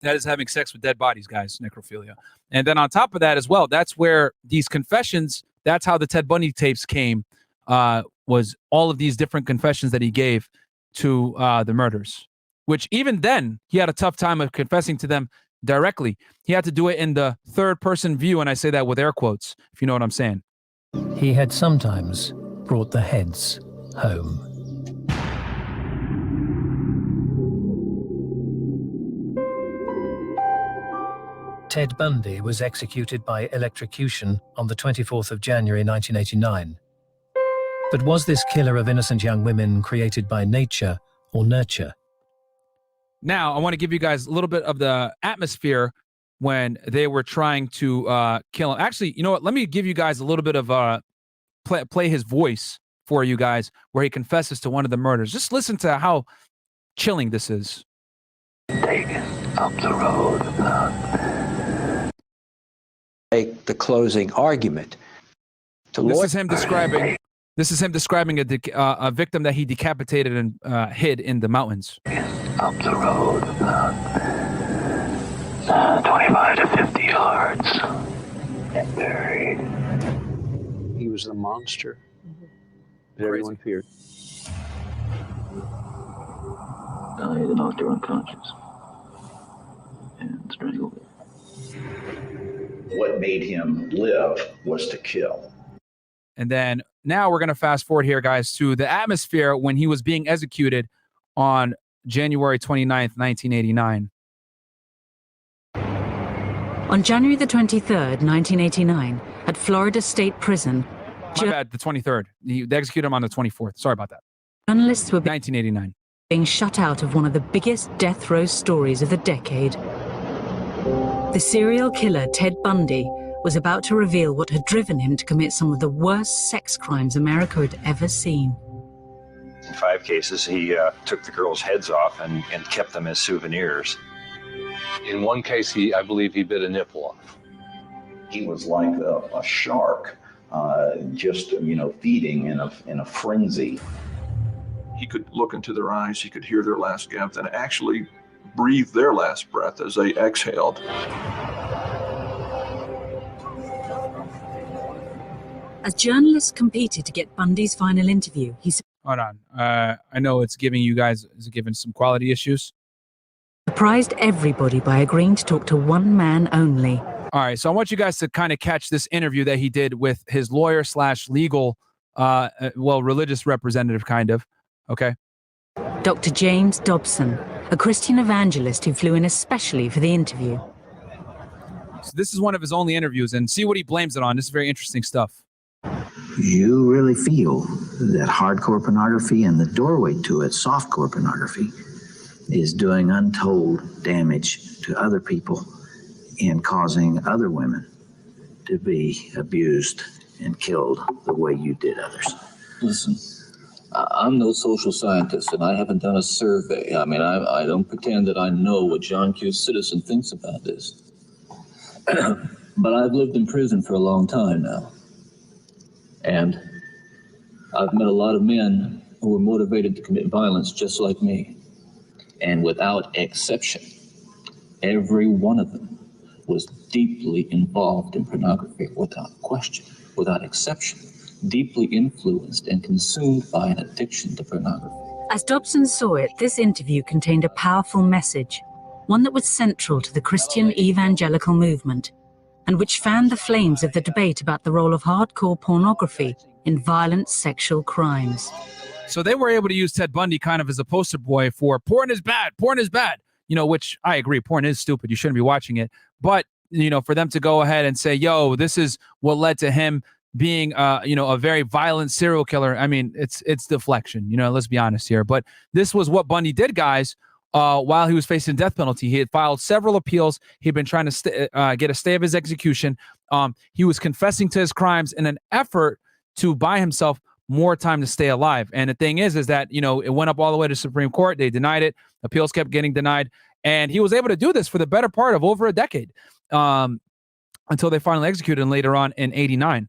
That is having sex with dead bodies, guys, necrophilia. And then on top of that as well, that's where these confessions, that's how the Ted Bundy tapes came, was all of these different confessions that he gave to the murders, which even then he had a tough time of confessing to them directly. He had to do it in the third person view, and I say that with air quotes, if you know what I'm saying. He had sometimes brought the heads home. Ted Bundy was executed by electrocution on the 24th of January 1989. But was this killer of innocent young women created by nature or nurture? Now, I want to give you guys a little bit of the atmosphere when they were trying to kill him. Actually, you know what? Let me give you guys a little bit of play his voice for you guys where he confesses to one of the murders. Just listen to how chilling this is. Taken up the road. Make the closing argument. This is him describing a victim that he decapitated and hid in the mountains. Up the road, 25 to 50 yards, and buried. He was the monster that everyone feared. He knocked her unconscious and strangled her. What made him live was to kill. And then now we're going to fast forward here, guys, to the atmosphere when he was being executed on January 29th, 1989. On January the 23rd, 1989, at Florida State Prison. My bad, the 23rd. They executed him on the 24th. Sorry about that. Journalists were 1989. Being shut out of one of the biggest death row stories of the decade. The serial killer Ted Bundy was about to reveal what had driven him to commit some of the worst sex crimes America had ever seen. In 5 cases, he took the girls' heads off and kept them as souvenirs. In one case, I believe he bit a nipple off. He was like a shark, just feeding in a frenzy. He could look into their eyes, he could hear their last gasp, and actually breathe their last breath as they exhaled. As journalists competed to get Bundy's final interview, he Hold on. I know it's giving some quality issues. surprised everybody by agreeing to talk to one man only. All right, so I want you guys to kind of catch this interview that he did with his lawyer / legal, religious representative, kind of. Okay. Dr. James Dobson, a Christian evangelist who flew in especially for the interview. So this is one of his only interviews, and see what he blames it on. This is very interesting stuff. You really feel that hardcore pornography and the doorway to it, softcore pornography, is doing untold damage to other people and causing other women to be abused and killed the way you did others. Listen, I'm no social scientist, and I haven't done a survey. I mean, I don't pretend that I know what John Q. Citizen thinks about this. But I've lived in prison for a long time now. And I've met a lot of men who were motivated to commit violence just like me. And without exception, every one of them was deeply involved in pornography, without question, without exception, deeply influenced and consumed by an addiction to pornography. As Dobson saw it, this interview contained a powerful message, one that was central to the Christian evangelical movement, and which fanned the flames of the debate about the role of hardcore pornography in violent sexual crimes. So they were able to use Ted Bundy kind of as a poster boy for porn is bad, which I agree, porn is stupid. You shouldn't be watching it. But, for them to go ahead and say, yo, this is what led to him being, a very violent serial killer. I mean, it's deflection, let's be honest here. But this was what Bundy did, guys, while he was facing death penalty. He had filed several appeals. He'd been trying to get a stay of his execution. He was confessing to his crimes in an effort to buy himself more time to stay alive. And the thing is that, it went up all the way to Supreme Court. They denied it. Appeals kept getting denied. And he was able to do this for the better part of over a decade until they finally executed him later on in 89.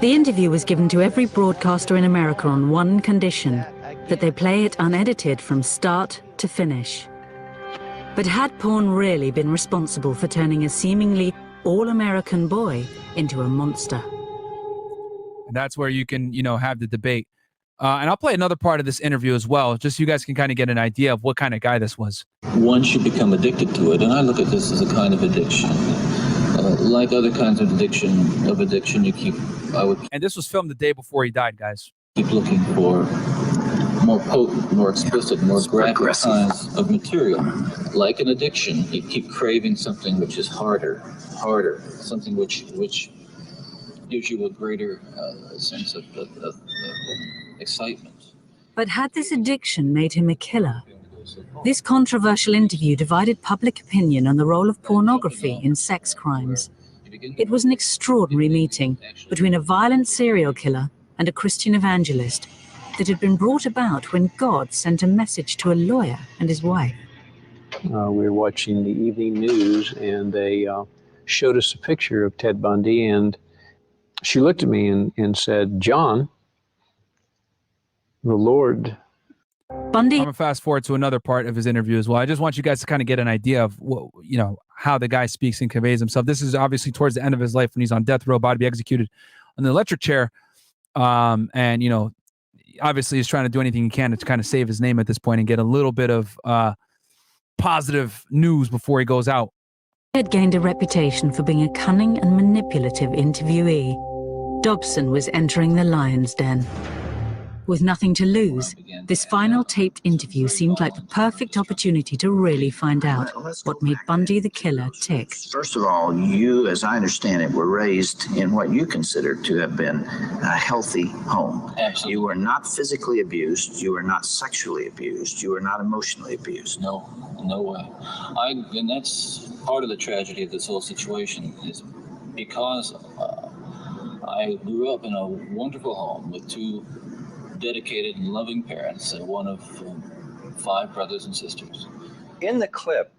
The interview was given to every broadcaster in America on one condition, that they play it unedited from start to finish. But had porn really been responsible for turning a seemingly all-American boy into a monster? And that's where you can, have the debate. And I'll play another part of this interview as well, just so you guys can kind of get an idea of what kind of guy this was. Once you become addicted to it, and I look at this as a kind of addiction, like other kinds of addiction, I would. And this was filmed the day before he died, guys. Keep looking for more potent, more explicit, more graphic kinds of material. Like an addiction, you keep craving something which is harder, something which gives you a greater sense of excitement. But had this addiction made him a killer? This controversial interview divided public opinion on the role of pornography in sex crimes. It was an extraordinary meeting between a violent serial killer and a Christian evangelist that had been brought about when God sent a message to a lawyer and his wife. We were watching the evening news, and they showed us a picture of Ted Bundy, and she looked at me and said, "John, the Lord..." Bundy. I'm gonna fast forward to another part of his interview as well. I just want you guys to kind of get an idea of what, how the guy speaks and conveys himself. This is obviously towards the end of his life when he's on death row, about to be executed on the electric chair. And obviously he's trying to do anything he can to kind of save his name at this point and get a little bit of positive news before he goes out. He had gained a reputation for being a cunning and manipulative interviewee. Dobson was entering the lion's den. With nothing to lose, this final taped interview seemed like the perfect opportunity to really find out what made Bundy the killer tick. First of all, you, as I understand it, were raised in what you consider to have been a healthy home. Absolutely. You were not physically abused. You were not sexually abused. You were not emotionally abused. No way. And that's part of the tragedy of this whole situation, is because I grew up in a wonderful home with two dedicated and loving parents, and one of 5 brothers and sisters. In the clip,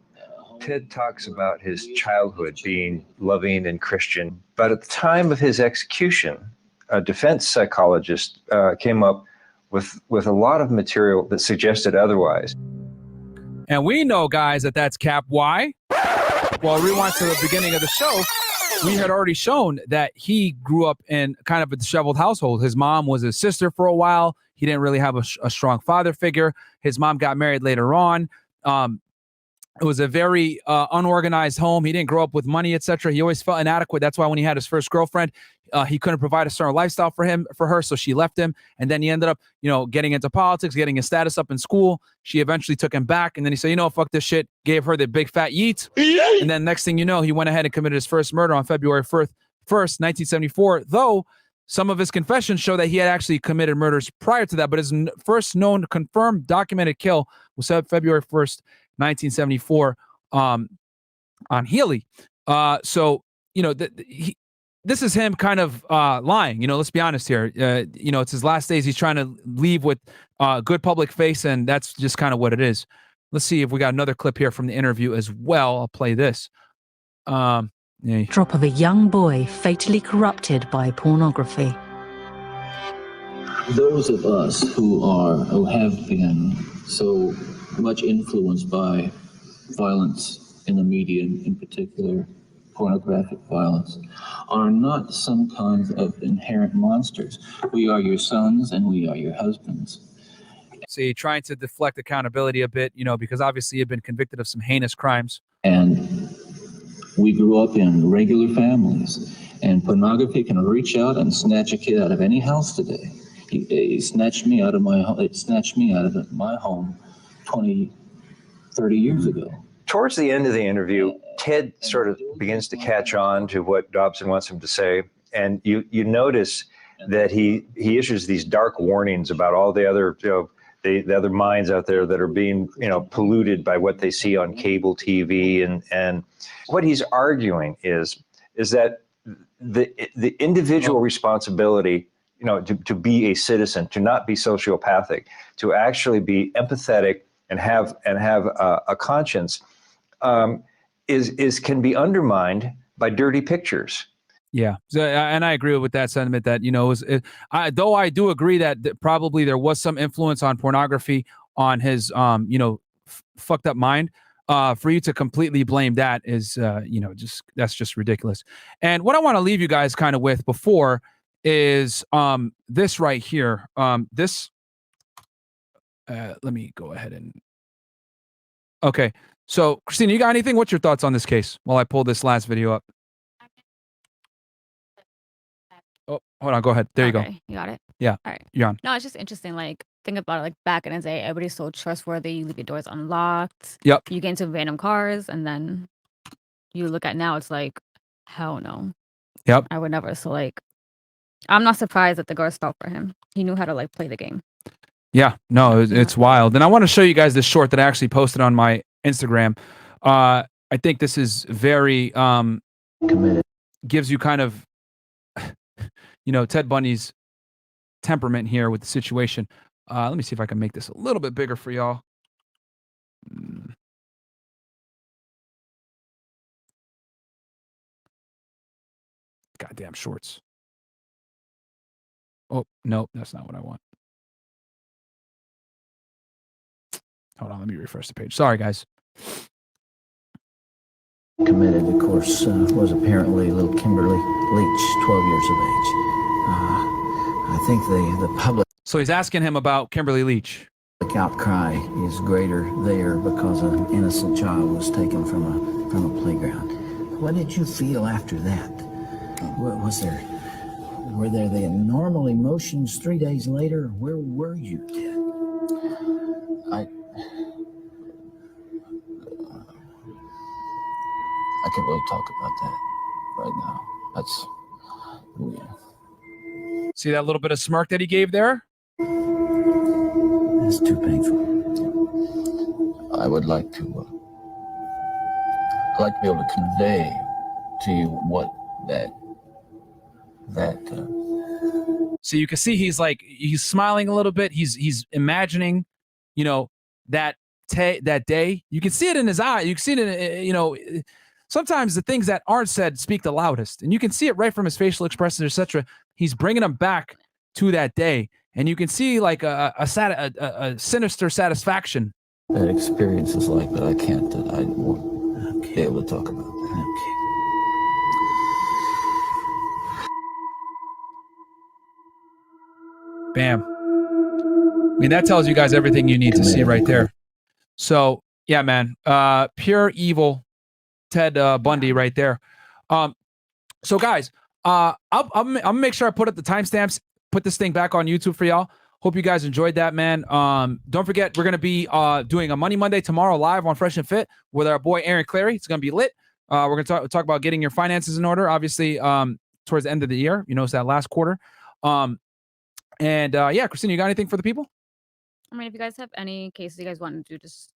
Ted talks about his childhood being loving and Christian, but at the time of his execution, a defense psychologist came up with a lot of material that suggested otherwise. And we know, guys, that that's cap. Why? Well, rewind to the beginning of the show. We had already shown that he grew up in kind of a disheveled household. His mom was his sister for a while. He didn't really have a strong father figure. His mom got married later on. It was a very unorganized home. He didn't grow up with money, etc. He always felt inadequate. That's why when he had his first girlfriend, he couldn't provide a certain lifestyle for her, so she left him. And then he ended up, getting into politics, getting his status up in school. She eventually took him back, and then he said, fuck this shit. Gave her the big fat yeet. And then next thing you know, he went ahead and committed his first murder on February 1st, 1974. Though some of his confessions show that he had actually committed murders prior to that, but his first known confirmed documented kill was February 1st, 1974, on Healy. This is him kind of lying. Let's be honest here. It's his last days. He's trying to leave with a good public face, and that's just kind of what it is. Let's see if we got another clip here from the interview as well. I'll play this. Drop of a young boy fatally corrupted by pornography. Those of us who have been so much influenced by violence in the media, in particular pornographic violence, are not some kinds of inherent monsters. We are your sons and we are your husbands. See, trying to deflect accountability a bit, because obviously you've been convicted of some heinous crimes. And we grew up in regular families, and pornography can reach out and snatch a kid out of any house today. It snatched me out of my home 20, 30 years ago. Towards the end of the interview, Ted sort of begins to catch on to what Dobson wants him to say, and you notice that he issues these dark warnings about all the other the other minds out there that are being polluted by what they see on cable TV, and what he's arguing is that the individual responsibility, to be a citizen, to not be sociopathic, to actually be empathetic and have a conscience, can be undermined by dirty pictures. Yeah, and I agree with that sentiment. That though I do agree that probably there was some influence on pornography on his fucked up mind. For you to completely blame that is that's just ridiculous. And what I want to leave you guys kind of with before is this right here. Let me go ahead and. Okay, so Christina, you got anything? What's your thoughts on this case while I pull this last video up? Oh, hold on. Go ahead. There you go. You got it. Yeah. All right. You're on. No, it's just interesting. Like, think about it. Like, back in the day, everybody's so trustworthy. You leave your doors unlocked. Yep. You get into random cars, and then you look at now, it's like, hell no. Yep. I would never. So, like, I'm not surprised that the girls fell for him. He knew how to, like, play the game. Yeah. No, it's wild. And I want to show you guys this short that I actually posted on my Instagram. I think this is very committed. Gives you kind of, you know, Ted Bundy's temperament here with the situation. Let me see if I can make this a little bit bigger for y'all. Goddamn shorts. Oh, no, that's not what I want. Hold on, let me refresh the page. Sorry, guys. Committed, of course, was apparently little Kimberly Leach, 12 years of age. I think the public... So he's asking him about Kimberly Leach. The outcry is greater there because an innocent child was taken from a playground. What did you feel after that? Were there the normal emotions 3 days later? Where were you, Ted? I can't really talk about that right now. That's, yeah. See that little bit of smirk that he gave there? It's too painful. I would like to be able to convey to you what So you can see he's smiling a little bit. He's imagining, you know, that day. You can see it in his eye. You can see it in, you know, sometimes the things that aren't said speak the loudest, and you can see it right from his facial expressions, etc. He's bringing them back to that day, and you can see like a sinister satisfaction. that experience is like, but I won't be able to talk about that. Okay. Bam. I mean, that tells you guys everything you need to see right there. So yeah, man, pure evil Ted Bundy right there. So guys, I'll make sure I put up the timestamps, put this thing back on YouTube for y'all. Hope you guys enjoyed that, man. Don't forget, we're going to be doing a Money Monday tomorrow live on Fresh and Fit with our boy Aaron Clary. It's going to be lit. We're going to talk about getting your finances in order, obviously, towards the end of the year. You know, it's that last quarter. Yeah, Christina, you got anything for the people? I mean, if you guys have any cases you guys want to do, just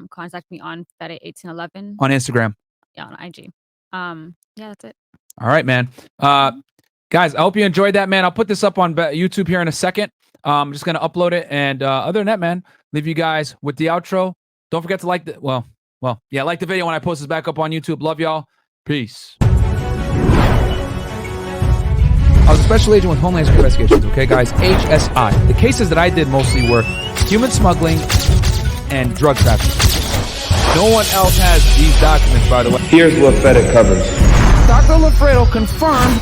contact me on Fed1811. On Instagram. Yeah, on IG. Yeah, that's it. All right, man. Guys, I hope you enjoyed that, man. I'll put this up on YouTube here in a second. I'm just going to upload it. And other than that, man, leave you guys with the outro. Don't forget to like the, like the video when I post this back up on YouTube. Love y'all. Peace. I was a special agent with Homeland Security Investigations, okay, guys? HSI. The cases that I did mostly were human smuggling and drug trafficking. No one else has these documents, by the way. Here's what FedEx covers. Dr. Lafredo confirmed